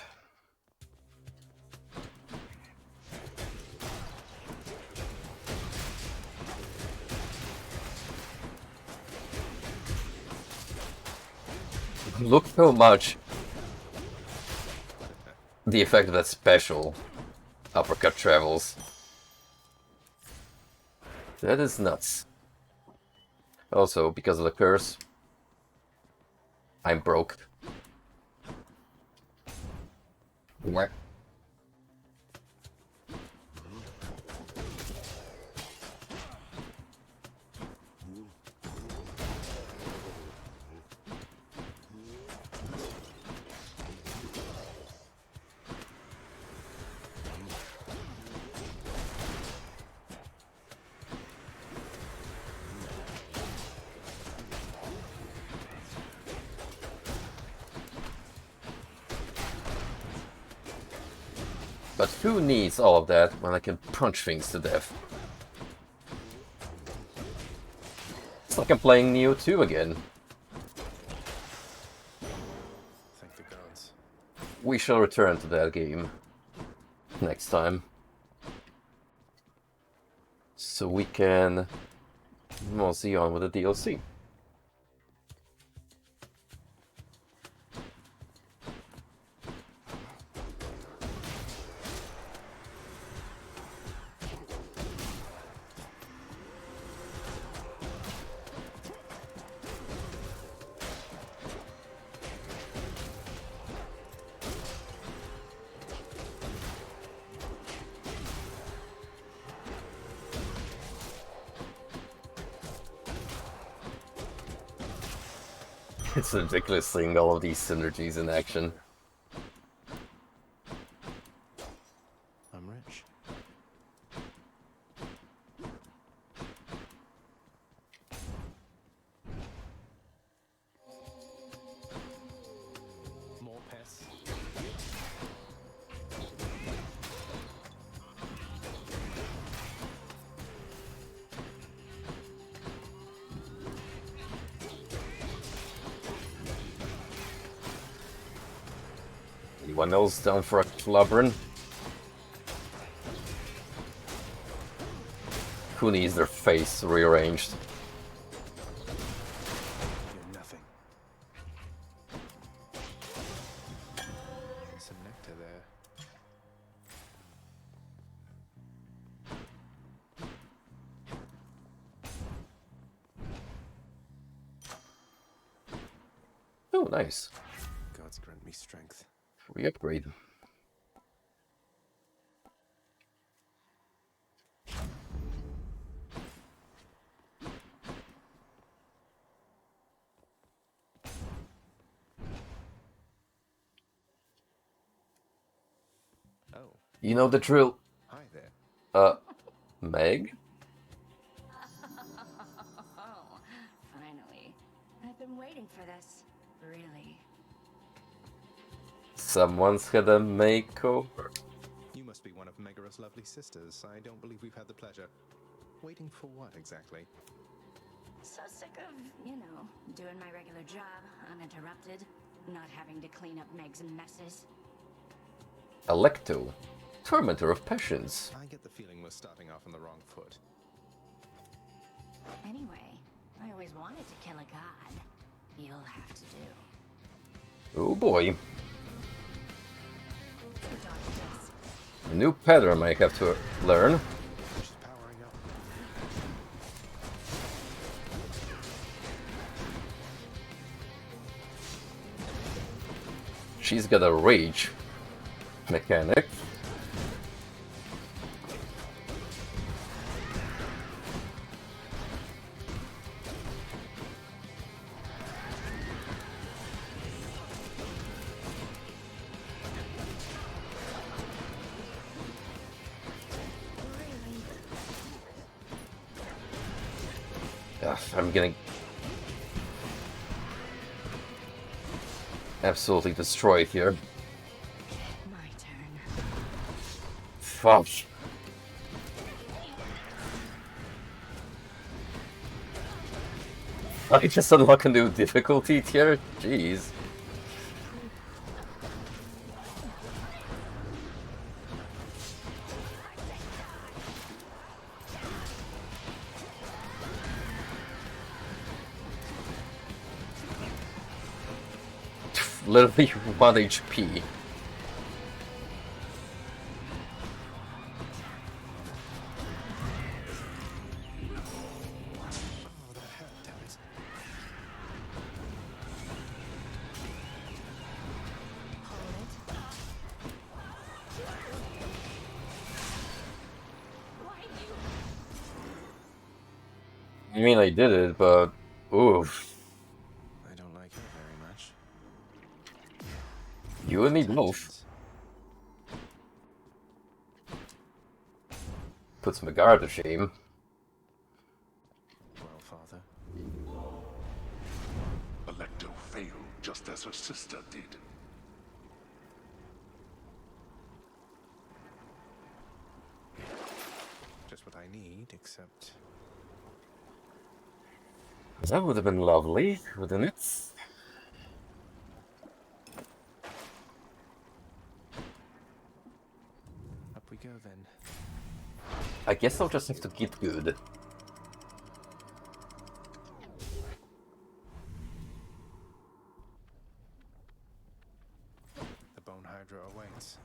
S1: Look how much the effect of that special uppercut travels. That is nuts. Also, because of the curse, I'm broke. What? But who needs all of that when I can punch things to death? It's like I'm playing Neo 2 again.
S2: Thank the gods.
S1: We shall return to that game next time. So we can mosey on with the DLC. It's ridiculous seeing all of these synergies in action.
S2: I'm rich.
S7: More pests.
S1: Anyone else down for a club run? Who needs their face rearranged?
S2: You're nothing.
S7: There's some nectar there.
S1: Oh, nice.
S2: Gods grant me strength.
S1: Free upgrade.
S7: Oh,
S1: You know the drill.
S7: hi there.
S1: Meg?
S17: waiting for this, really.
S1: Someone's had a makeover.
S7: You must be one of Megaro's lovely sisters. I don't believe we've had the pleasure. Waiting for what exactly?
S17: So sick of, doing my regular job, uninterrupted, not having to clean up Meg's messes.
S1: Alecto, tormentor of passions.
S7: I get the feeling we're starting off on the wrong foot.
S17: Anyway, I always wanted to kill a god. You'll have to do.
S1: Oh boy. A new pattern I have to learn. She's got a rage mechanic. Ugh, I'm getting absolutely destroyed here.
S17: My turn.
S1: Fuck. I just unlock a new difficulty tier? Jeez. Literally 1 HP. I mean, I did it, but oof.
S7: I don't like her very much.
S1: You and me both. Puts Megara to shame.
S7: Well, Father.
S3: Alecto failed just as her sister did.
S7: Just what I need, except...
S1: That would have been lovely, wouldn't it?
S7: Up we go then.
S1: I guess I'll just have to get good.
S7: The Bone Hydra awaits.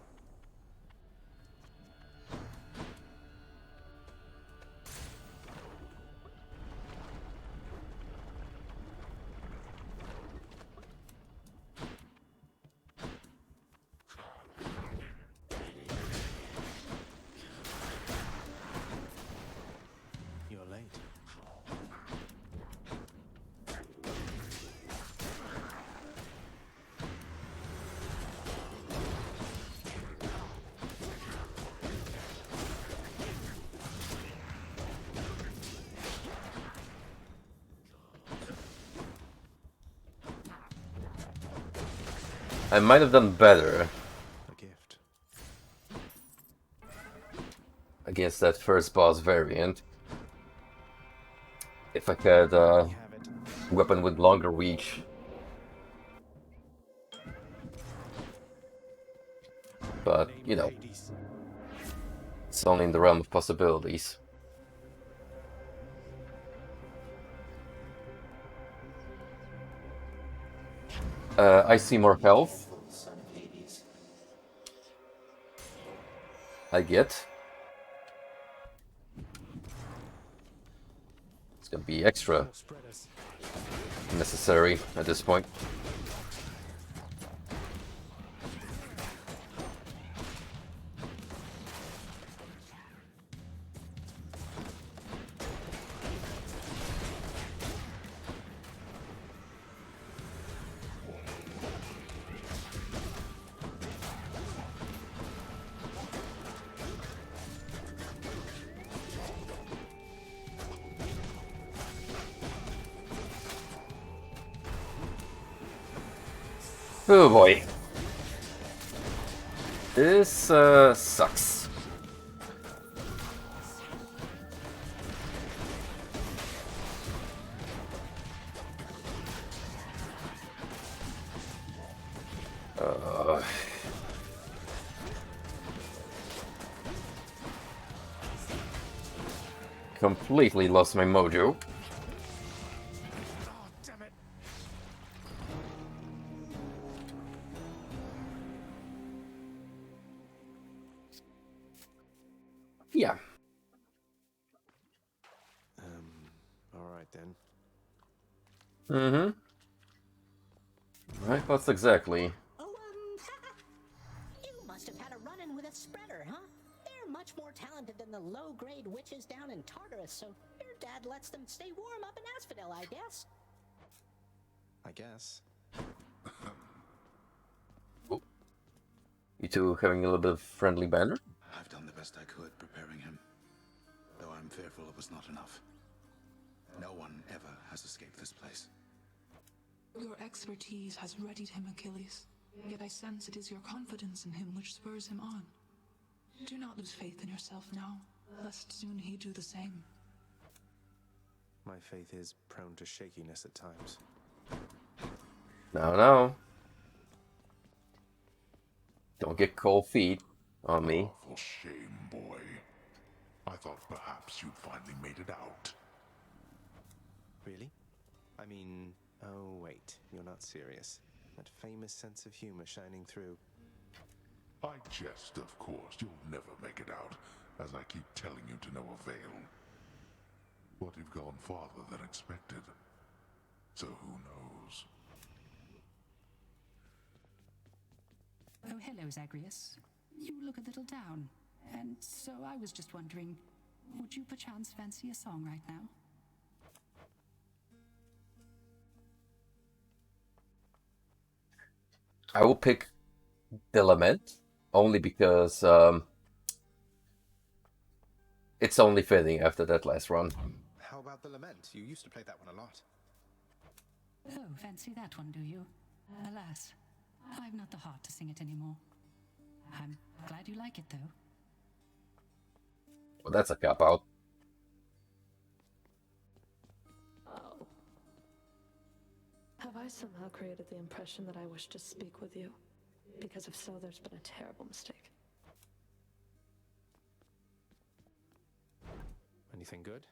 S7: You're late.
S1: I might have done better
S7: A gift.
S1: against that first boss variant. If I had a weapon with longer reach. But, you know, it's only in the realm of possibilities. I see more health. I get. It's gonna be extra necessary at this point. Oh boy. This sucks. Completely lost my mojo. Yeah.
S2: Alright then.
S1: Mm-hmm. Right, what's exactly?
S18: You must have had a run-in with a spreader, huh? They're much more talented than the low-grade witches down in Tartarus, so your dad lets them stay warm up in Asphadel, I guess.
S2: I guess.
S1: Oh. You two having a little bit of friendly banter?
S8: I've done the best I could preparing him, though I'm fearful it was not enough. No one ever has escaped this place.
S13: Your expertise has readied him, Achilles. Yet I sense it is your confidence in him which spurs him on. Do not lose faith in yourself now, lest soon he do the same.
S2: My faith is prone to shakiness at times.
S1: No. Don't get cold feet on me.
S3: Awful shame, boy. I thought perhaps you'd finally made it out.
S2: Really? I mean, oh wait, you're not serious. That famous sense of humor shining through.
S3: I jest, of course. You'll never make it out, as I keep telling you to no avail. But you've gone farther than expected. So who knows?
S12: Oh, hello, Zagreus. You look a little down. And so I was just wondering, would you perchance fancy a song right now?
S1: I will pick the Lament, only because it's only fitting after that last run.
S7: How about the Lament? You used to play that one a lot.
S12: Oh, fancy that one, do you? Alas, I've not the heart to sing it anymore. I'm glad you like it, though.
S1: Well, that's a cop-out.
S9: Oh. Have I somehow created the impression that I wish to speak with you? Because if so, there's been a terrible mistake.
S2: Anything good?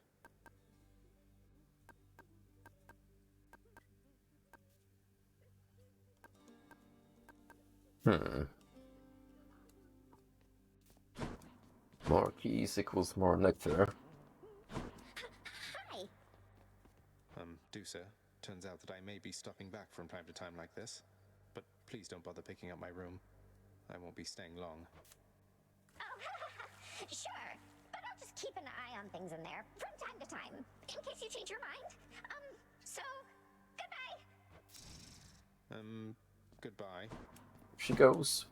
S1: More keys equals more nectar.
S16: Hi.
S7: Do so. Turns out that I may be stopping back from time to time like this. But please don't bother picking up my room. I won't be staying long.
S16: Oh, sure. But I'll just keep an eye on things in there from time to time, in case you change your mind. So, goodbye.
S7: Goodbye.
S1: She goes.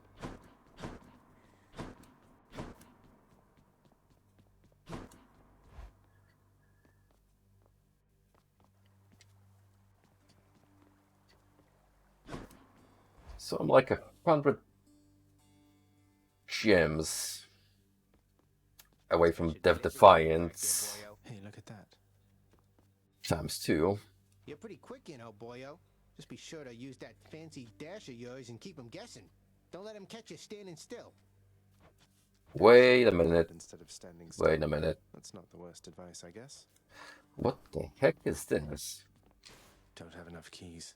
S1: So I'm like 100 gems away from Death Defiance.
S2: Hey, look at that.
S1: Times 2.
S14: You're pretty quick, you know, boyo. Just be sure to use that fancy dash of yours and keep them guessing. Don't let them catch you standing still.
S1: Wait a minute.
S2: Instead of standing still.
S1: Wait a minute.
S2: That's not the worst advice, I guess.
S1: What the heck is this?
S2: Don't have enough keys.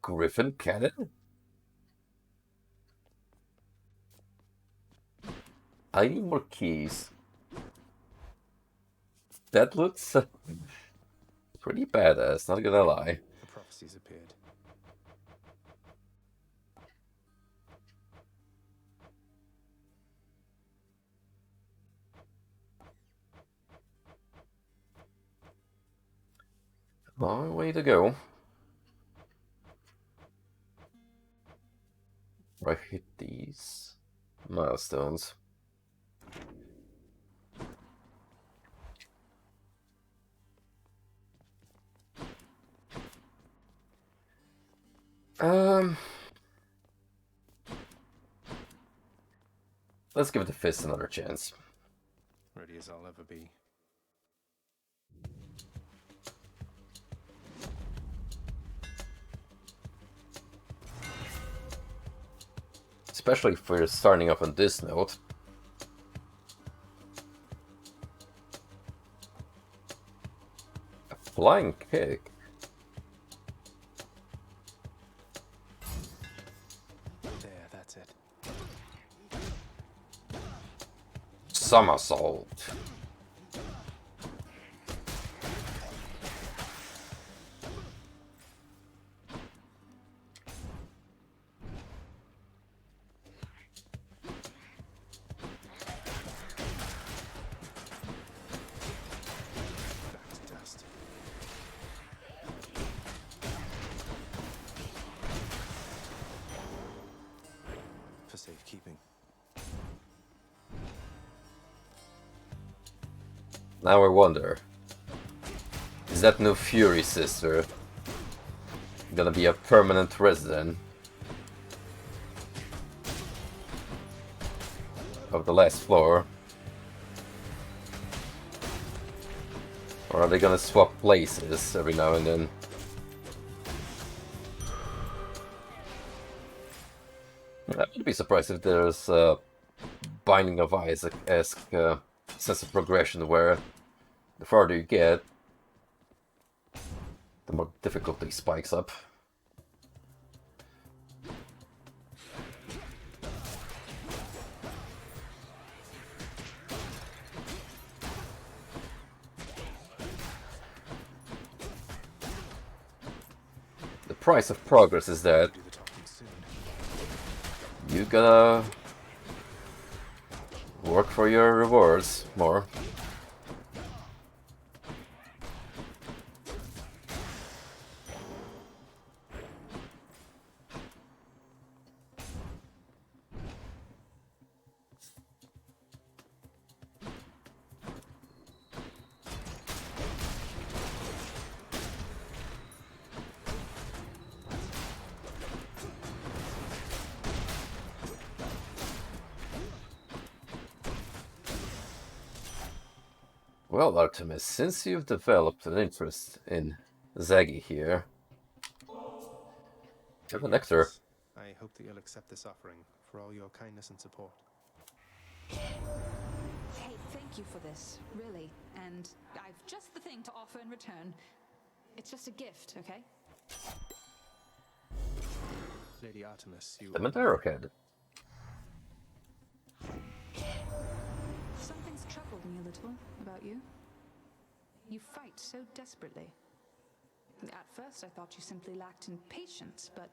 S1: Griffin cannon? I need more keys. That looks pretty badass, not gonna lie.
S2: The prophecies appeared.
S1: Long way to go. I hit these milestones. Let's give the fist another chance.
S7: Ready as I'll ever be.
S1: Especially if we're starting off on this note. A flying kick.
S7: There, that's it.
S1: Somersault.
S2: For safekeeping.
S1: Now I wonder, is that new Fury sister gonna be a permanent resident of the last floor? Or are they gonna swap places every now and then? I would be surprised if there's a Binding of Isaac-esque sense of progression where the farther you get, the more difficulty spikes up. The price of progress is that you gotta work for your rewards more. Well, Artemis, since you've developed an interest in Zaggy here, have a nectar.
S7: I hope that you'll accept this offering for all your kindness and support.
S15: Hey, thank you for this, really. And I've just the thing to offer in return. It's just a gift, okay?
S7: Lady Artemis, you...
S1: Lament arrowhead.
S15: Something's troubled me a little about you. You fight so desperately. At first I thought you simply lacked in patience, but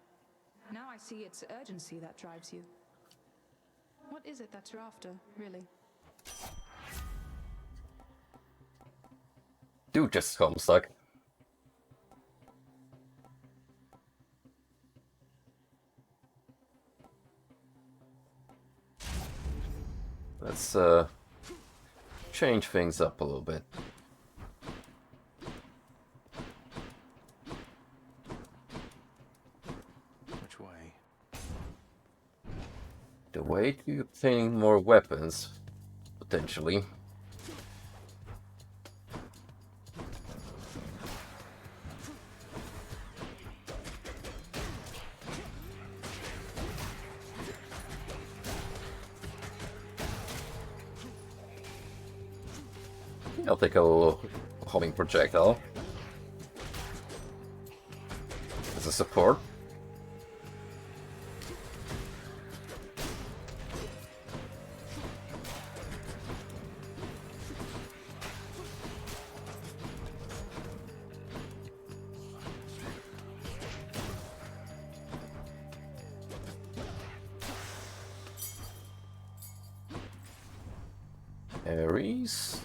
S15: now I see it's urgency that drives you. What is it that you're after, really?
S1: Dude just Homestuck. Let's change things up a little bit.
S7: Which way?
S1: The way to obtaining more weapons, potentially. I'll take a little homing projectile as a support. Ares.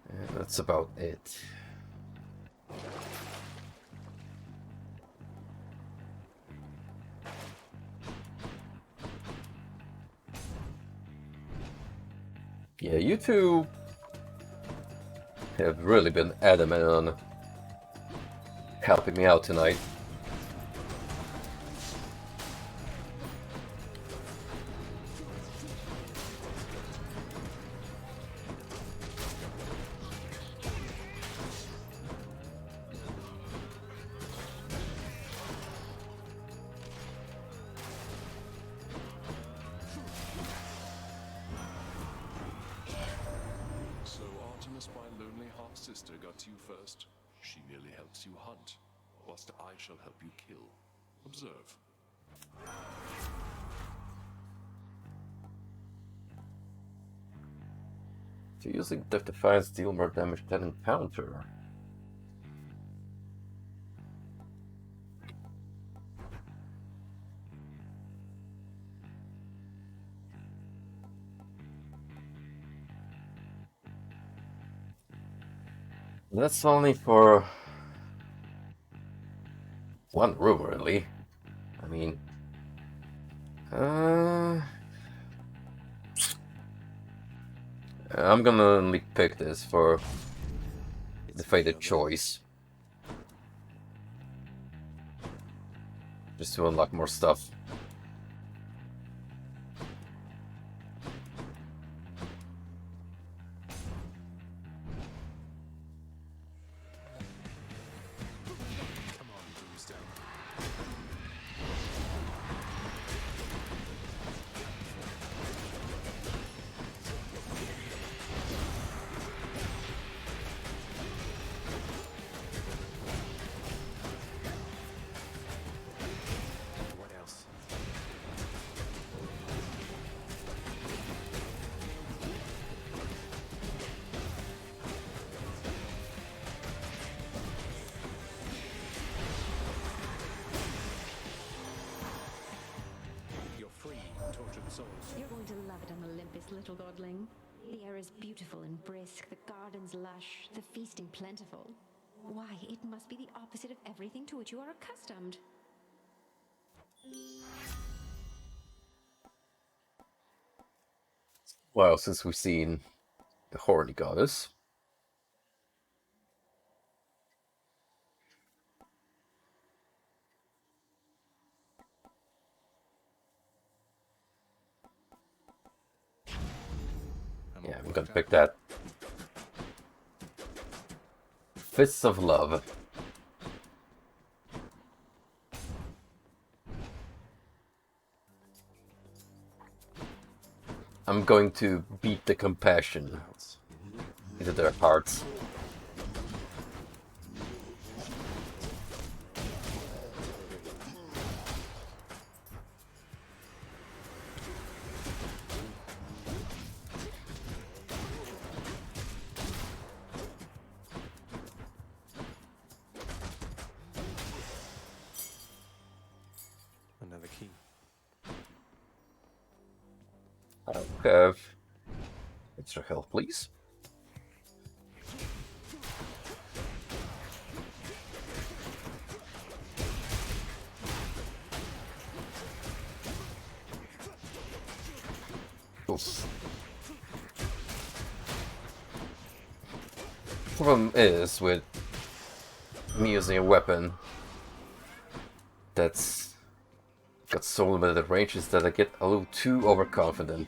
S1: And that's about it. Yeah, you two have really been adamant on helping me out tonight.
S5: unless my lonely half-sister got to you first. She merely helps you hunt, whilst I shall help you kill. Observe.
S1: So using Death Defiance deal more damage than Encounter. That's only for one room, really. I mean, I'm gonna only pick this for the fated choice. Just to unlock more stuff.
S19: You're going to love it on Olympus, little godling. The air is beautiful and brisk, the gardens lush, the feasting plentiful. Why, it must be the opposite of everything to which you are accustomed.
S1: Well, since we've seen the horny goddess. Yeah, I'm gonna pick that. Fists of Love. I'm going to beat the compassion into their hearts.
S7: Another key.
S1: I'll have extra health, please. Oof. Problem is with me using a weapon that's got so limited ranges that I get a little too overconfident.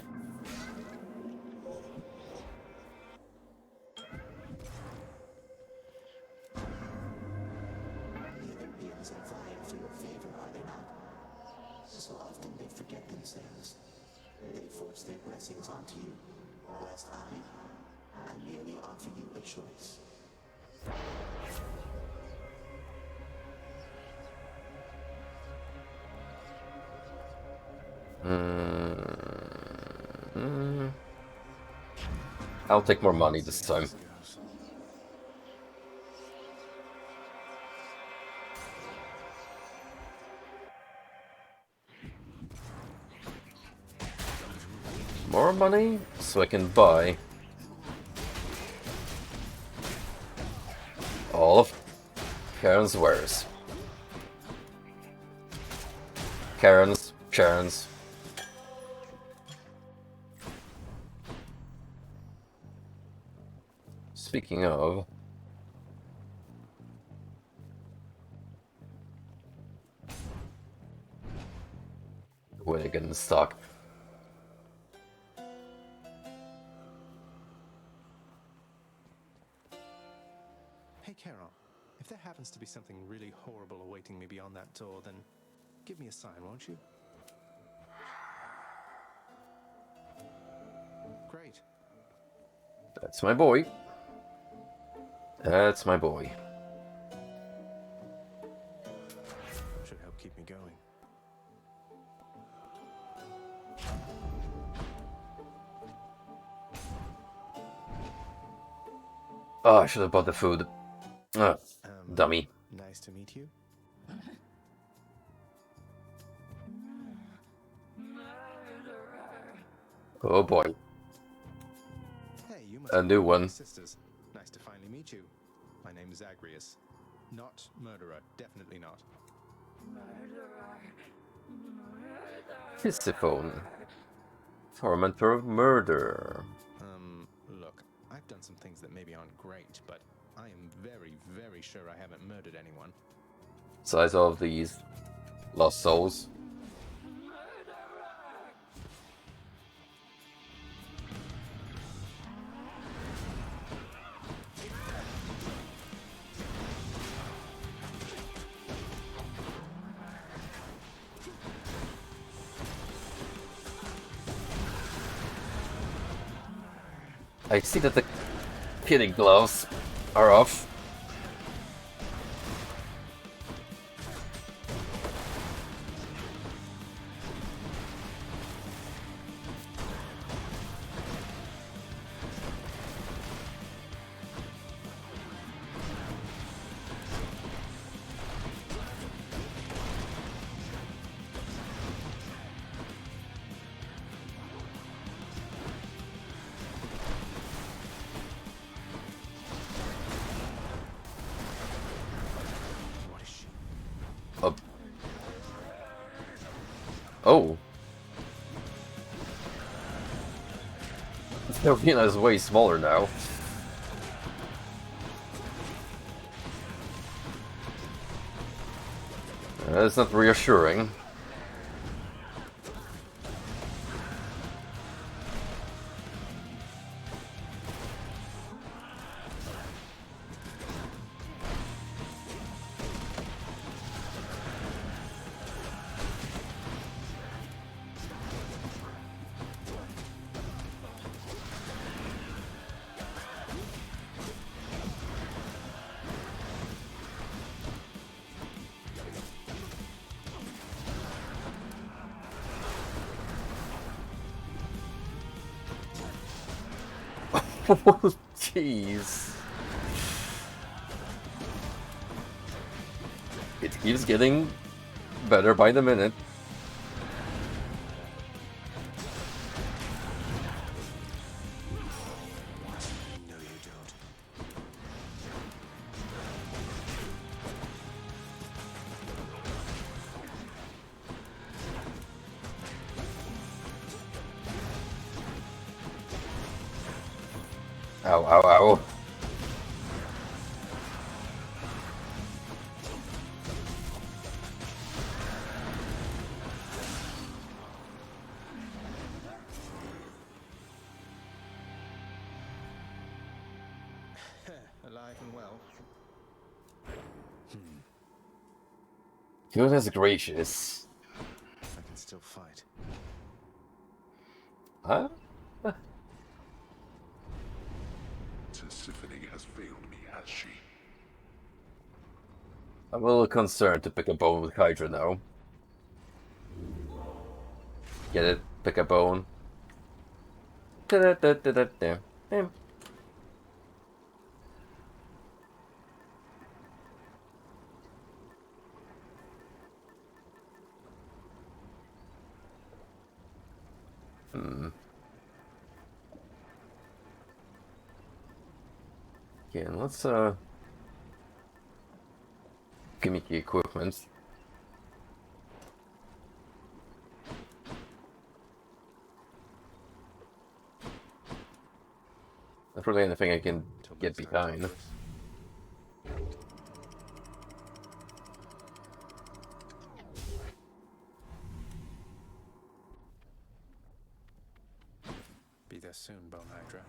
S4: Europeans are vying for your favor, are they not? So often they forget themselves. They force their blessings onto you, whilst I merely offer you a choice.
S1: I'll take more money this time. More money so I can buy all of Karen's wares. Karen's. Speaking of, when I get in stock.
S7: Hey, Carol, if there happens to be something really horrible awaiting me beyond that door, then give me a sign, won't you? Great.
S1: That's my boy. That's my boy.
S7: Should help keep me going.
S1: Oh, I should have bought the food. Dummy.
S7: Nice to meet you.
S1: Oh boy.
S7: Hey, you must
S1: A new
S7: be
S1: one.
S7: sisters. Nice to finally meet you. My name is Zagreus. Not murderer, definitely not.
S1: Tisiphone. Tormentor of murder.
S7: Look, I've done some things that maybe aren't great, but I am very, very sure I haven't murdered anyone.
S1: Size of these lost souls. I see that the killing gloves are off. Oh. The arena is way smaller now. That's not reassuring. Oh, jeez. It keeps getting better by the minute.
S2: No, you don't.
S1: Ow, ow, ow.
S7: Alive and well.
S1: Goodness gracious.
S7: I can still fight.
S1: Huh?
S3: Tisiphone has failed me, has she?
S1: I'm a little concerned to pick a bone with Hydra now. Get it? Pick a bone. Da-da-da-da-da-da. Okay, and let's gimmicky equipment. Not really anything I can get behind.
S7: Be there soon, Bone Hydra.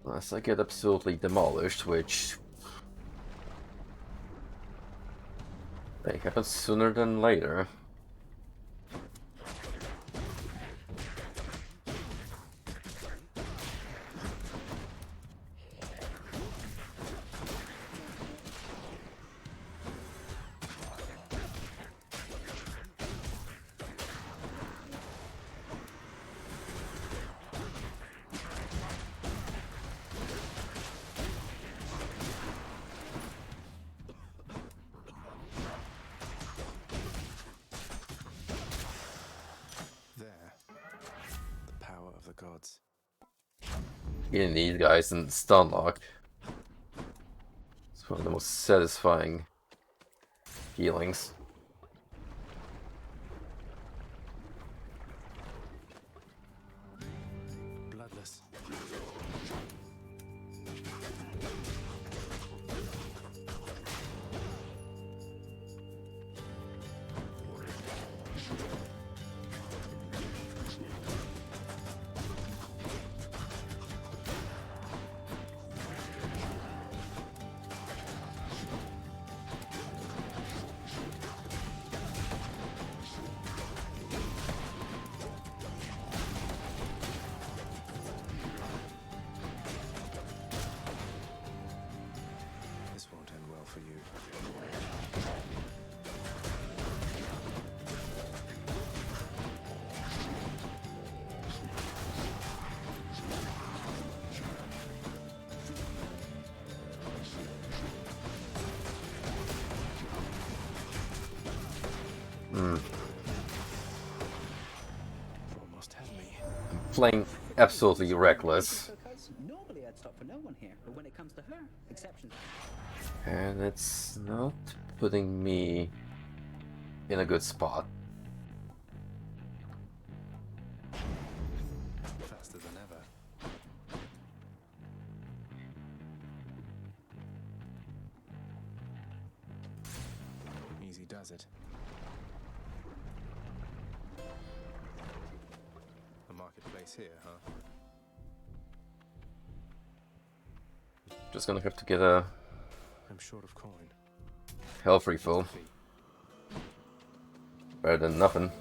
S1: Unless I get absolutely demolished, which may happen sooner than later. Getting these guys in stun lock. It's one of the most satisfying feelings.
S2: Bloodless. This won't end well for you. Almost had me.
S1: I'm playing absolutely reckless.
S10: Normally I'd stop for no one here, but when it comes to her, exceptions.
S1: And it's not putting me in a good spot.
S2: Faster than ever. Easy does it. A marketplace here, huh?
S1: Just gonna have to get a
S2: I'm short of coin.
S1: health refill. Better than nothing.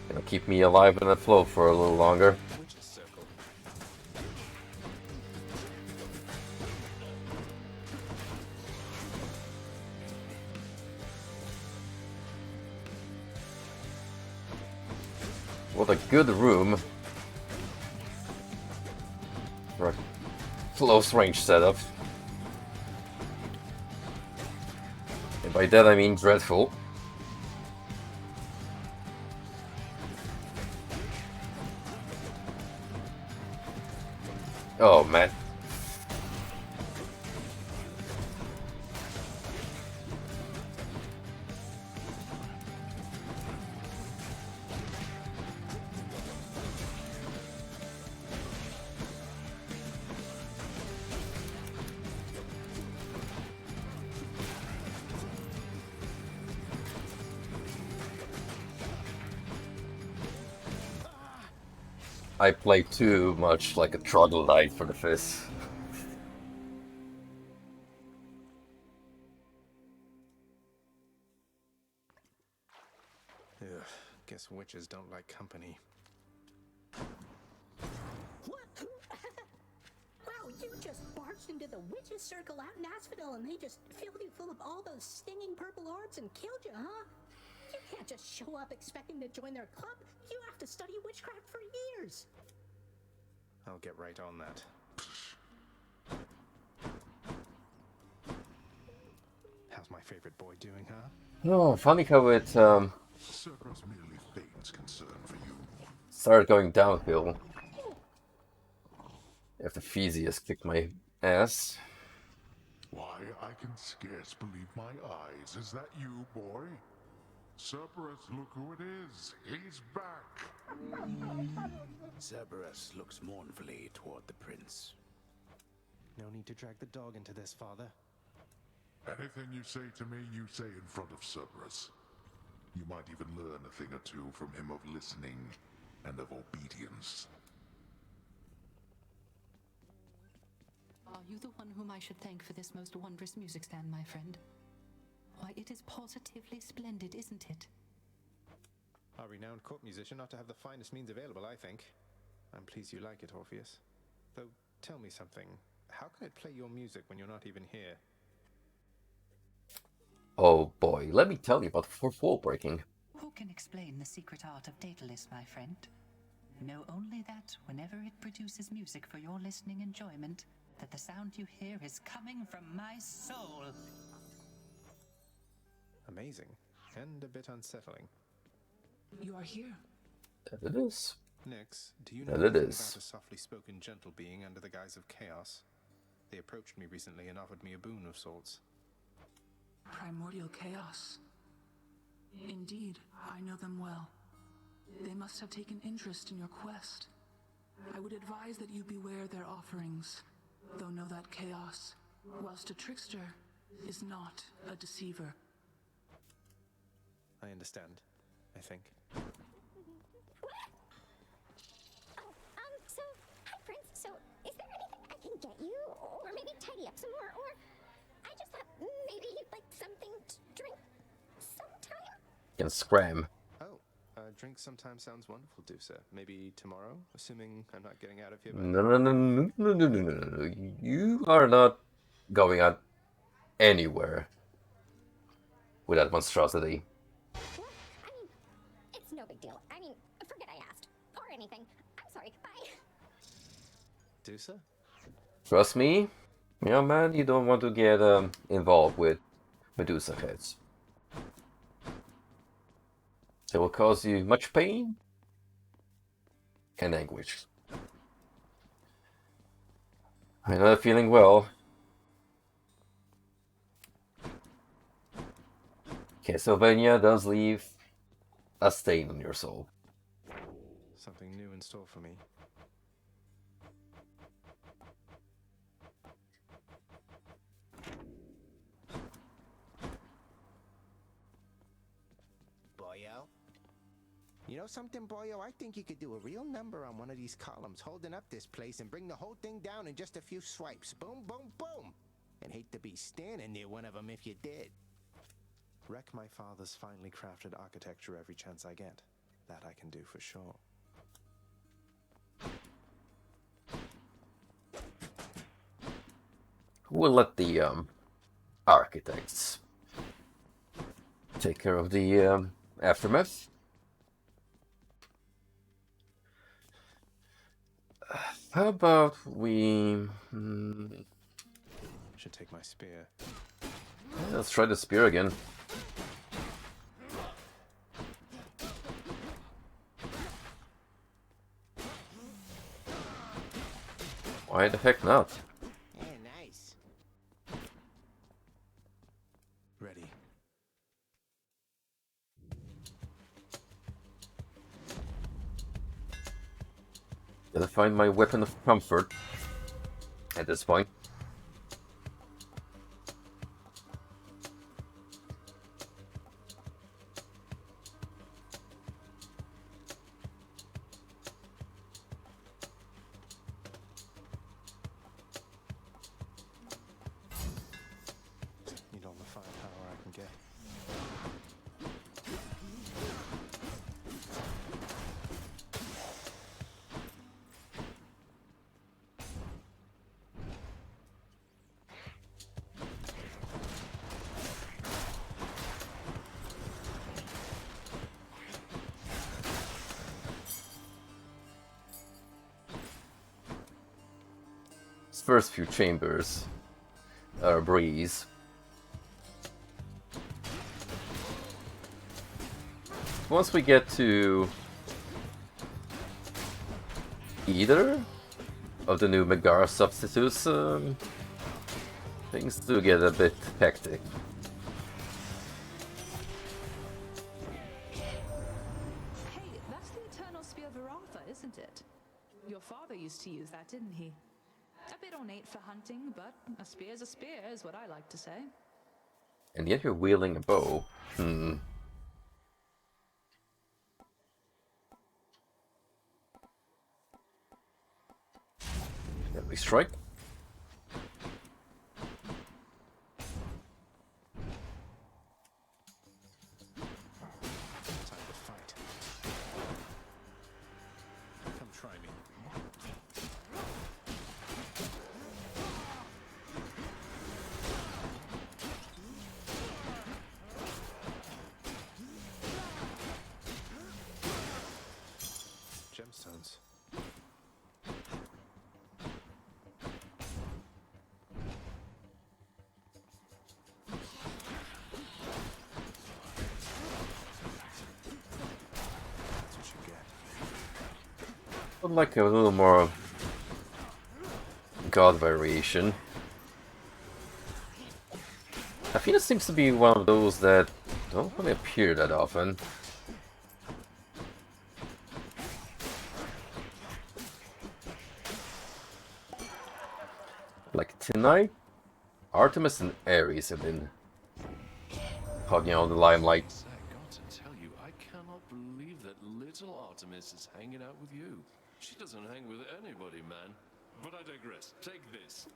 S1: Gonna keep me alive in the flow for a little longer.
S2: Witch's circle.
S1: What a good room for a close range setup. And by that I mean dreadful. Oh man. I play too much like a troglodyte for the fizz.
S2: Ugh, guess witches don't like company.
S18: What? Wow, you just barged into the witches' circle out in Asphadel and they just filled you full of all those stinging purple orbs and killed you, huh? You can't just show up expecting to join their club. You have to study witchcraft for years.
S2: I'll get right on that. How's my favorite boy doing, huh?
S1: Oh, funny how it
S3: Cerberus merely feigns concern for you.
S1: started going downhill after Theseus kicked my ass.
S3: Why, I can scarce believe my eyes. Is that you, boy? Cerberus, look who it is. He's back.
S8: Zagreus looks mournfully toward the prince.
S2: No need to drag the dog into this, father.
S3: Anything you say to me, you say in front of Cerberus. You might even learn a thing or two from him of listening and of obedience.
S12: Are you the one whom I should thank for this most wondrous music stand, my friend? Why, it is positively splendid, isn't it?
S7: A renowned court musician ought to have the finest means available, I think. I'm pleased you like it, Orpheus. Though, tell me something. How can it play your music when you're not even here?
S1: Oh boy, let me tell you about fourth wall breaking.
S12: Who can explain the secret art of Daedalus, my friend? Know only that whenever it produces music for your listening enjoyment, that the sound you hear is coming from my soul.
S7: Amazing, and a bit unsettling.
S13: You are here.
S1: That it is.
S7: Nix, do you know
S1: That it
S7: anything
S1: is.
S7: about a softly spoken gentle being under the guise of chaos? They approached me recently and offered me a boon of sorts.
S13: Primordial chaos. Indeed, I know them well. They must have taken interest in your quest. I would advise that you beware their offerings, though know that chaos, whilst a trickster, is not a deceiver.
S7: I understand, I think.
S16: So, hi, Prince. So, is there anything I can get you? Or maybe tidy up some more? Or I just thought maybe you'd like something to drink sometime?
S1: Can scram.
S7: Oh, drink sometime sounds wonderful, Dusa. Maybe tomorrow, assuming I'm not getting out of here by
S1: No, no, no, no, no, no, no, no, no. You are not going out anywhere with that monstrosity.
S16: What? I mean, it's no big deal. I mean, forget I asked. Or anything. I'm sorry. Bye.
S7: Dusa?
S1: Trust me, young man, you don't want to get involved with Medusa heads. They will cause you much pain and anguish. I'm not feeling well. Castlevania does leave a stain on your soul.
S7: Something new in store for me.
S14: Boyo? You know something, Boyo? I think you could do a real number on one of these columns, holding up this place and bring the whole thing down in just a few swipes. Boom, boom, boom! And hate to be standing near one of them if you did.
S7: Wreck my father's finely crafted architecture every chance I get. That I can do for sure.
S1: We'll let the architects take care of the aftermath. How about we...
S7: Should take my spear.
S1: Yeah, let's try the spear again. Why the heck not?
S14: Yeah, nice.
S7: Ready.
S1: Gotta find my weapon of comfort at this point.
S7: Need all the firepower I can get.
S1: These first few chambers are a breeze. Once we get to either of the new Megara substitutes, things do get a bit hectic.
S15: Hey, that's the Eternal Spear Varatha, isn't it? Your father used to use that, didn't he? A bit ornate for hunting, but a spear's a spear, is what I like to say.
S1: And yet you're wielding a bow. Let me strike.
S7: Time to fight. Come try me. Gemstones.
S1: would like a little more god variation. Athena seems to be one of those that don't really appear that often. Like tonight, Artemis and Ares have been hogging all the limelight.
S5: I got to tell you, I cannot believe that little Artemis is hanging out with you. She doesn't hang with anybody, man. But I digress. Take this.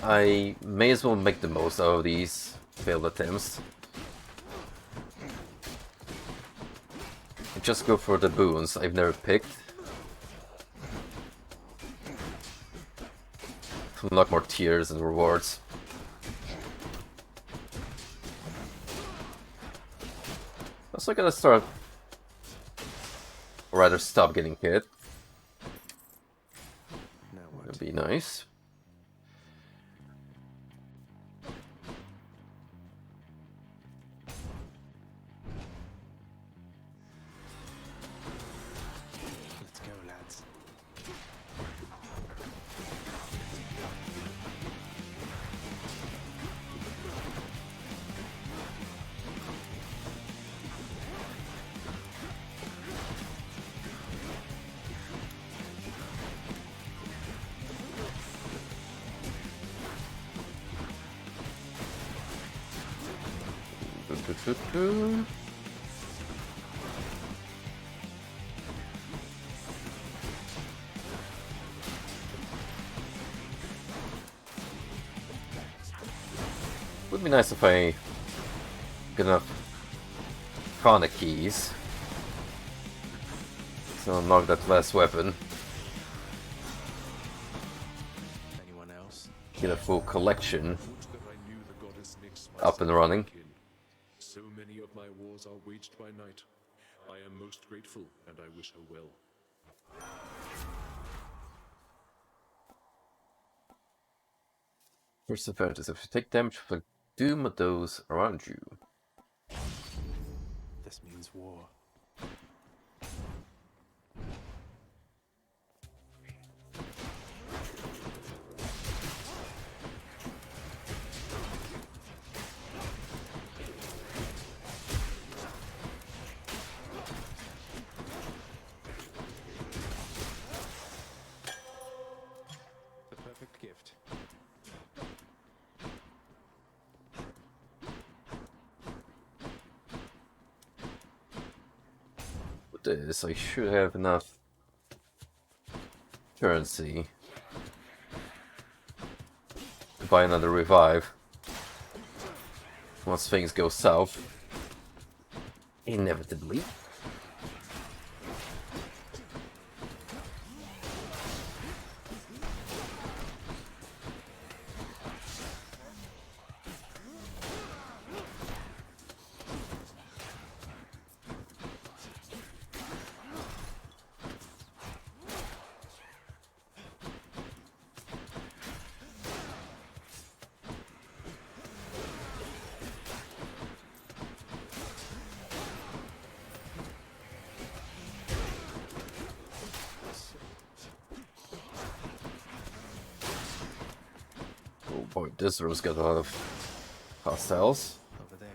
S1: I may as well make the most out of these failed attempts. Just go for the boons I've never picked. To unlock more tiers and rewards. Also gotta start, or rather stop getting hit. That'd be nice.
S2: Let's go, lads.
S1: Would be nice if I get enough Prana keys to unlock that last weapon.
S2: Anyone else?
S1: Get a full collection
S5: That I knew the goddess Nyx
S1: up and running.
S5: So many of my wars are waged by night. I am most grateful, and I wish her well.
S1: First effect is if you take damage from the doom of those around you.
S2: This means war. The perfect gift.
S1: With this, I should have enough currency to buy another revive once things go south. Inevitably. Oh boy, this room's got a lot of hostiles.
S2: Over there.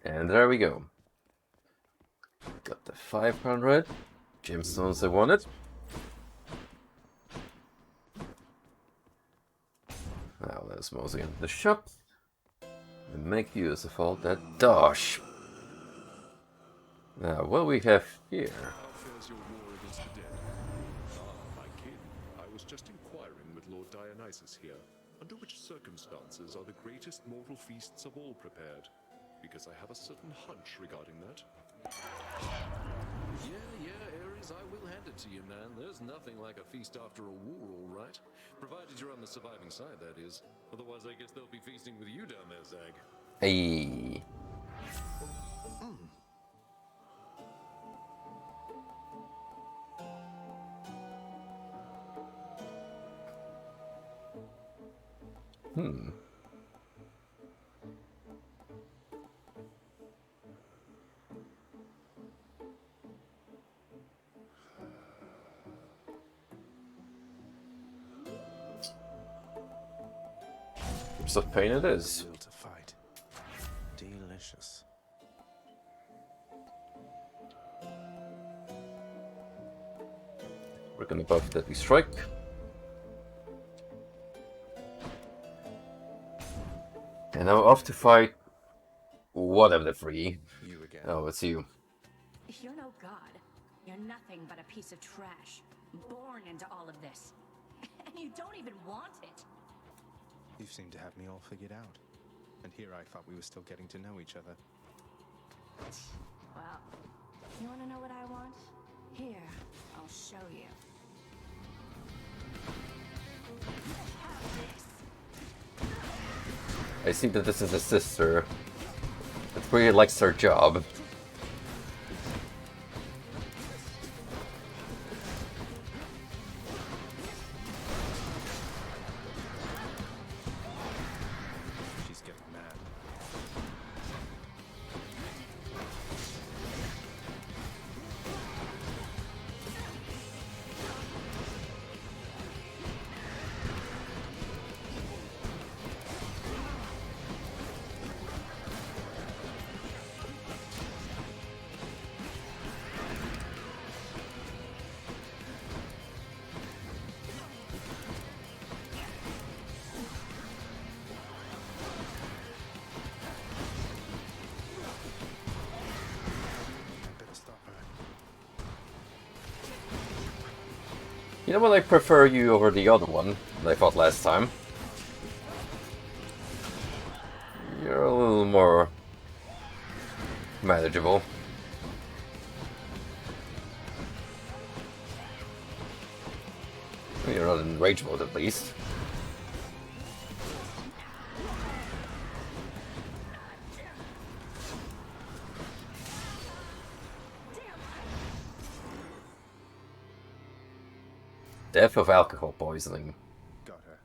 S1: And there we go. Got the 500 gemstones I wanted. Now let's mosey into the shop and make use of all that dosh. Now, what we have here?
S5: How fares your war against the dead? My kin. I was just inquiring with Lord Dionysus here. Under which circumstances are the greatest mortal feasts of all prepared? Because I have a certain hunch regarding that.
S20: Yeah, Ares, I will hand it to you, man. There's nothing like a feast after a war, all right. Provided you're on the surviving side, that is. Otherwise, I guess they'll be feasting with you down there, Zag.
S1: Hey. Heaps of pain it is.
S2: Will to fight. Delicious.
S1: We're gonna buff that we strike. And now off to fight one of the three.
S2: You again.
S1: Oh, it's you.
S17: You're no god. You're nothing but a piece of trash. Born into all of this. And you don't even want it.
S7: You seem to have me all figured out. And here I thought we were still getting to know each other.
S17: Well, you want to know what I want? Here, I'll show you.
S1: I see that this is a sister that really likes her job.
S7: She's getting mad.
S1: You know what, I prefer you over the other one that I fought last time. You're a little more manageable. You're not in rage mode at least. Death of alcohol poisoning.
S7: Got her.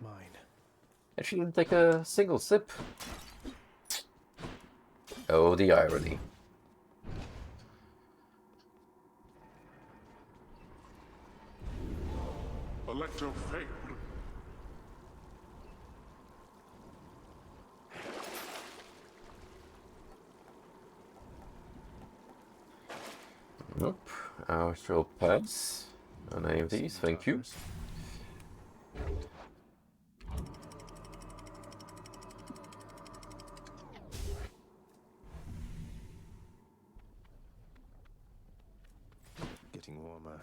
S7: Mine.
S1: And she didn't take a single sip. Oh, the irony.
S3: Electro failed.
S1: Nope. I shall pass on any of these, thank you.
S7: Getting warmer.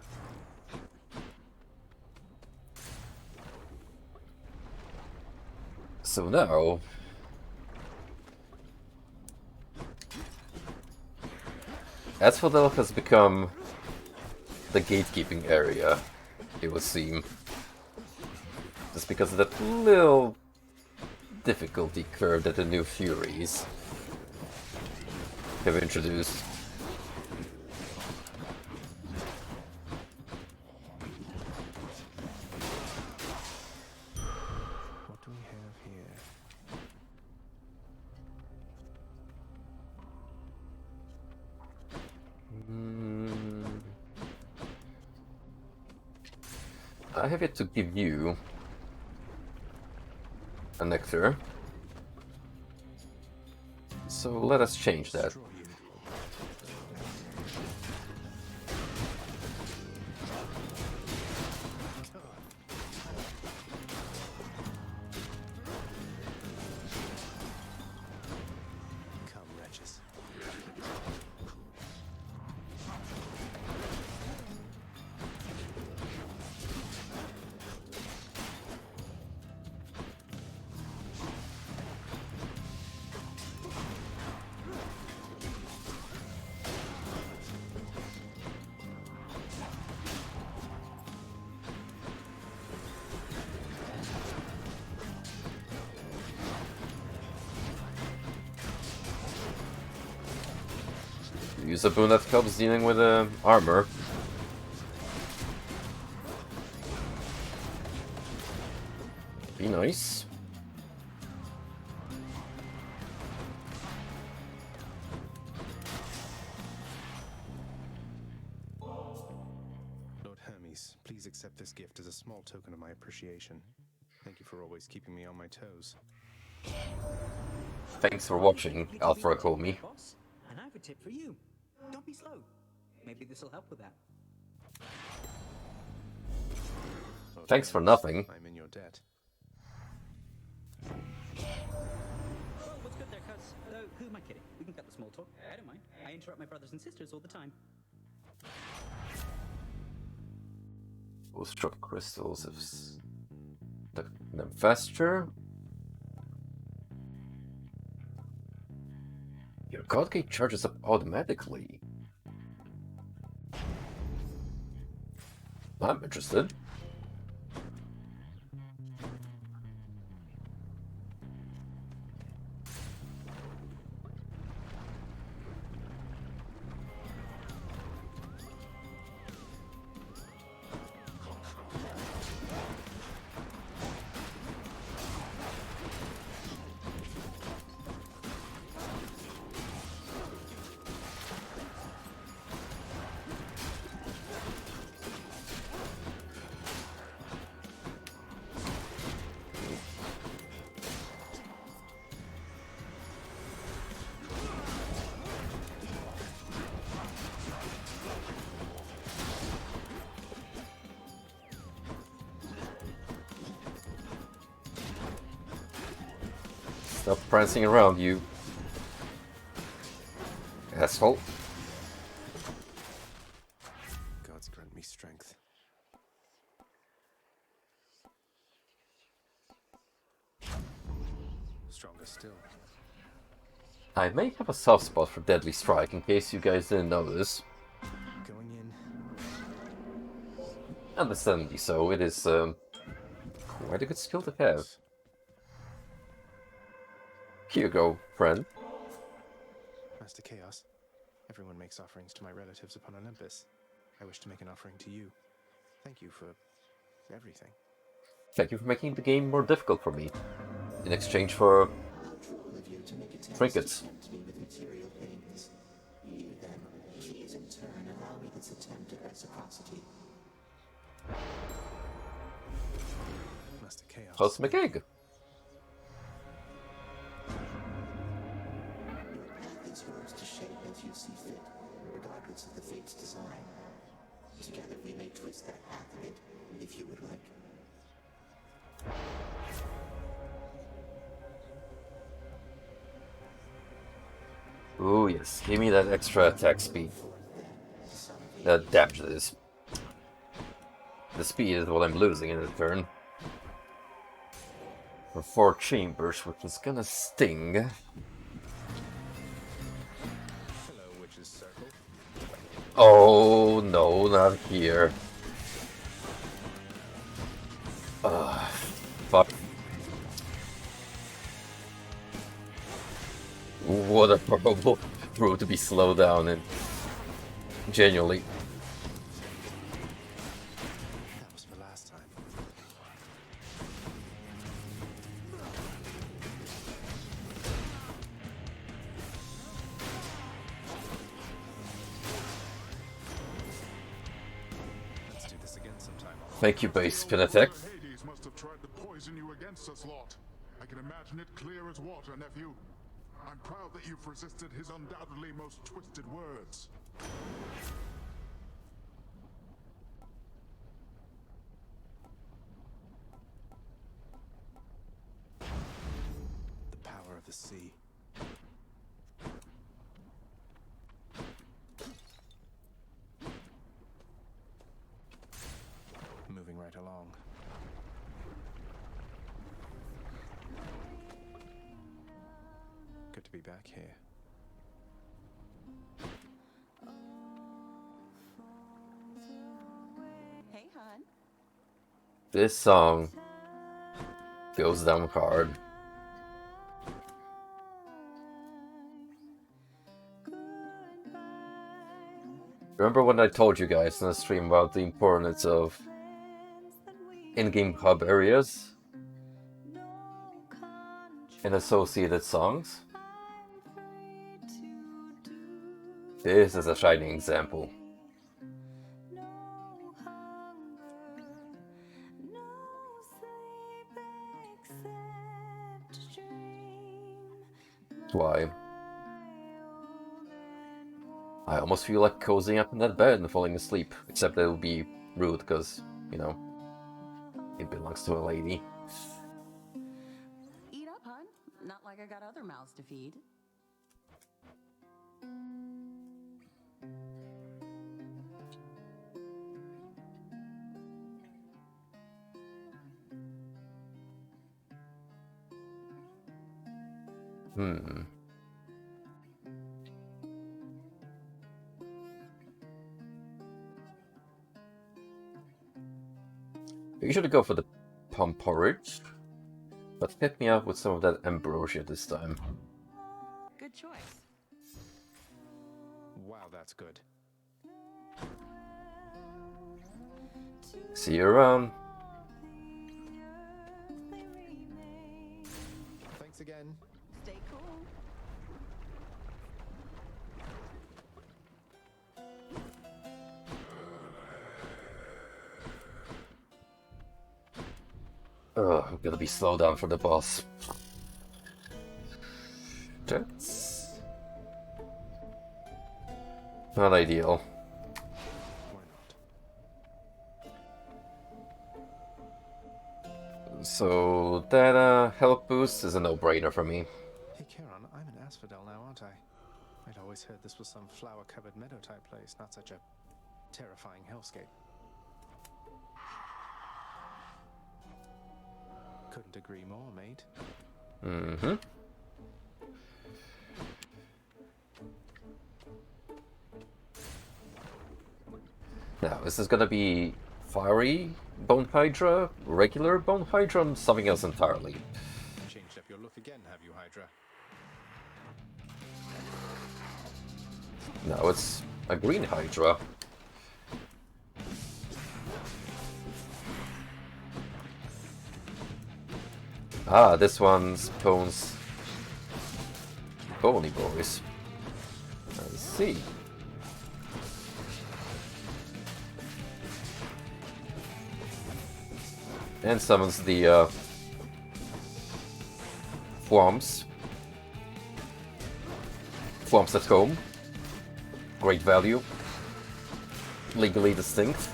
S1: So now... Asphadel has become the gatekeeping area, it would seem. Just because of that little difficulty curve that the new Furies have introduced.
S7: What do we have here?
S1: I have yet to give you a nectar. So let us change that.
S2: Come, wretches.
S1: Use a boon that helps dealing with armor. Be nice.
S2: Lord Hermes, please accept this gift as a small token of my appreciation. Thank you for always keeping me on my toes.
S1: Thanks for watching, Alpha Comey.
S10: Boss, and I have a tip for you. Don't be slow. Maybe this will help with that.
S1: Thanks for nothing.
S2: I'm in your debt.
S10: Well, what's good there, cuz? Who am I kidding? We can cut the small talk. I don't mind. I interrupt my brothers and sisters all the time.
S1: Will struck crystals if them faster. Your god gate charges up automatically. I'm interested. Stop prancing around, you asshole.
S2: Gods grant me strength. Stronger still.
S1: I may have a soft spot for Deadly Strike, in case you guys didn't notice.
S2: Going in.
S1: Understandably so, it is quite a good skill to have. Here you go, friend.
S2: Master Chaos, everyone makes offerings to my relatives upon Olympus. I wish to make an offering to you. Thank you for everything.
S1: Thank you for making the game more difficult for me, in exchange for trinkets.
S4: You then, please in turn allow me this attempt at reciprocity.
S2: Master Chaos.
S1: Cosmic Egg.
S4: Is yours to shape as you see fit, regardless of the fate's design. Together we may twist that path a bit, if you would like.
S1: Ooh, yes, give me that extra attack speed. Damage this. The speed is what I'm losing in return. For 4 chambers, which is gonna sting.
S2: Hello, Witch's Circle.
S1: Oh no, not here. Fuck. What a horrible route to be slowed down in. Genuinely.
S2: That was for last time. Let's do this again sometime.
S1: Thank you, base spin attack.
S3: Hades must have tried to poison you against us, Lot. I can imagine it clear as water, nephew. I'm proud that you've resisted his undoubtedly most twisted words.
S2: The power of the sea. Moving right along. Good to be back here.
S21: Hey, hon.
S1: This song goes down hard. Remember when I told you guys in the stream about the importance of in-game hub areas and associated songs? This is a shining example. That's why I almost feel like cozying up in that bed and falling asleep, except that it would be rude because, you know, it belongs to a lady.
S21: Eat up, hon. Not like I got other mouths to feed.
S1: You should go for the plum porridge, but hit me up with some of that ambrosia this time.
S21: Good choice.
S2: Wow, that's good.
S1: See you around.
S2: Thanks again.
S21: Stay cool.
S1: Ugh, I'm gonna be slow down for the boss. That's not ideal. So that health boost is a no-brainer for me.
S7: Hey, Charon, I'm in Asphadel now, aren't I? I'd always heard this was some flower-covered meadow-type place, not such a terrifying hellscape. Couldn't agree more, mate.
S1: Mm-hmm. Now, is this gonna be fiery bone hydra, regular bone hydra, and something else entirely?
S7: Changed up your look again, have you, Hydra?
S1: No, it's a green hydra. Ah, this one's Pone's Bony Boys. I see. And summons the Thwomps. Thwomps at home. Great value. Legally distinct.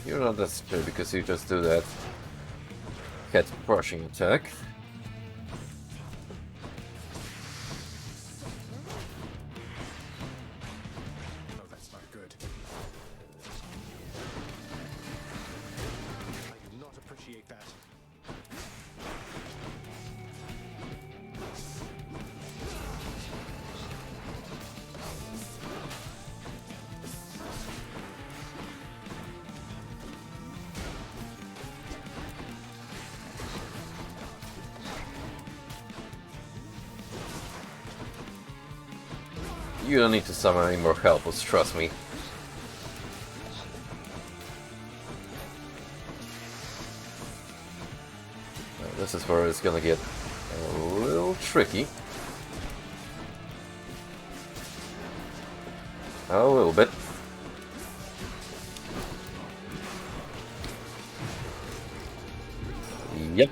S1: You're not necessary because you just do that cat brushing attack.
S2: No, that's not good. I do not appreciate that.
S1: You don't need to summon any more helpers, trust me. This is where it's gonna get a little tricky. A little bit. Yep.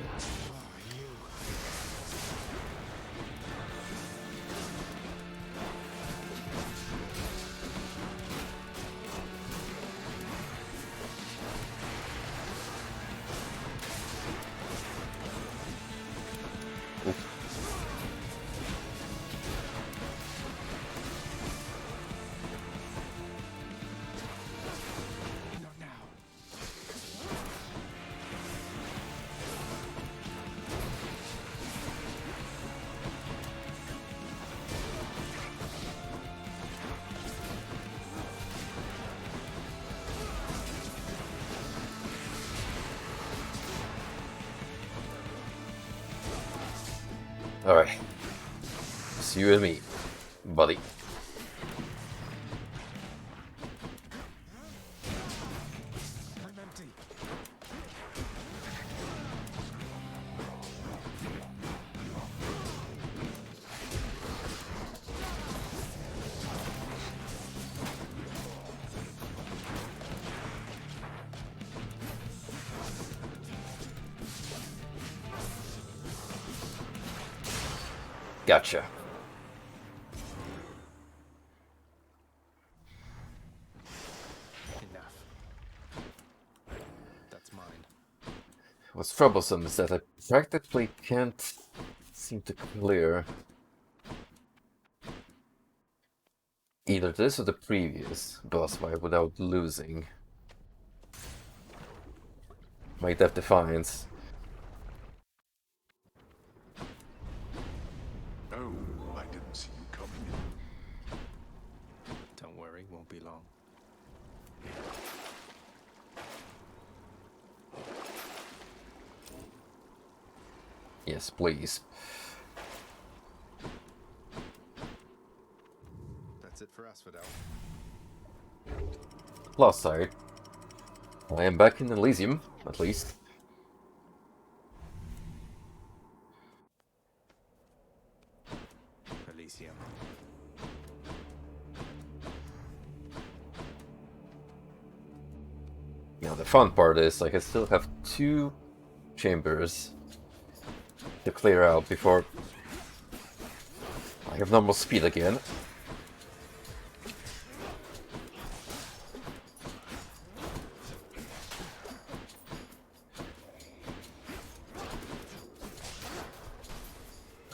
S1: Alright. It's you and me, buddy.
S2: I'm empty.
S1: Gotcha.
S2: Enough. That's mine.
S1: What's troublesome is that I practically can't seem to clear either this or the previous boss fight without losing my Death Defiance.
S3: Oh, I didn't see you coming in.
S2: Don't worry, won't be long.
S1: Yes, please.
S2: That's it for Asphadel.
S1: Plus side. I am back in Elysium, at least.
S2: Elysium.
S1: Now the fun part is I can still have 2 chambers to clear out before I have normal speed again.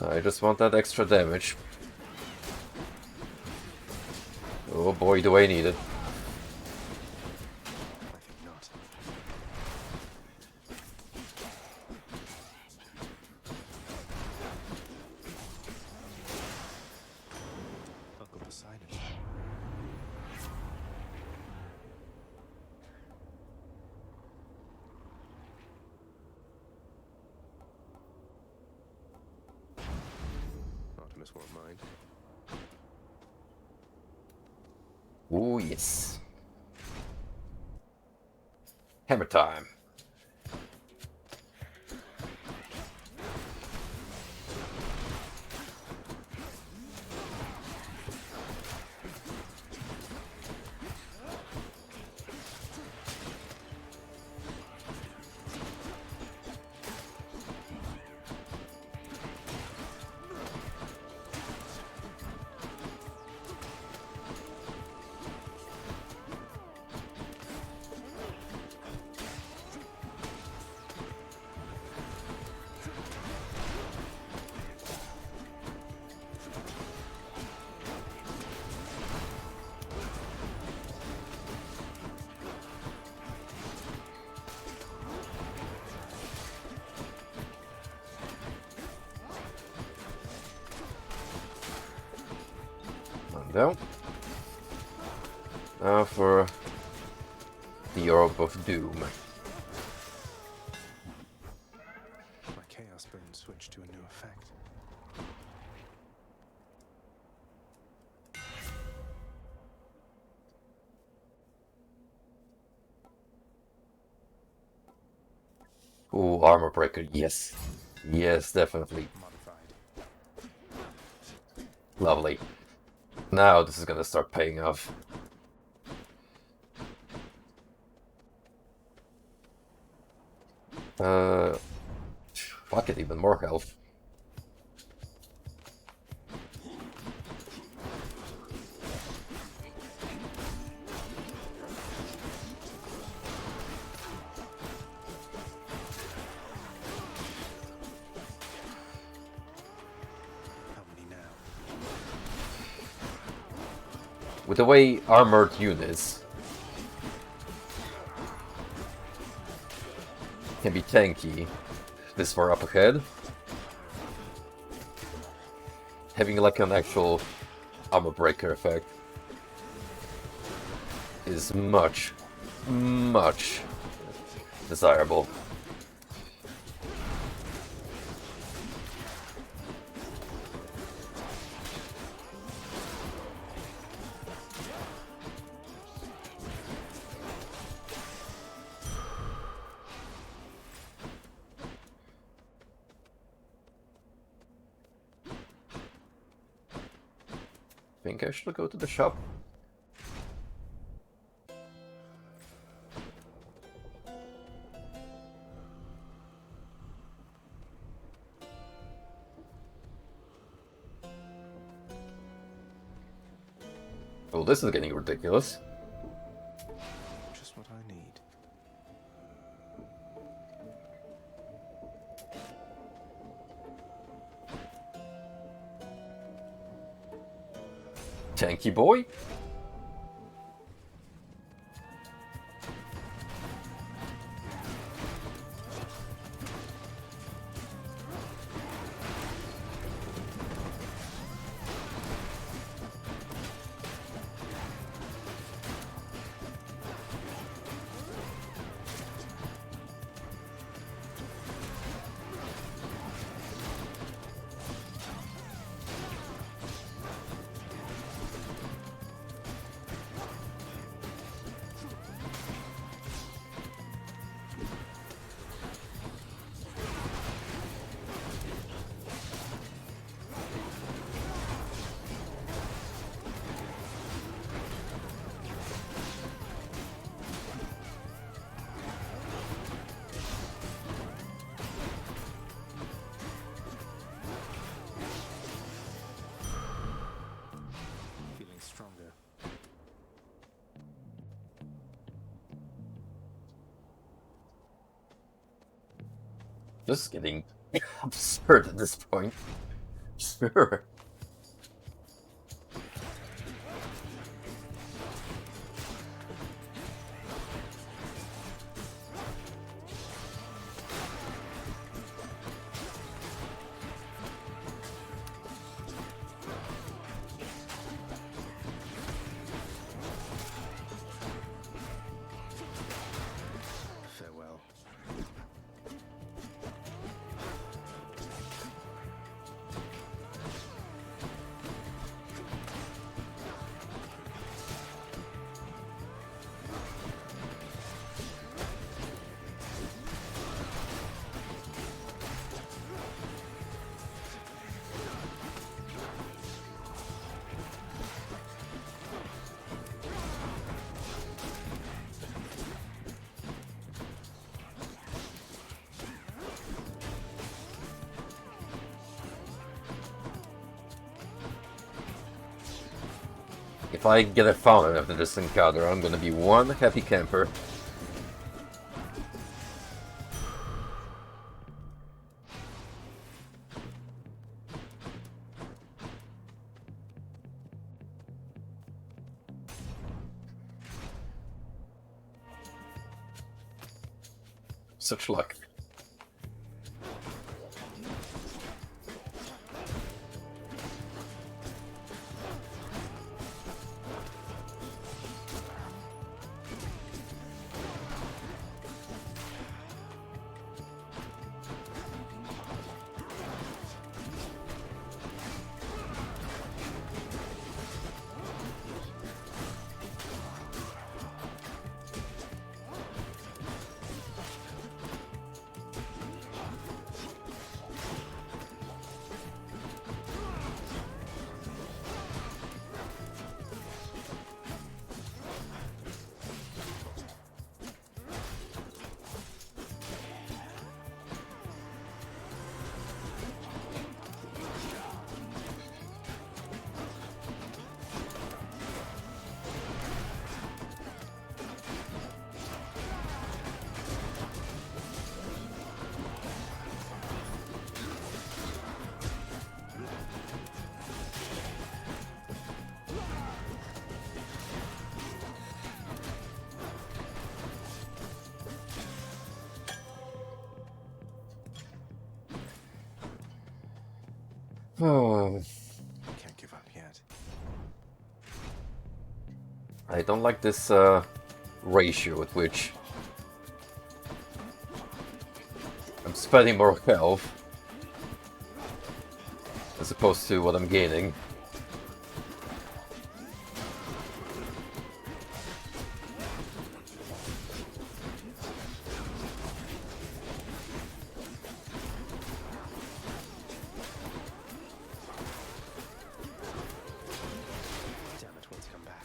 S1: I just want that extra damage. Oh boy, do I need it.
S2: I think not. Uncle Poseidon. Artemis won't mind.
S1: Oh yes. Hammer time. Down. Now for the Orb of Doom.
S2: My Chaos Burn switched to a new effect.
S1: Ooh, armor breaker, yes. Yes, definitely. Lovely. Now this is gonna start paying off. Fuck it, even more health. With the way armored units can be tanky this far up ahead, having like an actual armor breaker effect is much desirable. Think I should go to the shop? Well, this is getting ridiculous.
S2: Just what I need.
S1: Tanky boy?
S2: Feeling stronger.
S1: This is getting absurd at this point. Sure.
S2: Farewell.
S1: If I get a fountain after this encounter, I'm gonna be one happy camper. Such luck.
S2: Can't give up yet.
S1: I don't like this ratio at which I'm spending more health as opposed to what I'm gaining.
S2: Damn it, what's come back?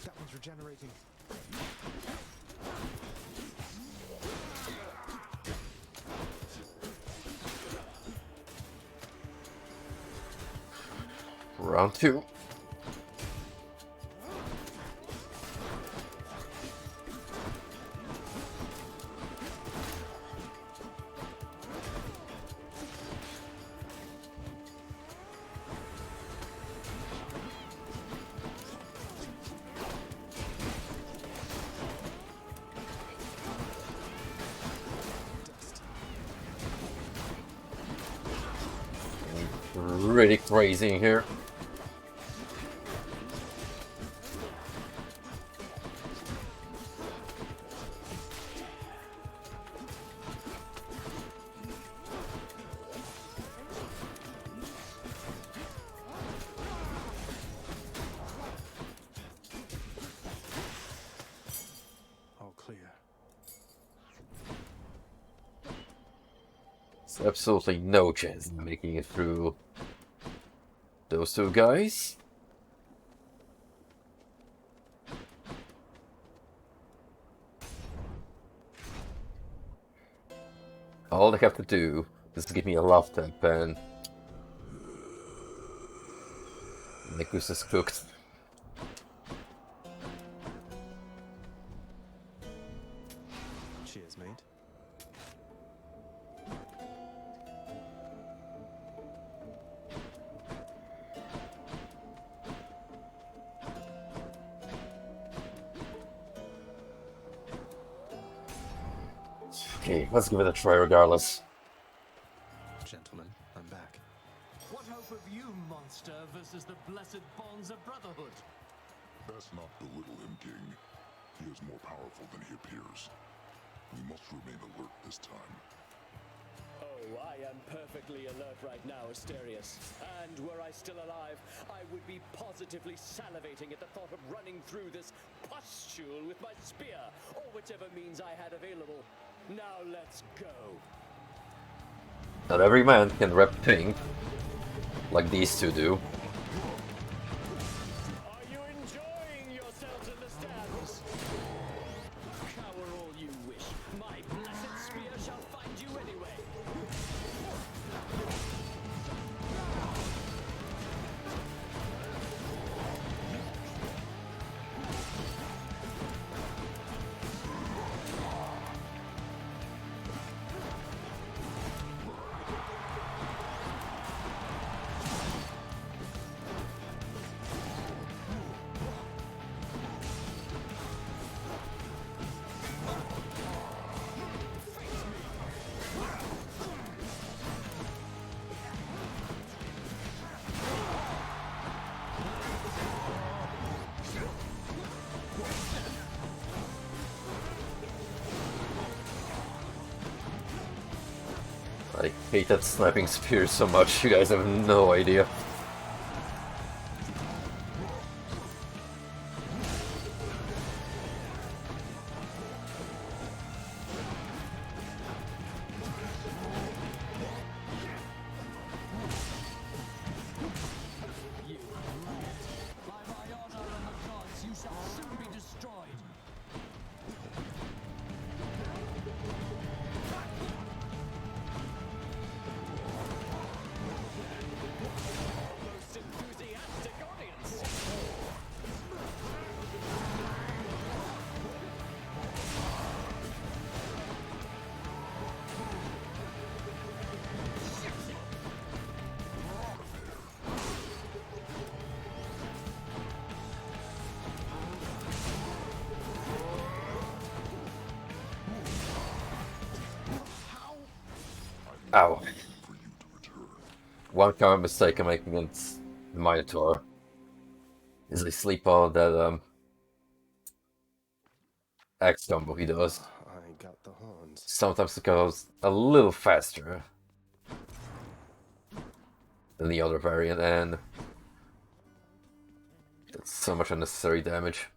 S2: That one's regenerating.
S1: Round 2. Really crazy in here.
S2: All clear.
S1: There's absolutely no chance of making it through those two guys. All they have to do is give me a love tap and the goose is cooked.
S2: Cheers, mate.
S1: Okay, let's give it a try regardless.
S2: Gentlemen, I'm back.
S11: What hope have you, monster, versus the blessed bonds of brotherhood?
S3: Best not belittle him, King. He is more powerful than he appears. We must remain alert this time.
S11: Oh, I am perfectly alert right now, Asterius. And were I still alive, I would be positively salivating at the thought of running through this pustule with my spear, or whichever means I had available. Now let's go.
S1: Not every man can rep pink like these two do.
S11: Are you enjoying yourselves in the stands? Cower all you wish. My blessed spear shall find you anyway.
S1: I hate that sniping spear so much, you guys have no idea.
S11: You Lament. By my honor and the gods, you shall soon be destroyed.
S1: Ow. One common mistake I make against the Minotaur is I sleep on that X combo he does.
S2: I got the horns.
S1: Sometimes it goes a little faster than the other variant, and it's so much unnecessary damage.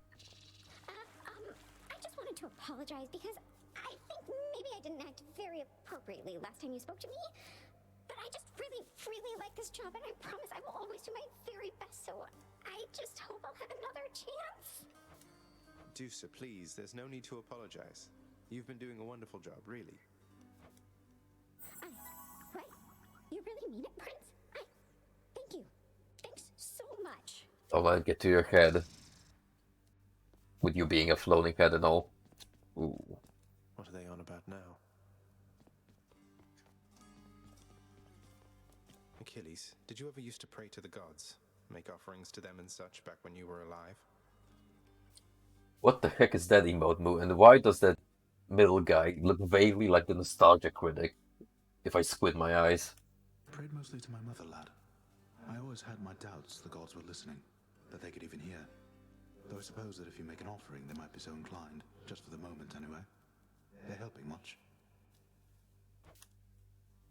S16: I just wanted to apologize because I think maybe I didn't act very appropriately last time you spoke to me. But I just really, really like this job, and I promise I will always do my very best, so I just hope I'll have another chance.
S2: Deuce, please, there's no need to apologize. You've been doing a wonderful job, really.
S16: What? You really mean it, Prince? Thank you. Thanks so much.
S1: I'll let it get to your head. With you being a floating head and all. Ooh.
S2: What are they on about now? Achilles, did you ever used to pray to the gods? Make offerings to them and such back when you were alive?
S1: What the heck is that emote move, and why does that middle guy look vaguely like the nostalgia critic if I squint my eyes?
S3: Prayed mostly to my mother, lad. I always had my doubts the gods were listening, that they could even hear. Though I suppose that if you make an offering, they might be so inclined, just for the moment anyway. They're helping much.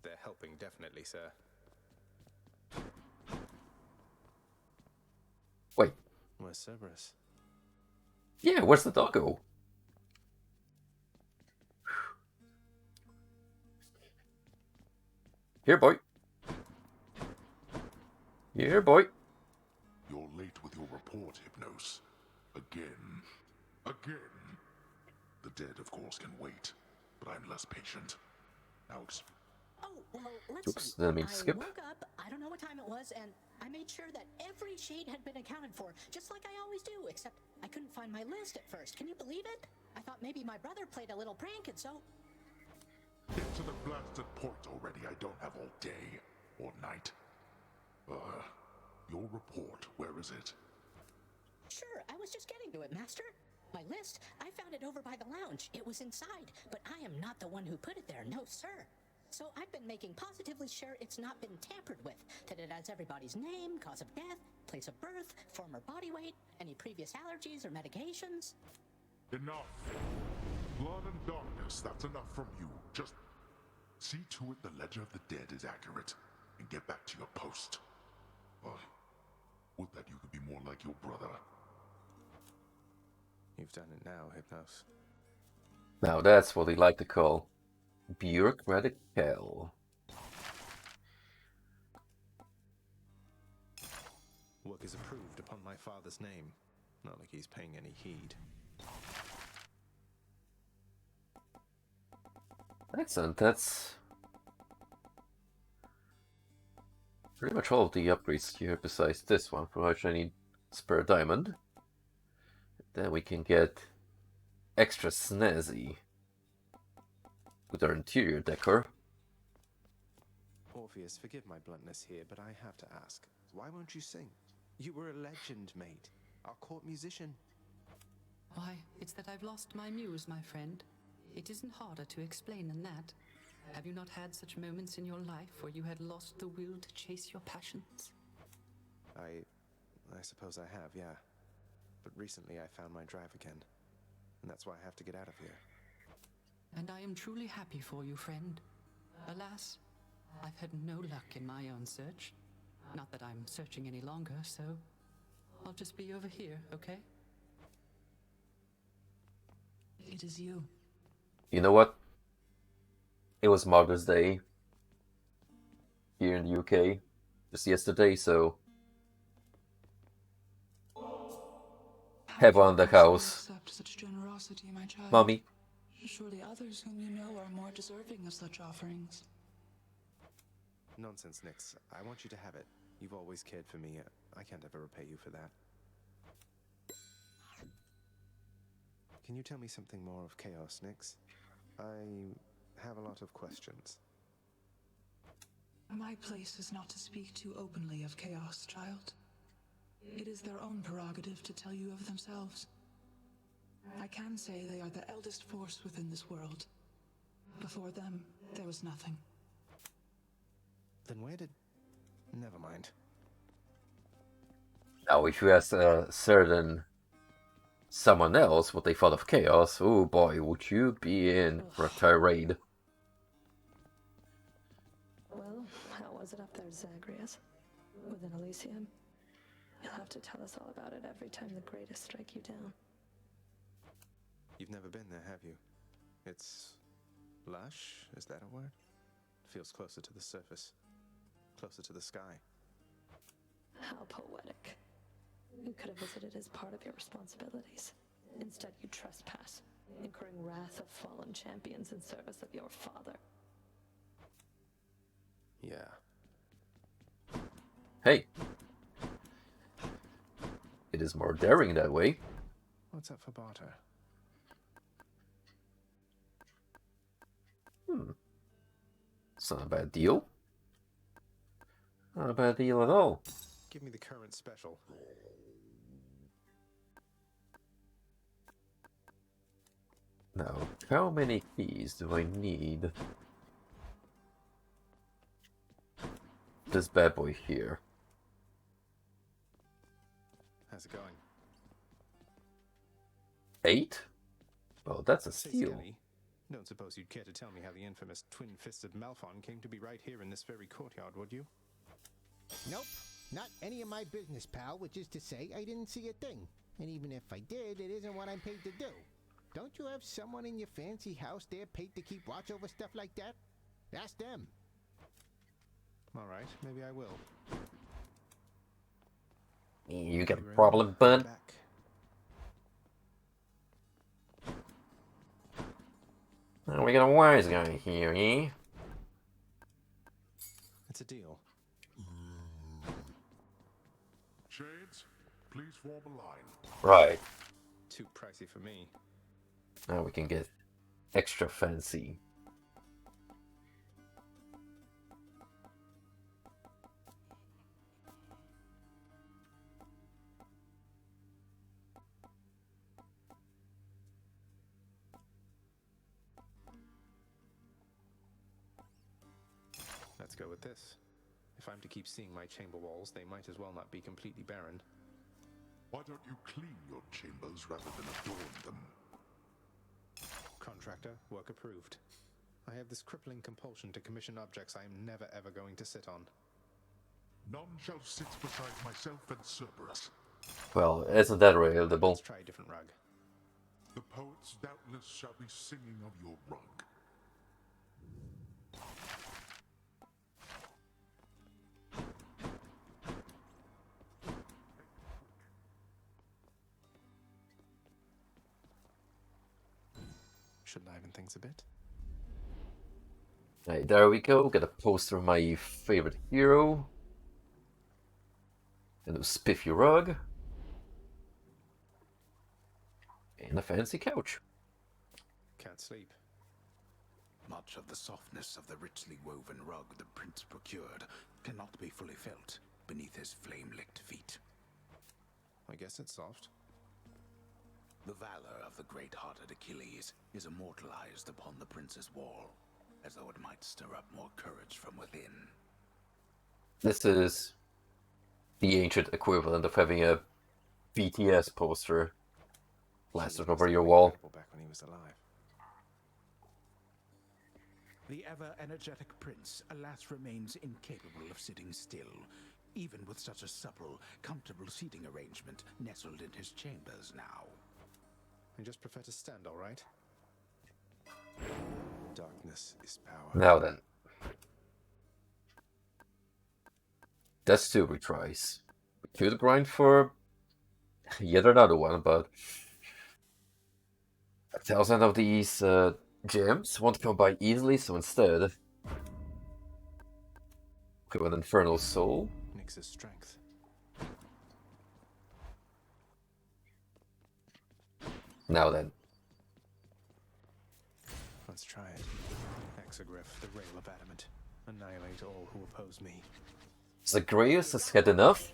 S7: They're helping, definitely, sir.
S1: Wait.
S2: Where's Zagreus?
S1: Yeah, where's the doggo? Here, boy. Here, boy.
S3: You're late with your report, Hypnos. Again. Again. The dead, of course, can wait, but I'm less patient. Now,
S18: Oh, well, let's
S1: Oops,
S18: see.
S1: didn't mean to skip.
S18: I woke up, I don't know what time it was, and I made sure that every shade had been accounted for, just like I always do, except I couldn't find my list at first. Can you believe it? I thought maybe my brother played a little prank, and so...
S3: Get to the blasted point already. I don't have all day or night. Your report, where is it?
S18: Sure, I was just getting to it, Master. My list, I found it over by the lounge. It was inside, but I am not the one who put it there, no sir. So I've been making positively sure it's not been tampered with, that it has everybody's name, cause of death, place of birth, former body weight, any previous allergies or medications.
S3: Enough. Blood and darkness, that's enough from you. Just see to it the ledger of the dead is accurate, and get back to your post. Would that you could be more like your brother.
S2: You've done it now, Hypnos.
S1: Now that's what we like to call bureaucratic hell.
S2: Work is approved upon my father's name. Not like he's paying any heed.
S1: Excellent, that's pretty much all of the upgrades here besides this one, for which I need spare diamond. Then we can get extra snazzy with our interior decor.
S2: Orpheus, forgive my bluntness here, but I have to ask. Why won't you sing? You were a legend, mate. Our court musician.
S12: Why, it's that I've lost my muse, my friend. It isn't harder to explain than that. Have you not had such moments in your life where you had lost the will to chase your passions?
S2: I suppose I have, yeah. But recently I found my drive again. And that's why I have to get out of here.
S12: And I am truly happy for you, friend. Alas, I've had no luck in my own search. Not that I'm searching any longer, so I'll just be over here, okay?
S13: It is you.
S1: You know what? It was Mother's Day here in the UK just yesterday, so have one in the house.
S13: Accept such generosity, my child.
S1: Mommy.
S13: Surely others whom you know are more deserving of such offerings.
S2: Nonsense, Nyx. I want you to have it. You've always cared for me. I can't ever repay you for that. Can you tell me something more of Chaos, Nyx? I have a lot of questions.
S13: My place is not to speak too openly of Chaos, child. It is their own prerogative to tell you of themselves. I can say they are the eldest force within this world. Before them, there was nothing.
S7: Then where did... Never mind.
S1: Now, if you ask someone else what they thought of Chaos, oh boy, would you be in for a tirade.
S9: Well, how was it up there, Zagreus? Within Elysium? You'll have to tell us all about it every time the greatest strike you down.
S2: You've never been there, have you? It's lush, is that a word? Feels closer to the surface, closer to the sky.
S9: How poetic. You could have visited as part of your responsibilities. Instead, you trespass, incurring wrath of fallen champions in service of your father.
S2: Yeah.
S1: Hey. It is more daring that way.
S2: What's up for barter?
S1: It's not a bad deal. Not a bad deal at all.
S2: Give me the current special.
S1: Now, how many keys do I need? This bad boy here.
S2: How's it going?
S1: 8? Well, that's a
S2: Say,
S1: steal.
S2: Skelly, don't suppose you'd care to tell me how the infamous twin-fisted Malphon came to be right here in this very courtyard, would you?
S14: Nope, not any of my business, pal, which is to say I didn't see a thing. And even if I did, it isn't what I'm paid to do. Don't you have someone in your fancy house there paid to keep watch over stuff like that? Ask them.
S2: All right, maybe I will.
S1: You got a problem, bud? Oh, we got a wise guy here, eh?
S2: It's a deal.
S3: Shades, please form a line.
S1: Right.
S2: Too pricey for me.
S1: Now we can get extra fancy.
S2: Let's go with this. If I'm to keep seeing my chamber walls, they might as well not be completely barren.
S3: Why don't you clean your chambers rather than adorn them?
S2: Contractor, work approved. I have this crippling compulsion to commission objects I am never ever going to sit on.
S3: None shall sit beside myself and Cerberus.
S1: Well, isn't that relatable?
S2: Let's try a different rug.
S3: The poets doubtless shall be singing of your rug.
S2: Should liven things a bit.
S1: Right, there we go. Got a poster of my favorite hero. And a spiffy rug. And a fancy couch.
S2: Can't sleep.
S8: Much of the softness of the richly woven rug the prince procured cannot be fully felt beneath his flame-licked feet.
S2: I guess it's soft.
S8: The valor of the great-hearted Achilles is immortalized upon the prince's wall, as though it might stir up more courage from within.
S1: This is the ancient equivalent of having a BTS poster plastered over your wall.
S2: Back when he was alive.
S8: The ever-energetic prince, alas, remains incapable of sitting still, even with such a supple, comfortable seating arrangement nestled in his chambers now.
S2: I just prefer to stand, all right? Darkness is power.
S1: Now then. That's 2 retries. We could grind for yet another one, but 1,000 of these gems won't come by easily, so instead, okay, an Infernal Soul.
S2: Nix's strength.
S1: Now then.
S2: Let's try it. Exogryph, the rail of adamant. Annihilate all who oppose me.
S1: Zagreus has had enough,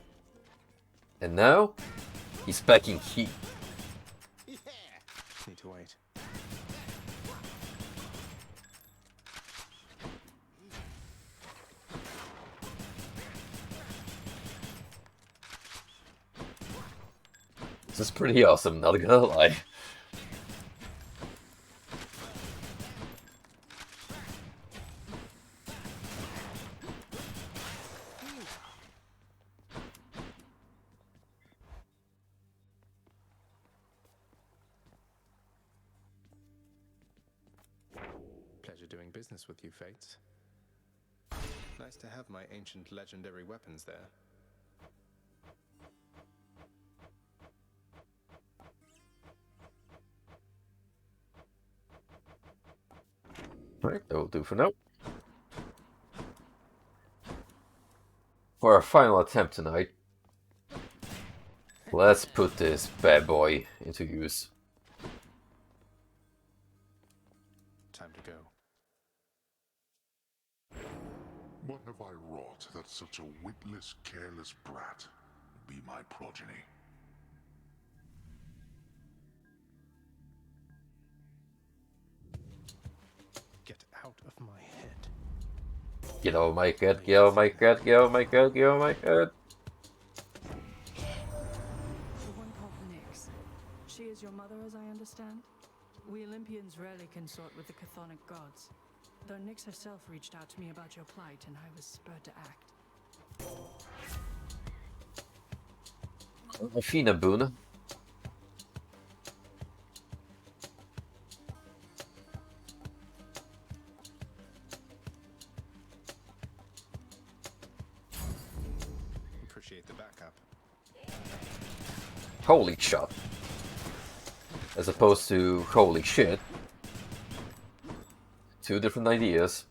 S1: and now he's packing heat.
S2: Need to wait.
S1: This is pretty awesome, not gonna lie.
S7: Pleasure doing business with you, Fates. Nice to have my ancient legendary weapons there.
S1: Alright, that will do for now. For our final attempt tonight, let's put this bad boy into use.
S7: Time to go.
S3: What have I wrought that such a witless, careless brat be my progeny?
S7: Get out of my head.
S1: Get out of my head, get out of my head, get out of my head, get out of my head.
S6: The one called Nyx. She is your mother, as I understand? We Olympians rarely consort with the chthonic gods, though Nyx herself reached out to me about your plight, and I was spurred to act.
S1: Fina Boone.
S7: Appreciate the backup.
S1: Holy shot. As opposed to holy shit. Two different ideas.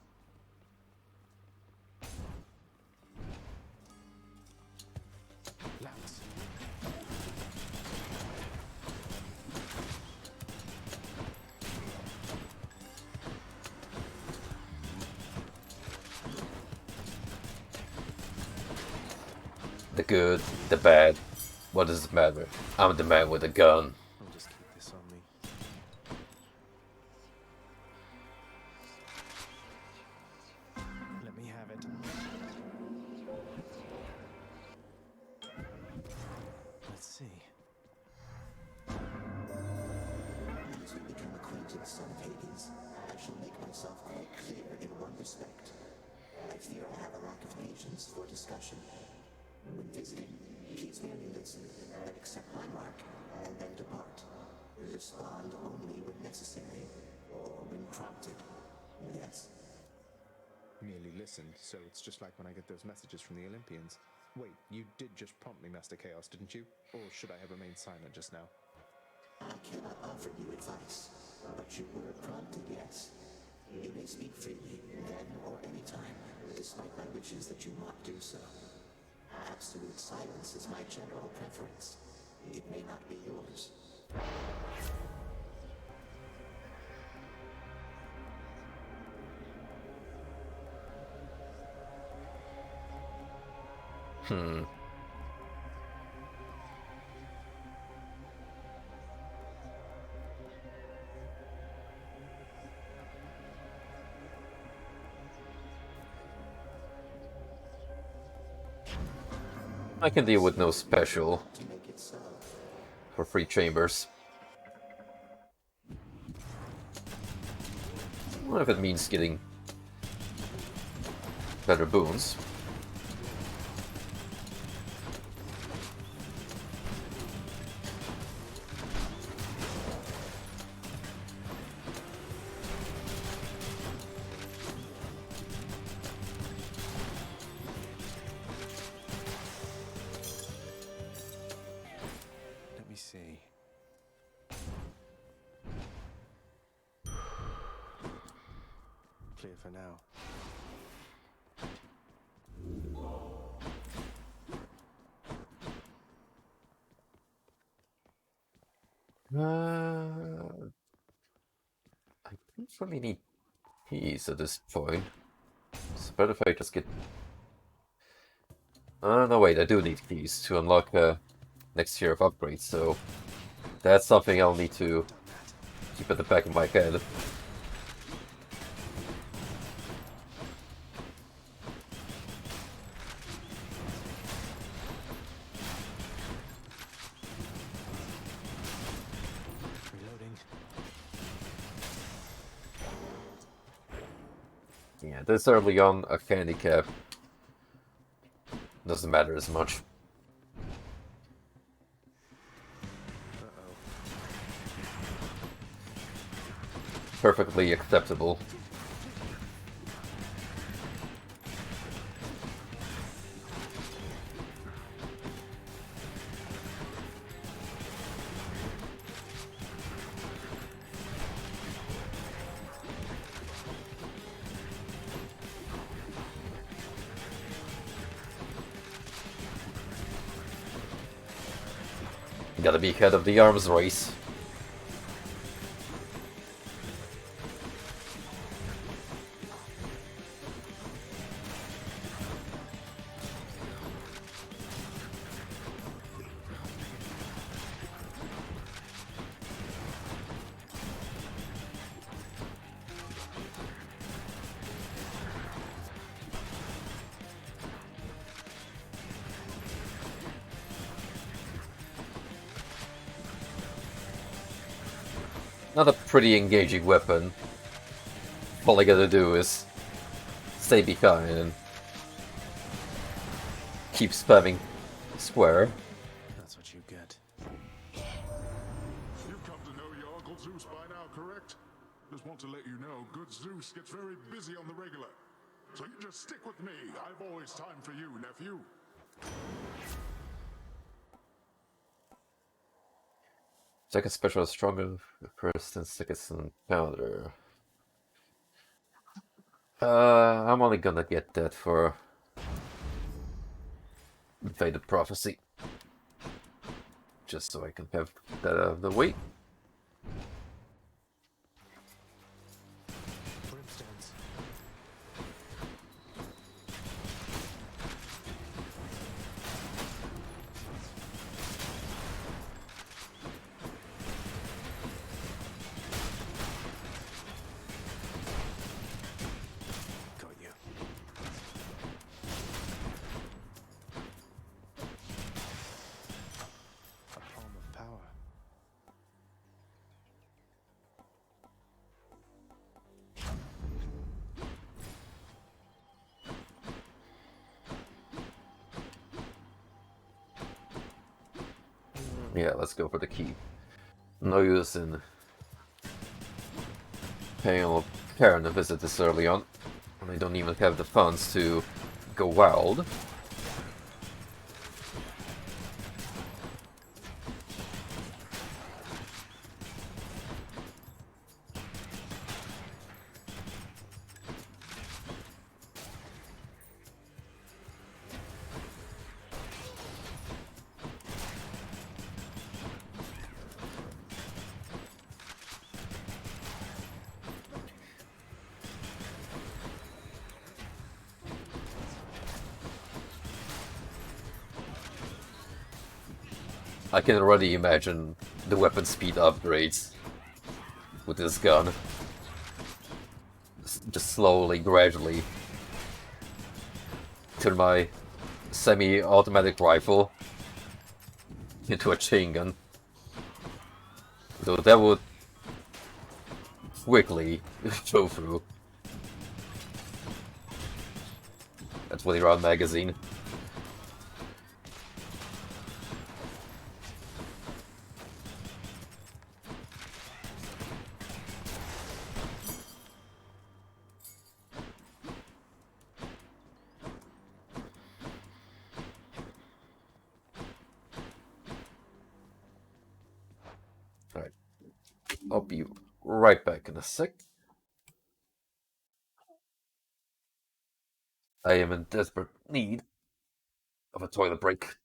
S1: The good, the bad. What does it matter? I'm the man with a gun.
S7: I'll just keep this on me. Let me have it. Let's see.
S4: As we become acquainted, son of Hades, I shall make myself quite clear in one respect. I fear I have a lack of patience for discussion. When visiting, please merely listen and accept my mark, and then depart. Respond only when necessary, or when prompted. Yes.
S7: Merely listened, so it's just like when I get those messages from the Olympians. Wait, you did just prompt me, Master Chaos, didn't you? Or should I have remained silent just now?
S4: I cannot offer you advice, but you were prompted, yes. You may speak freely, then or any time, despite my wishes that you not do so. Absolute silence is my general preference. It may not be yours.
S1: I can deal with no special for 3 chambers. What if it means getting better boons?
S7: Let me see. Clear for now.
S1: I don't really need keys at this point. It's better if I just get... no wait, I do need keys to unlock next tier of upgrades, so that's something I'll need to keep at the back of my head. Yeah, this early on, a handicap doesn't matter as much. Perfectly acceptable. Gotta be ahead of the arms race. Not a pretty engaging weapon. All I gotta do is stay behind and keep spamming square.
S2: That's what you get.
S3: You've come to know your Uncle Zeus by now, correct? Just want to let you know, good Zeus gets very busy on the regular. So you just stick with me. I've always time for you, nephew.
S1: Second special is stronger first and second powder. I'm only gonna get that for Faded Prophecy. Just so I can have that out of the way.
S2: Brimstones. Got you. A palm of power.
S1: Yeah, let's go for the key. No use in paying a parent a visit this early on, and I don't even have the funds to go wild. I can already imagine the weapon speed upgrades with this gun. Just slowly, gradually turn my semi-automatic rifle into a chain gun. So that would quickly go through a 20-round magazine. Alright, I'll be right back in a sec. I am in desperate need of a toilet break.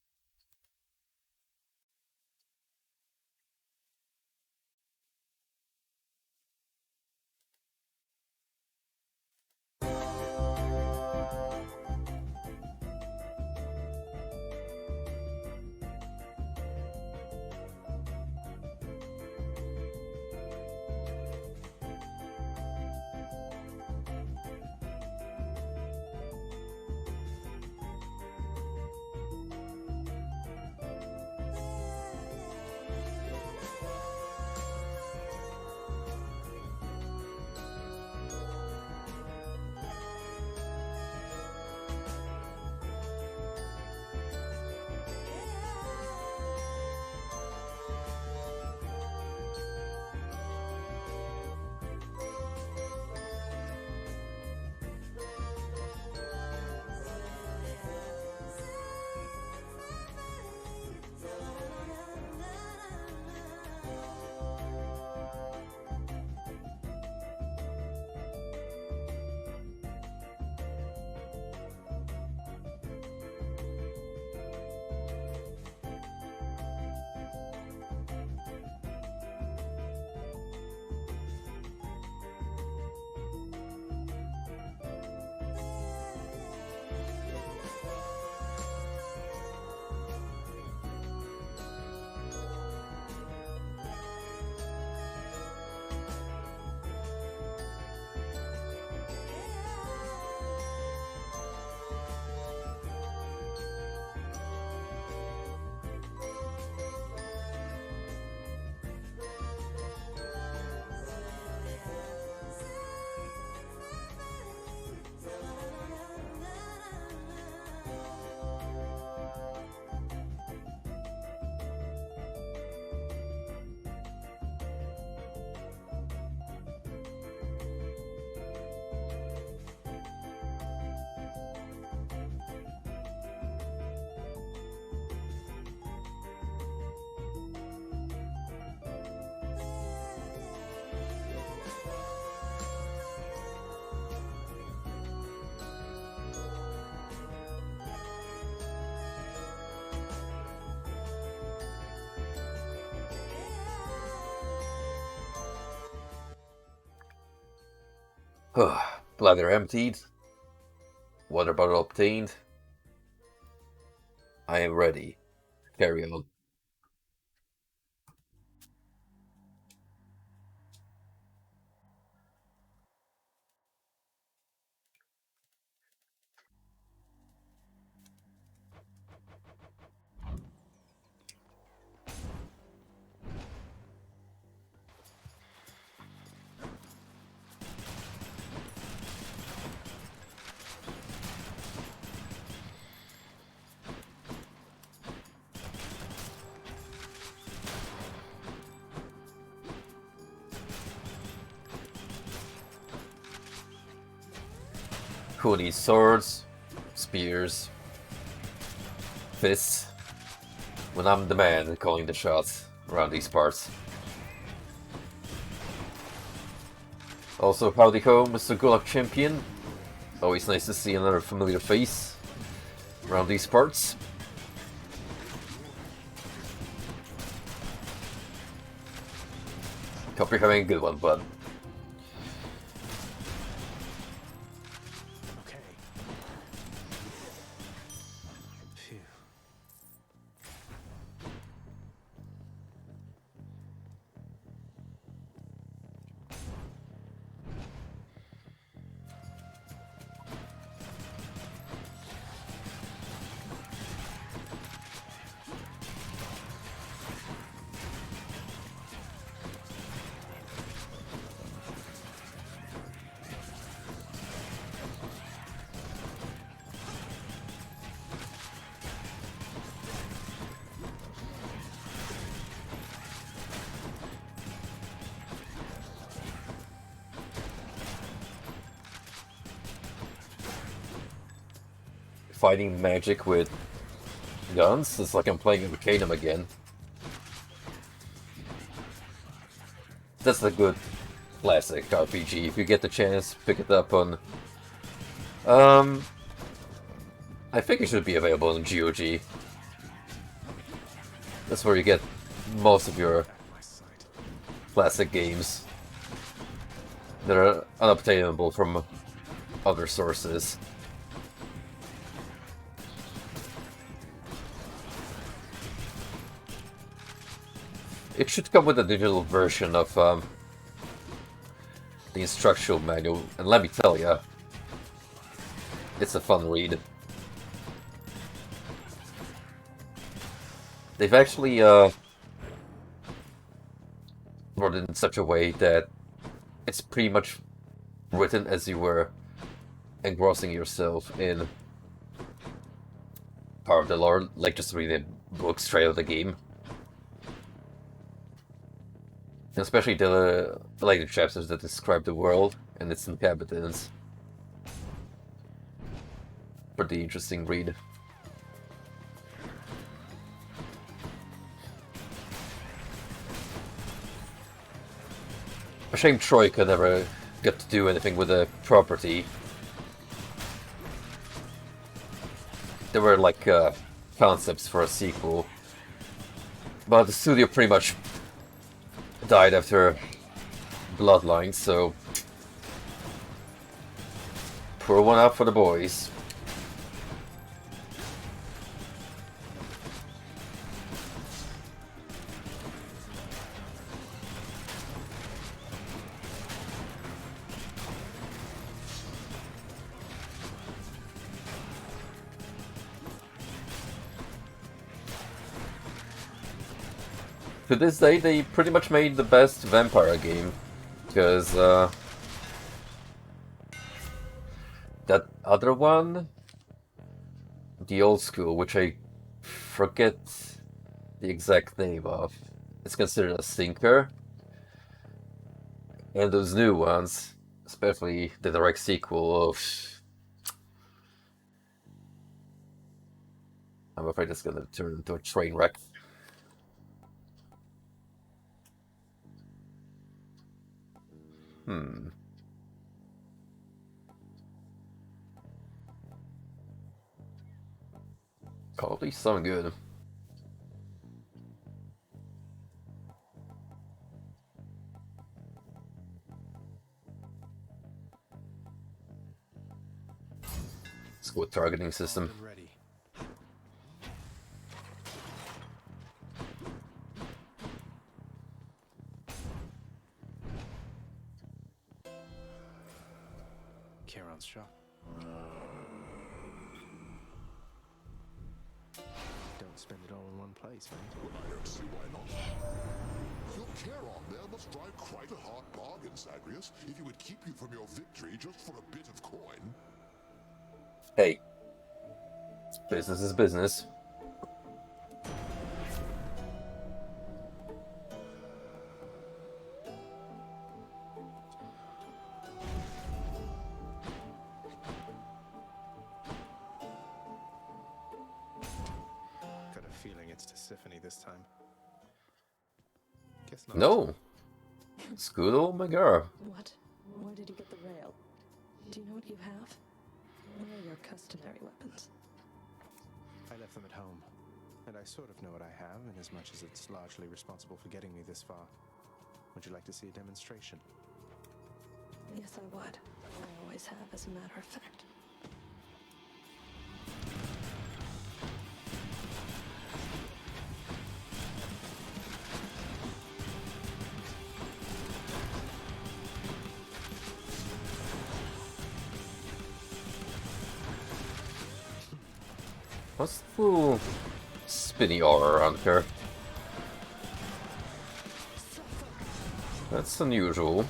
S1: Bladder emptied. Water bottle obtained. I am ready. Carry on. Who needs swords, spears, fists? When I'm the man calling the shots around these parts. Also, howdy ho, Mr. Gulak Champion. Always nice to see another familiar face around these parts. Hope you're having a good one, bud. Fighting magic with guns? It's like I'm playing Arcanum again. That's a good classic RPG. If you get the chance, pick it up on... I think it should be available on GOG. That's where you get most of your classic games that are unobtainable from other sources. It should come with a digital version of the instructional manual, and let me tell ya, it's a fun read. They've actually wrote it in such a way that it's pretty much written as you were engrossing yourself in part of the lore, like just reading a book straight out of the game. Especially the later chapters that describe the world and its inhabitants. Pretty interesting read. A shame Troika never got to do anything with the property. There were like concepts for a sequel, but the studio pretty much died after Bloodline, so pour one out for the boys. To this day, they pretty much made the best vampire game, because that other one, the old school, which I forget the exact name of, it's considered a stinker, and those new ones, especially the direct sequel of... I'm afraid it's gonna turn into a train wreck. Quality sound good. Squad targeting system.
S2: Armed and ready. Charon's shop. Don't spend it all in one place, mate.
S3: Well, I don't see why not. Your Charon there must drive quite a hard bargain, Zagreus, if he would keep you from your victory just for a bit of coin.
S1: Hey, business is business.
S7: Got a feeling it's Tisiphone this time. Guess not.
S1: No, it's good old McGar.
S9: What? Where did you get the rail? Do you know what you have? Where are your customary weapons?
S7: I left them at home, and I sort of know what I have, in as much as it's largely responsible for getting me this far. Would you like to see a demonstration?
S9: Yes, I would. I always have, as a matter of fact.
S1: What's the little spinny aura around her? That's unusual.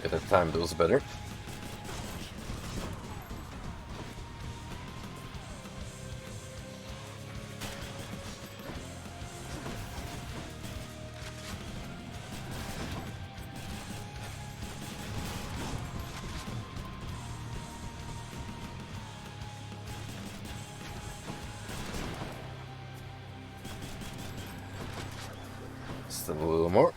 S1: Could have timed those better. Still a little more.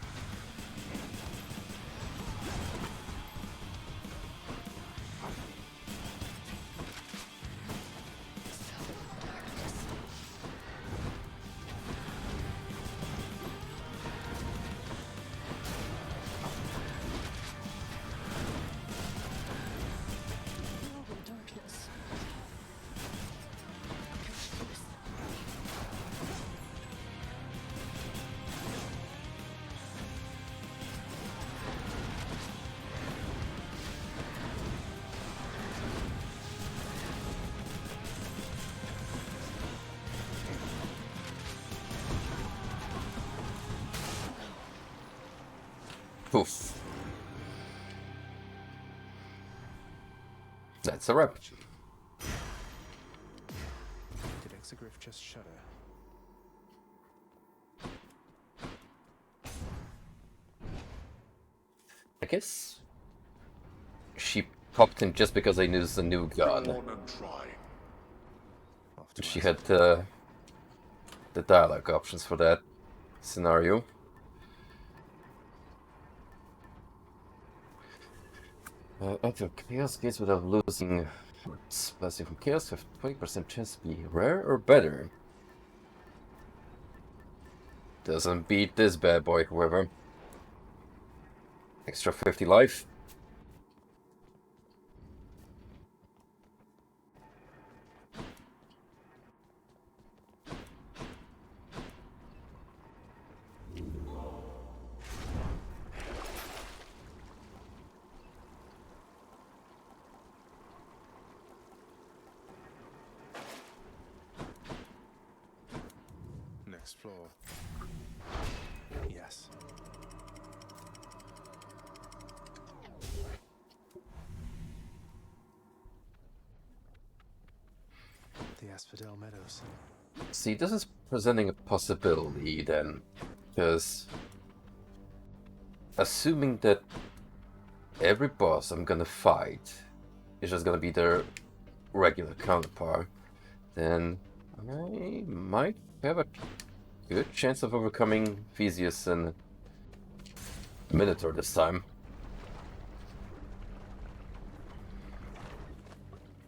S1: Poof. That's a wrap.
S2: Did Zagreus just shudder?
S1: I guess she popped him just because I used a new gun.
S3: Go on and try.
S1: She had the dialogue options for that scenario. Enter Chaos Gates without losing words. Blessing from Chaos have 20% chance to be rare or better. Doesn't beat this bad boy, however. Extra 50 life.
S2: Next floor. Yes. The Asphadel Meadows.
S1: See, this is presenting a possibility then. Because assuming that every boss I'm gonna fight is just gonna be their regular counterpart, then I might have a good chance of overcoming Theseus and Minotaur this time.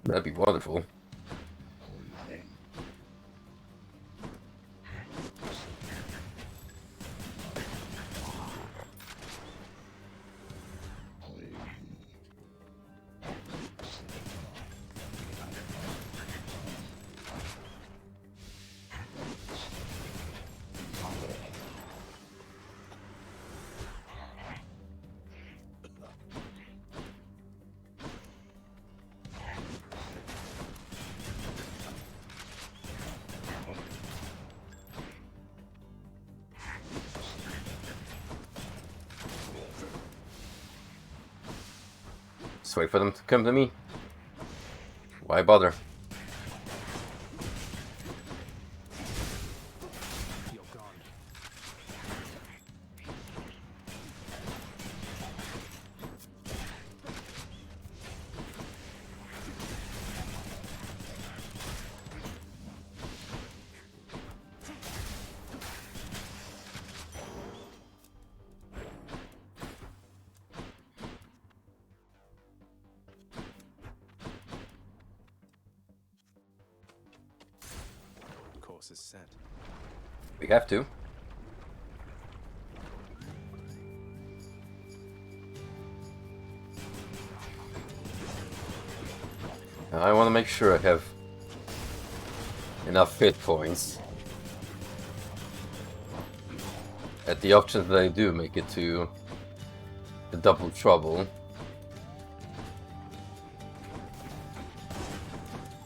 S1: That'd be wonderful. Just wait for them to come to me. Why bother?
S2: Course is set.
S1: We have to. I want to make sure I have enough hit points at the options that I do make it to the double trouble,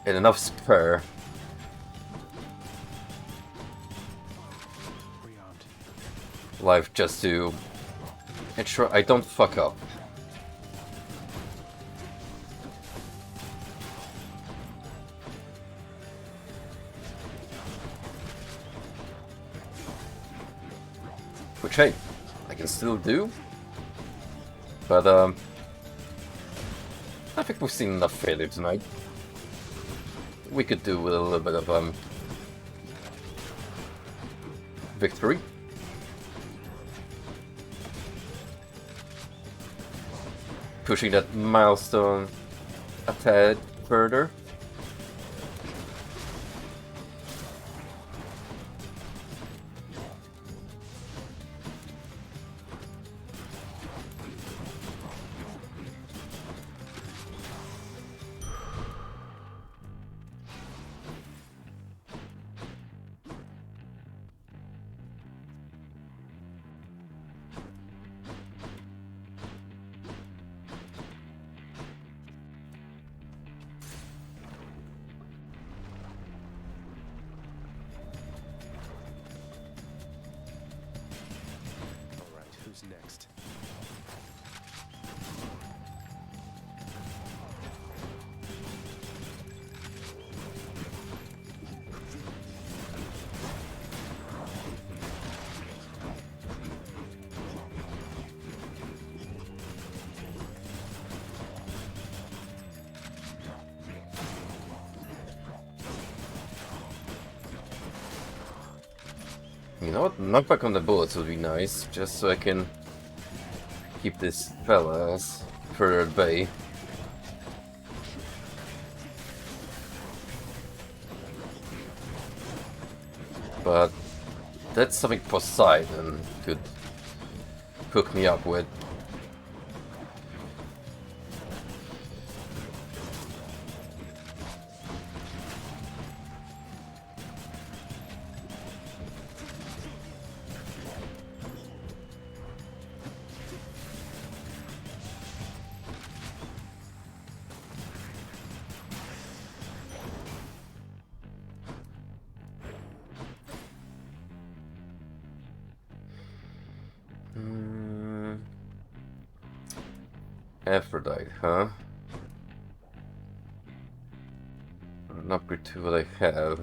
S1: and enough spare life just to ensure I don't fuck up. Which, hey, I can still do. But, I think we've seen enough failure tonight. We could do with a little bit of, victory. Pushing that milestone a tad further.
S2: Who's next?
S1: You know what? Knockback on the bullets would be nice, just so I can keep this fellas further at bay. But that's something Poseidon could hook me up with. Aphrodite, huh? An upgrade to what I have.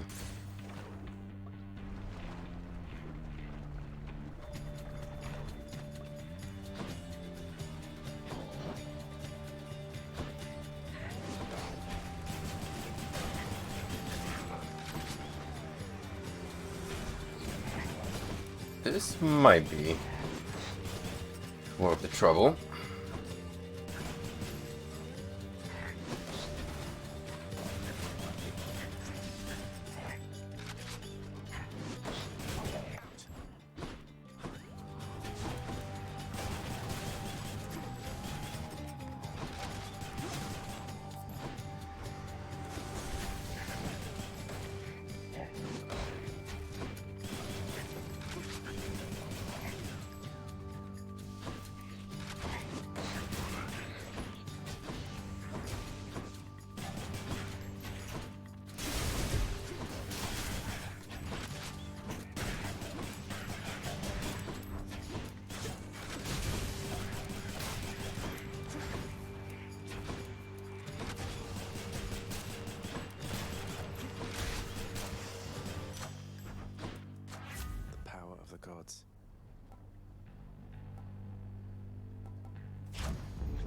S1: This might be worth the trouble.
S2: Gods.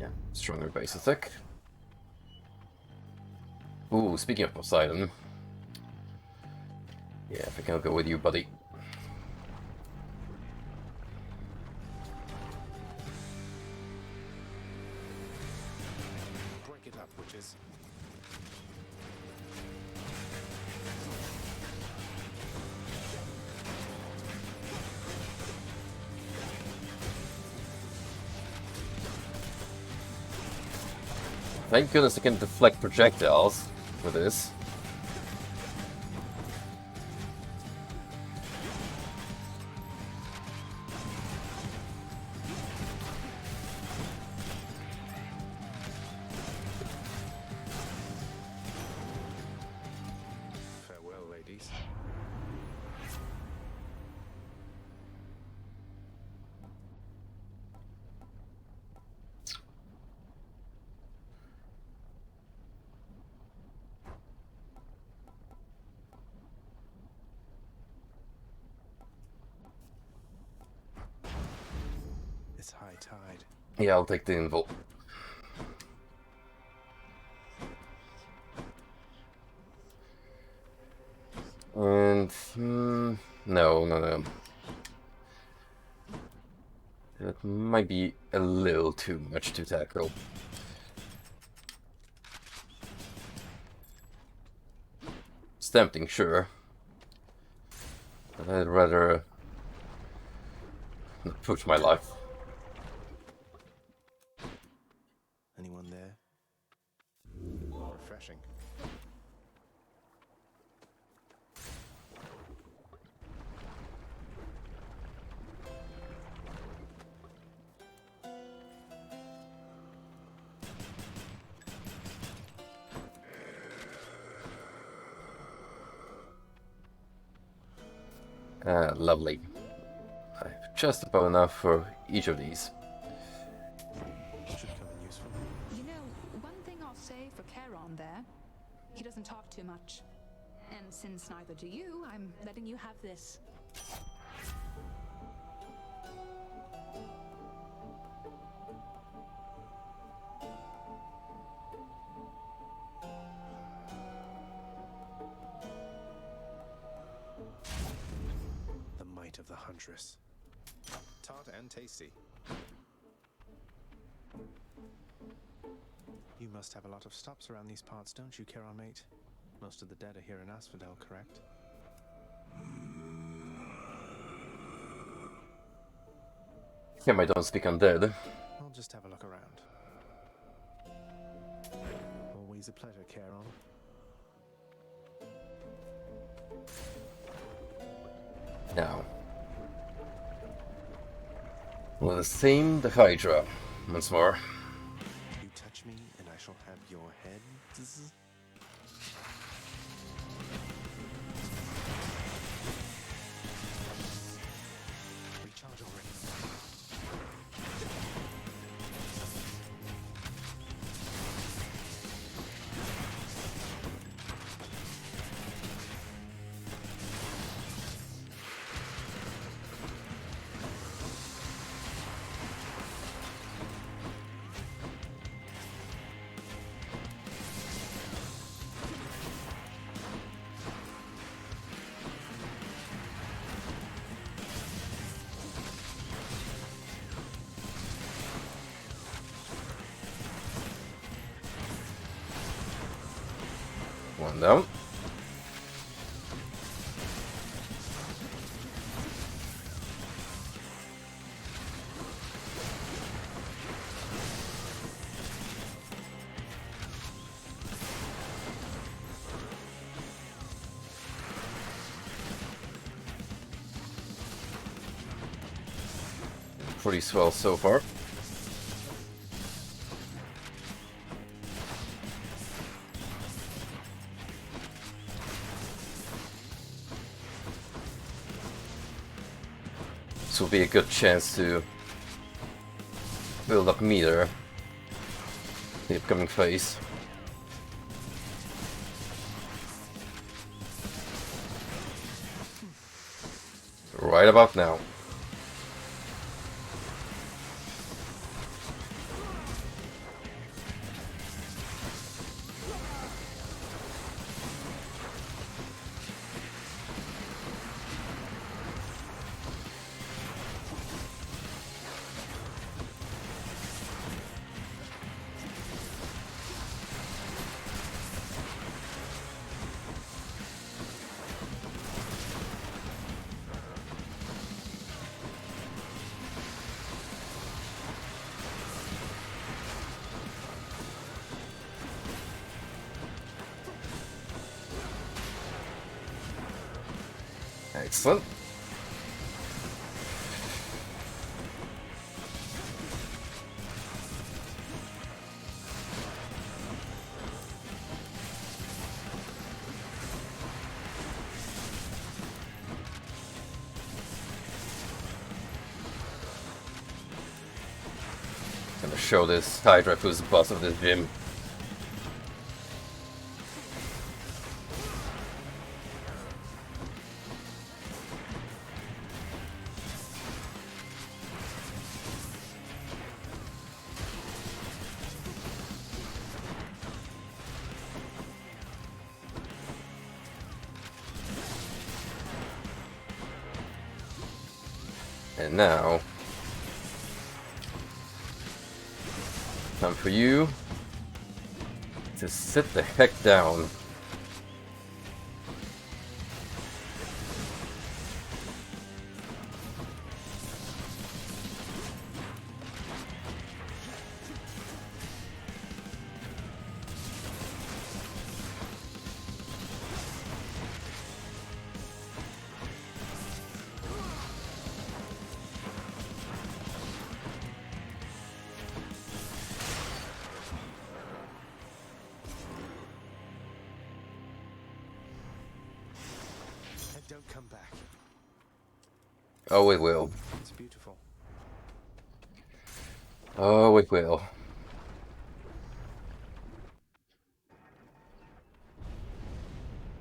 S1: Yeah, stronger base attack. Ooh, speaking of Poseidon. Yeah, I think I'll go with you, buddy.
S2: Break it up, witches.
S1: Thank goodness I can deflect projectiles with this.
S2: Farewell, ladies. It's high tide.
S1: Yeah, I'll take the invul. And no. That might be a little too much to tackle. It's tempting, sure. But I'd rather not push my life.
S2: Anyone there? Refreshing.
S1: Lovely. I have just about enough for each of these.
S2: Should come in useful.
S15: You know, one thing I'll say for Charon there, he doesn't talk too much. And since neither do you, I'm letting you have this.
S2: The might of the huntress.
S7: Tart and tasty.
S2: You must have a lot of stops around these parts, don't you, Charon, mate? Most of the dead are here in Asphadel, correct?
S1: Him, I don't speak undead.
S2: I'll just have a look around. Always a pleasure, Charon.
S1: Now. Let us tame the Hydra once more.
S2: You touch me, and I shall have your head. Recharge already.
S1: One down. Pretty swell so far. This will be a good chance to build up meter the upcoming phase. Right about now. Excellent. Gonna show this Hydra who's the boss of this gym. And now, time for you to sit the heck down.
S2: Don't come back.
S1: Oh, it will.
S2: It's beautiful.
S1: Oh, it will.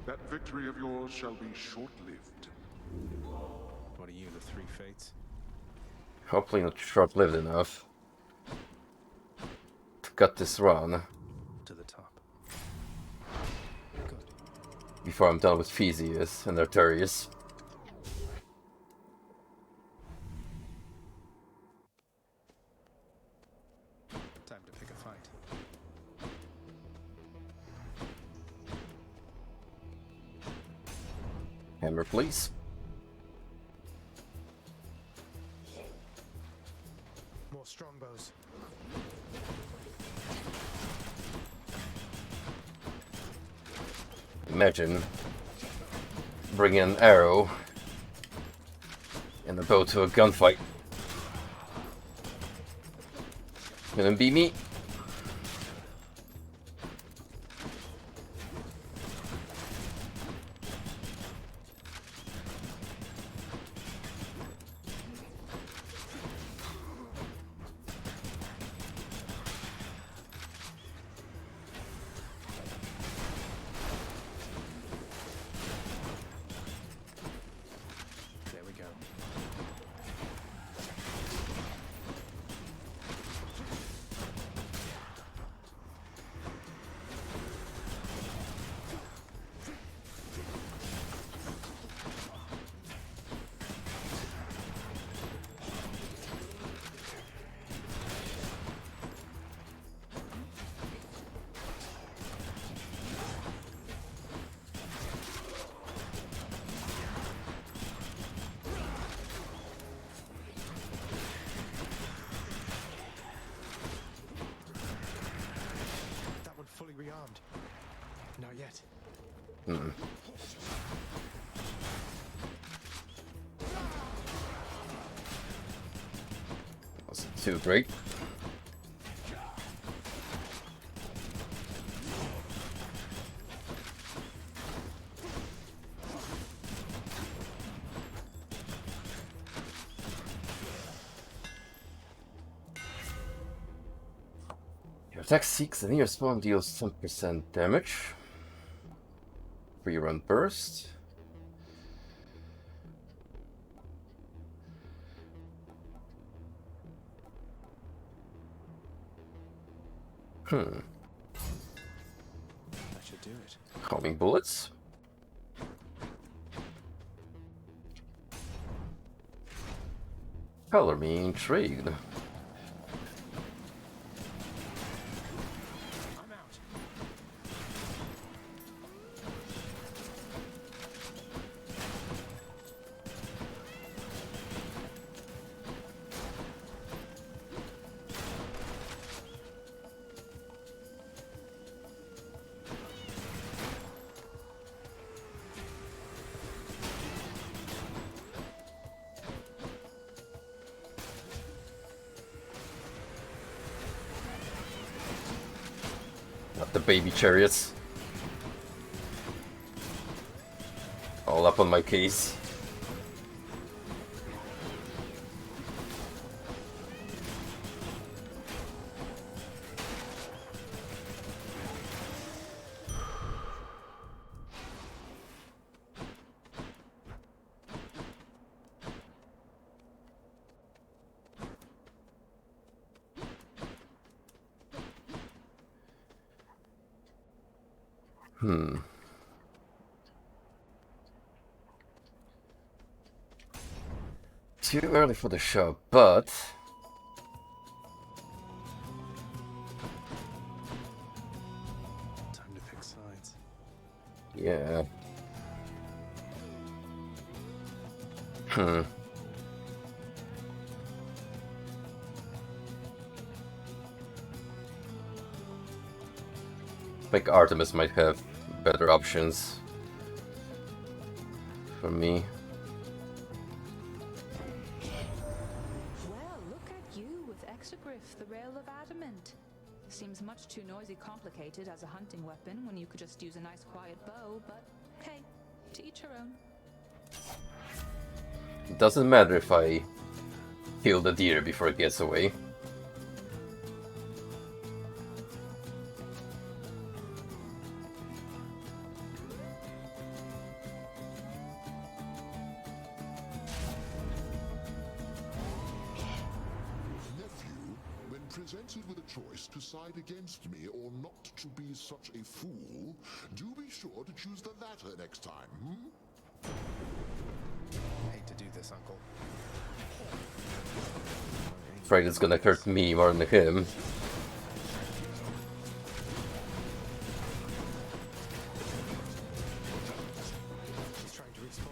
S3: That victory of yours shall be short-lived.
S7: What are you, the Three Fates?
S1: Hopefully not short-lived enough to cut this run
S2: To the top.
S1: before I'm done with Theseus and Arterius.
S7: Time to pick a fight.
S1: Hammer, please.
S2: More strongbows.
S1: Imagine bringing an arrow and a bow to a gunfight. Gonna be me.
S2: There we go.
S1: Hmm. Wasn't too great. Your attack seeks the nearest spawn, deals 10% damage. Free run burst. Hmm.
S2: That should do it.
S1: Homing bullets. Color me intrigued. Not the baby chariots. All up on my case. Hmm. Too early for the show, but
S2: Time to pick sides.
S1: yeah. Hmm. Like Artemis might have better options for me.
S15: Well, look at you with Exagriff, the Rail of Adamant. Seems much too noisy complicated as a hunting weapon when you could just use a nice quiet bow, but hey, to each her own.
S1: It doesn't matter if I kill the deer before it gets away.
S3: Presented with a choice to side against me or not to be such a fool, do be sure to choose the latter next time, hmm?
S7: Hate to do this, Uncle.
S1: Afraid it's gonna hurt me more than him.
S7: He's trying to respawn.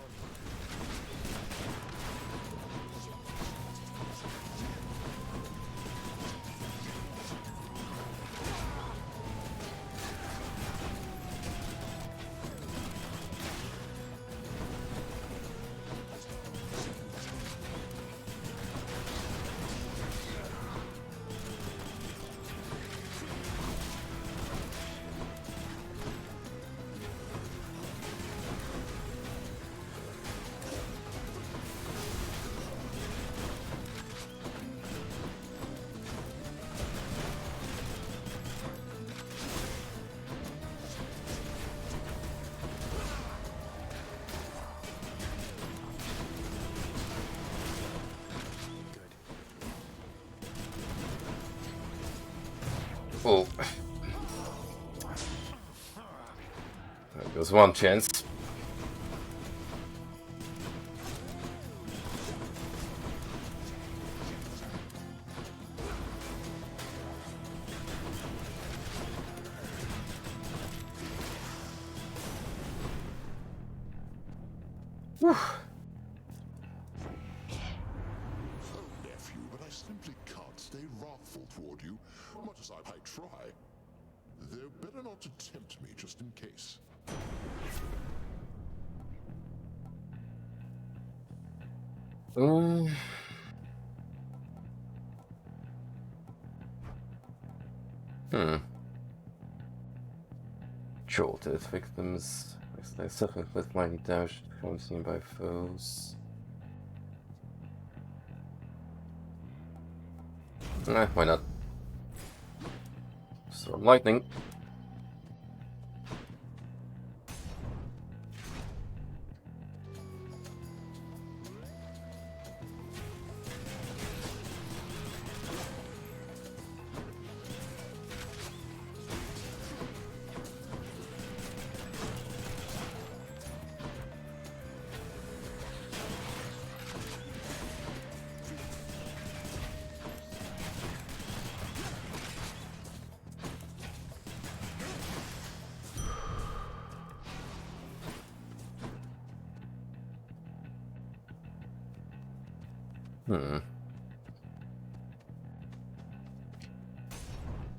S1: Oh. There goes one chance. Whew.
S3: Oh, nephew, but I simply can't stay wrathful toward you, much as I might try. They're better not to tempt me, just in case.
S1: Jolted victims. They suffer with mighty damage from nearby foes. Why not? Storm lightning.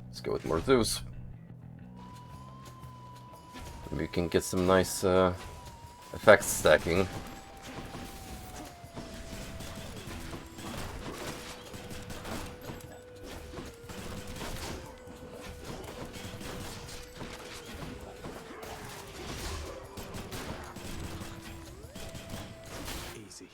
S1: Let's go with more Zeus. We can get some nice effects stacking.
S2: Easy.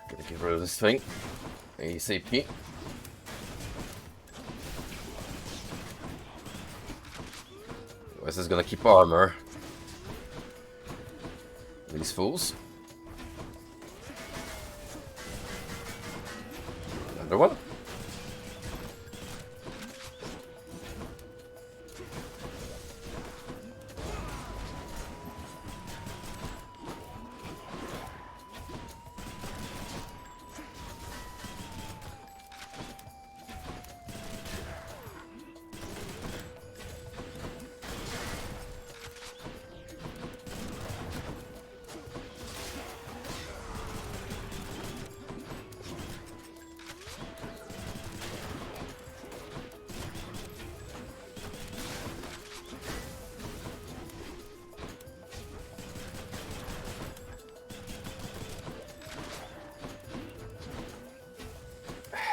S1: Gotta get rid of this thing. ASAP. This is gonna keep armor. These fools. Another one.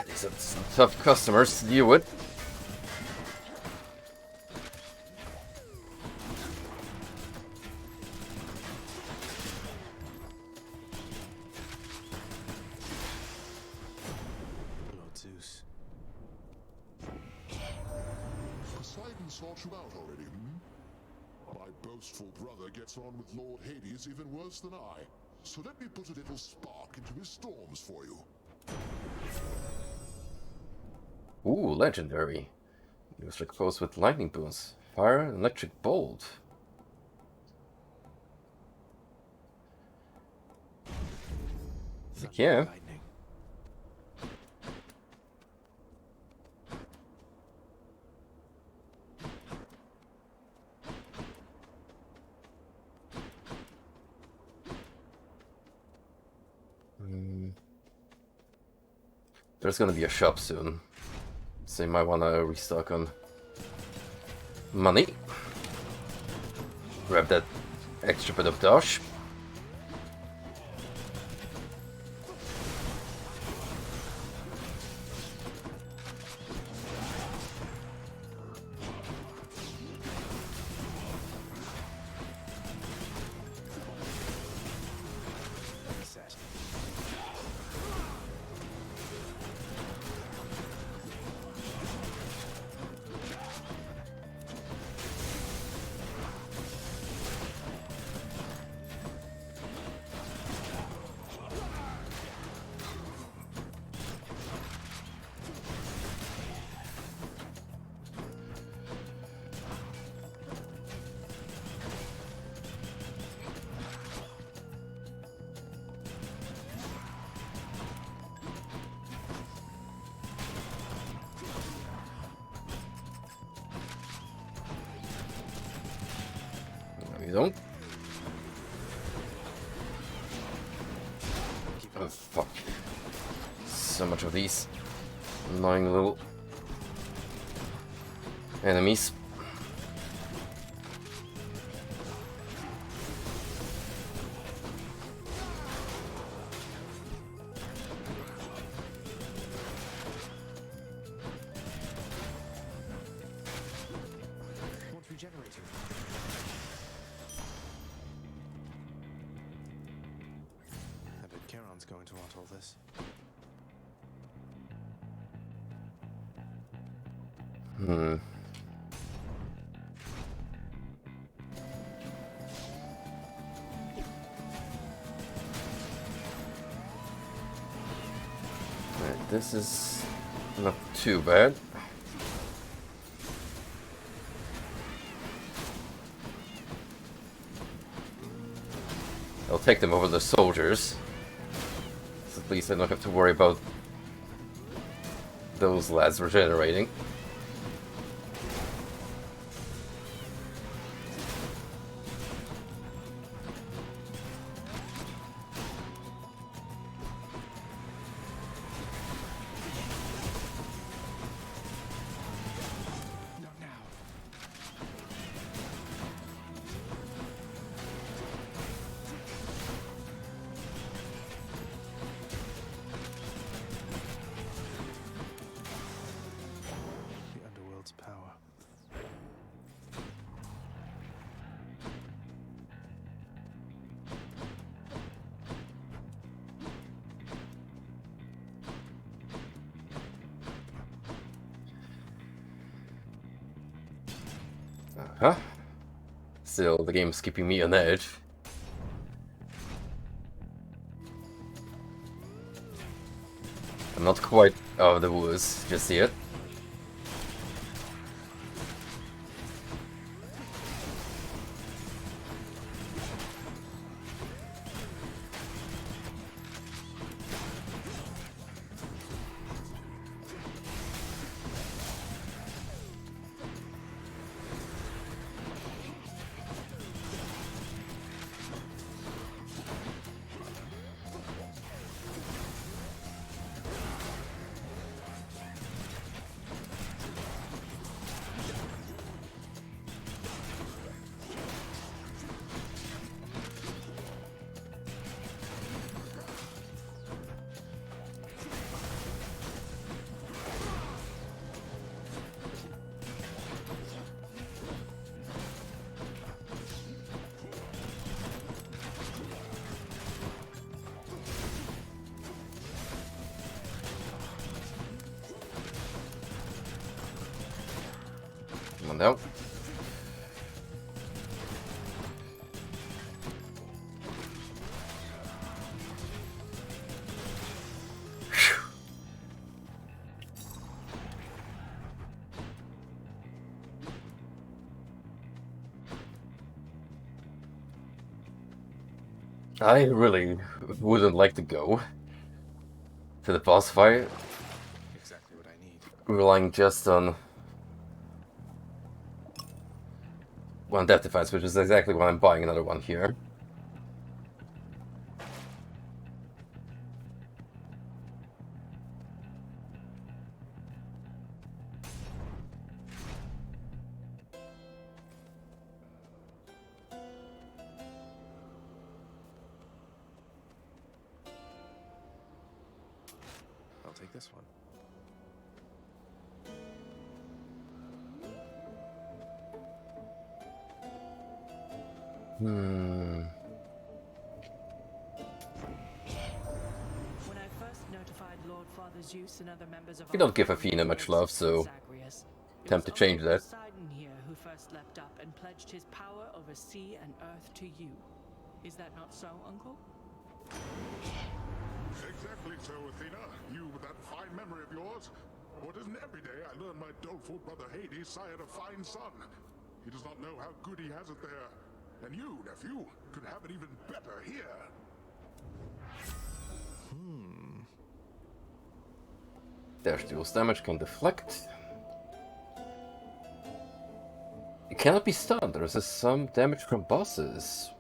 S1: These are some tough customers to deal with.
S2: Lord Zeus.
S3: Poseidon sought you out already, My boastful brother gets on with Lord Hades even worse than I. So let me put a little spark into his storms for you.
S1: Ooh, legendary. He was exposed with lightning boons. Fire and electric bolt. Heck yeah.
S2: Lightning.
S1: There's gonna be a shop soon, so you might wanna restock on money. Grab that extra bit of dodge.
S2: Set.
S1: don't. Oh, fuck. So much of these annoying little enemies.
S2: Won't regenerate you. I bet Charon's going to want all this.
S1: Right, this is not too bad. I'll take them over the soldiers. So at least I don't have to worry about those lads regenerating.
S2: The underworld's power.
S1: Huh? Still, the game's keeping me on edge. I'm not quite out of the woods just yet. Come on now. I really wouldn't like to go to the boss fight,
S2: Exactly what I need.
S1: relying just on one death defense, which is exactly why I'm buying another one here.
S2: I'll take this one.
S6: When I first notified Lord Father Zeus and other members of
S1: We don't give Athena much love, so
S6: Zagreus, it
S1: time
S6: was
S1: to change
S6: Uncle
S1: that.
S6: Poseidon here who first leapt up and pledged his power over sea and earth to you. Is that not so, Uncle?
S3: Exactly so, Athena. You with that fine memory of yours. For it isn't every day I learn my doleful brother Hades sired a fine son. He does not know how good he has it there. And you, nephew, could have it even better here.
S1: Dash deals damage, can deflect. It cannot be stunned. There is some damage from bosses.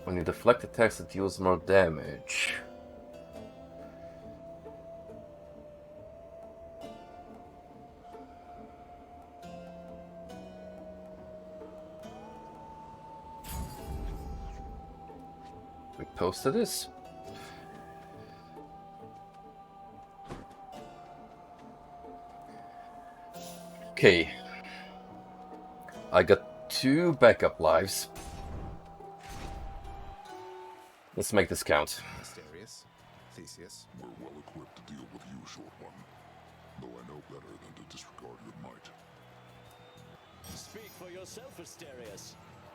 S1: When you deflect attacks, it deals more damage. We posted this. Okay. I got 2 backup lives. Let's make this count.
S7: Asterius, Theseus.
S3: We're well equipped to deal with you, Short One. Though I know better than to disregard your might.
S11: Speak for yourself, Asterius.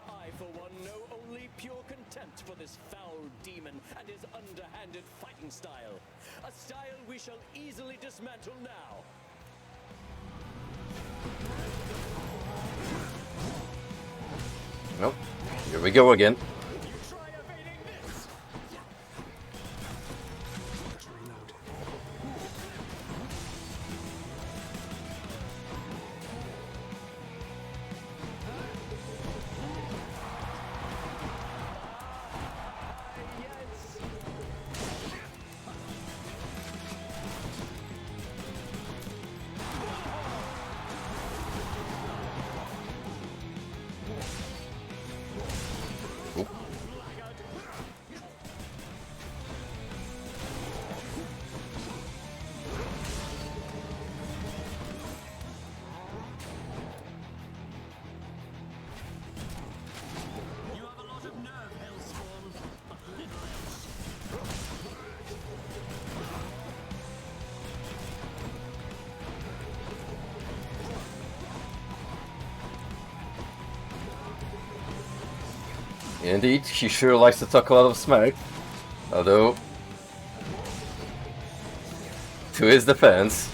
S11: I, for one, know only pure contempt for this foul demon and his underhanded fighting style. A style we shall easily dismantle now.
S1: Nope. Here we go again. Indeed, he sure likes to talk a lot of smack. Although, to his defense,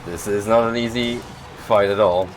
S1: this is not an easy fight at all.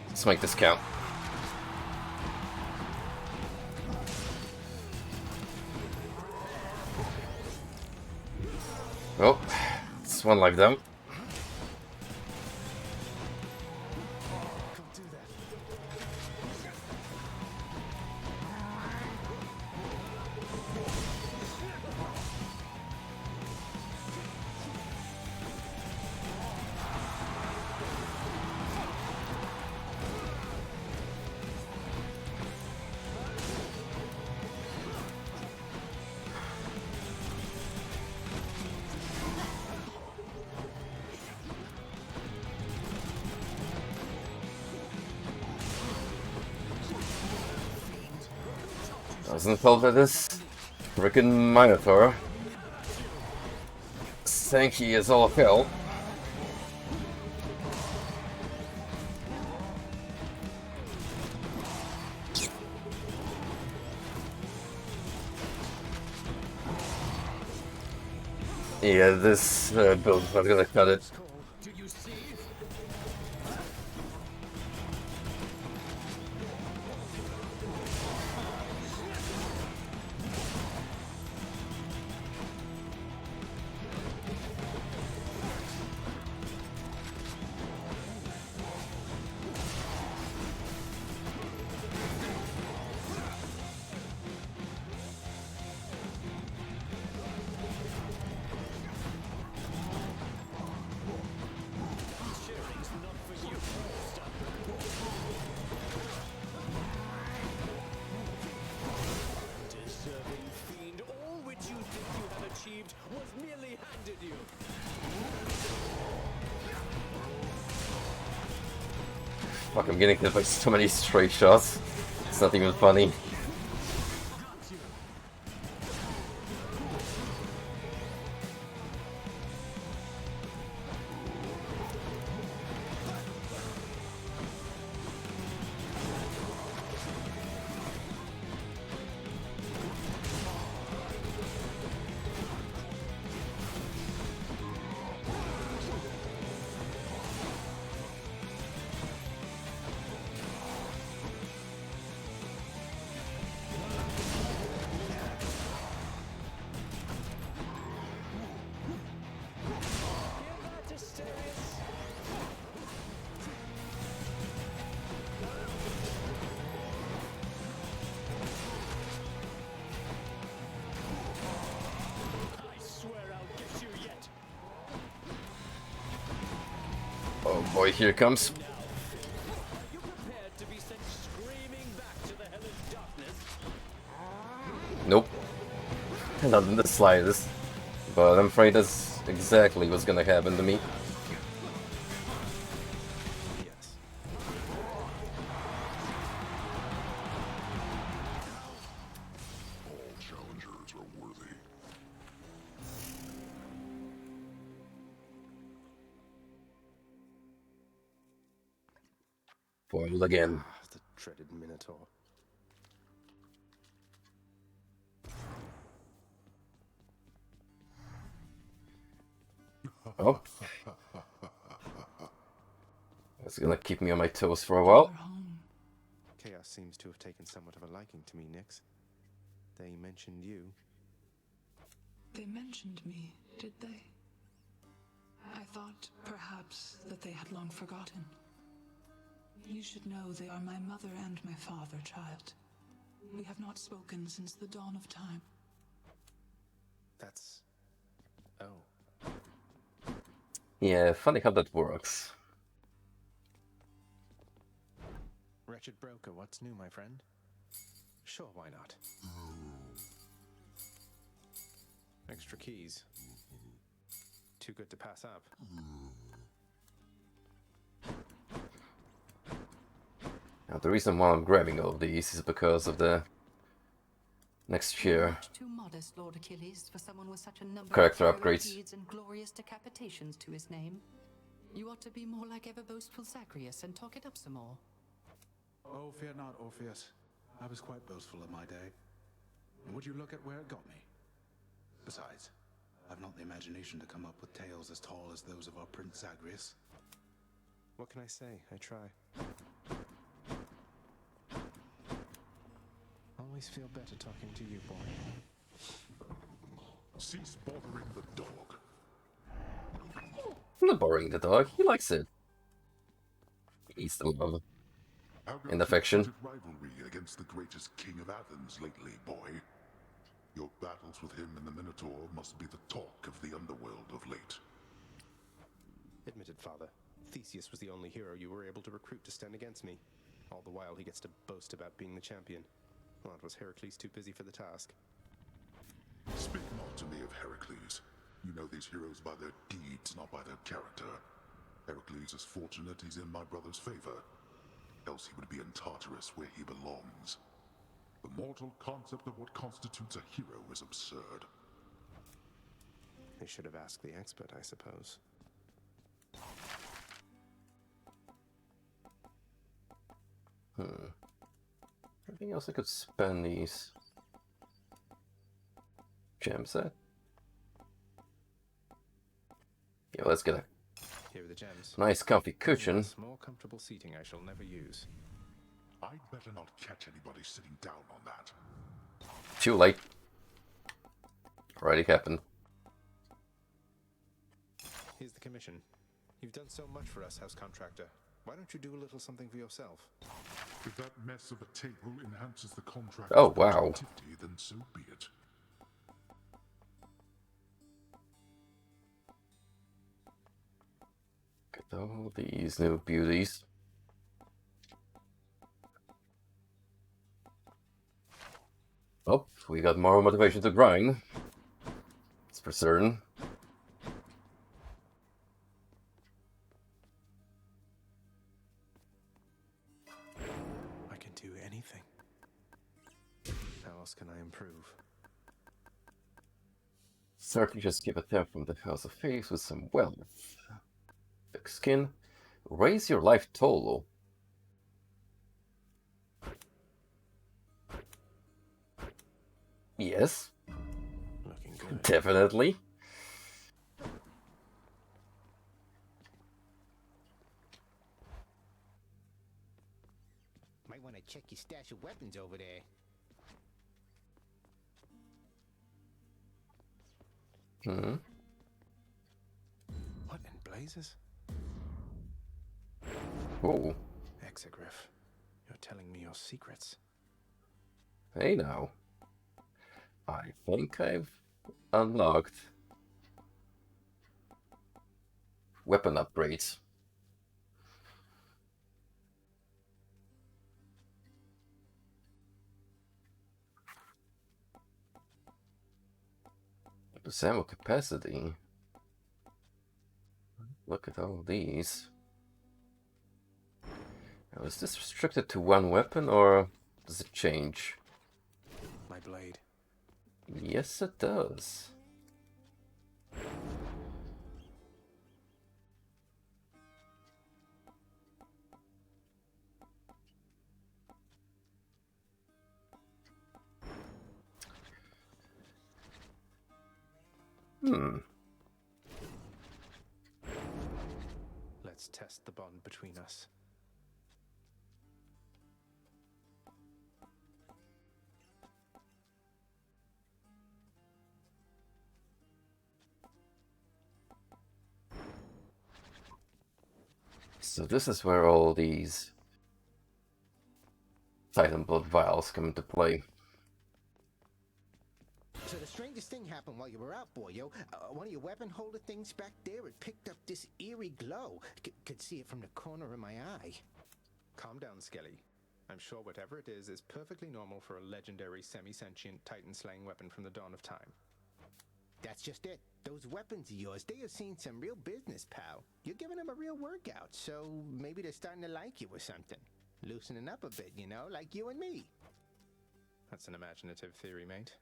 S1: Let's make this count. Oh, it's 1 life down. Wasn't told by this frickin' Minotaur. Think he is all of hell. Yeah, this build's not gonna cut it. Fuck, I'm getting hit by so many stray shots. It's not even funny. Oh boy, here it comes. Nope. Not in the slightest. But I'm afraid that's exactly what's gonna happen to me.
S3: All challengers are worthy.
S1: Foiled again.
S2: The dreaded Minotaur.
S1: Oh. That's gonna keep me on my toes for a while.
S2: Chaos seems to have taken somewhat of a liking to me, Nyx. They mentioned you.
S13: They mentioned me, did they? I thought, perhaps, that they had long forgotten. You should know they are my mother and my father, child. We have not spoken since the dawn of time.
S2: That's... oh.
S1: Yeah, funny how that works.
S2: Wretched broker, what's new, my friend? Sure, why not? Extra keys. Too good to pass up.
S1: Now, the reason why I'm grabbing all of these is because of the next year
S12: Too modest, Lord Achilles, for someone with such a number
S1: character
S12: of heroic
S1: upgrades.
S12: deeds and glorious decapitations to his name. You ought to be more like ever boastful Zagreus and talk it up some more.
S8: Oh, fear not, Orpheus. I was quite boastful in my day. And would you look at where it got me? Besides, I've not the imagination to come up with tales as tall as those of our Prince Zagreus.
S2: What can I say? I try. Always feel better talking to you, boy.
S3: Cease bothering the dog.
S1: I'm not boring the dog, he likes it. He's the love.
S3: How goes
S1: And affection.
S3: your rivalry against the greatest king of Athens lately, boy? Your battles with him and the Minotaur must be the talk of the underworld of late.
S2: Admitted, father. Theseus was the only hero you were able to recruit to stand against me. All the while he gets to boast about being the champion. Well, was Heracles too busy for the task?
S3: Speak not to me of Heracles. You know these heroes by their deeds, not by their character. Heracles is fortunate he's in my brother's favor. Else he would be in Tartarus where he belongs. The mortal concept of what constitutes a hero is absurd.
S2: They should have asked the expert, I suppose.
S1: Anything else I could spend these gems at? Yeah, let's get a
S2: Here are the gems.
S1: nice comfy cushion.
S2: Yes, more comfortable seating I shall never use.
S3: I'd better not catch anybody sitting down on that.
S1: Too late. Already happened.
S2: Here's the commission. You've done so much for us, house contractor. Why don't you do a little something for yourself?
S3: If that mess of a table enhances the contract,
S1: Oh, wow.
S3: then so be it.
S1: Get all these new beauties. Oh, we got more motivation to grind. That's for certain.
S2: anything. How else can I improve?
S1: Certainly just give a them from the House of Face with some wealth. Thick skin. Raise your life total. Yes.
S2: Looking good.
S1: Definitely.
S14: Might want to check your stash of weapons over there.
S1: Hmm.
S2: What in blazes?
S1: Oh.
S2: Zagreus, you're telling me your secrets.
S1: Hey now. I think I've unlocked weapon upgrades. The ammo capacity. Look at all these. Now, is this restricted to one weapon or does it change?
S2: My blade.
S1: Yes, it does.
S2: Let's test the bond between us.
S1: So this is where all these Titan Blood vials come into play.
S14: So the strangest thing happened while you were out, boyo. One of your weapon holder things back there, it picked up this eerie glow. Could see it from the corner of my eye.
S7: Calm down, Skelly. I'm sure whatever it is perfectly normal for a legendary semi-sentient Titan-slaying weapon from the dawn of time.
S14: That's just it. Those weapons of yours, they have seen some real business, pal. You're giving them a real workout, so maybe they're starting to like you or something. Loosening up a bit, you know, like you and me.
S7: That's an imaginative theory, mate.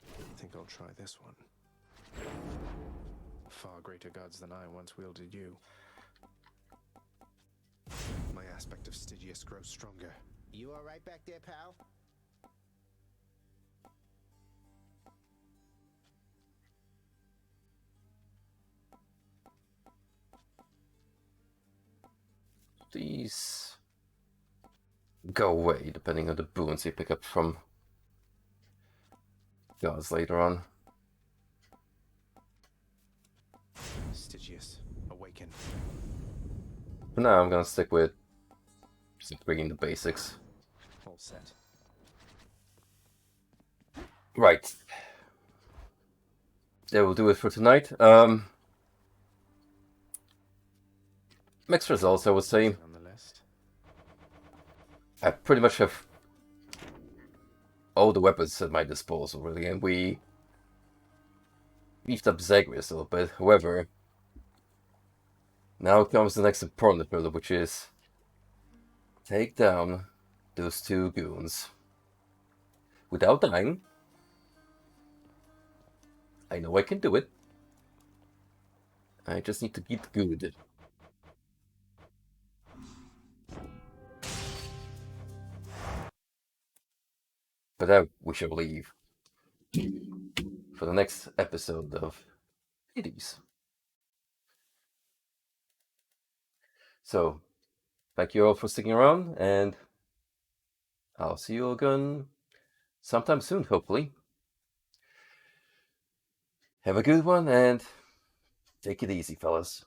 S2: I think I'll try this one. Far greater gods than I once wielded you. My aspect of Stygius grows stronger.
S14: You all right back there, pal?
S1: These go away depending on the boons you pick up from gods later on.
S2: Stygius, awaken.
S1: For now, I'm gonna stick with just bringing the basics.
S2: All set.
S1: Right. That will do it for tonight. Mixed results, I would say.
S2: On the list.
S1: I pretty much have all the weapons at my disposal, really, and we beefed up Zagreus a little bit. However, now comes the next important hurdle, which is take down those two goons without dying. I know I can do it. I just need to get good. But that we shall leave for the next episode of Hades. So, thank you all for sticking around, and I'll see you again sometime soon, hopefully. Have a good one, and take it easy, fellas.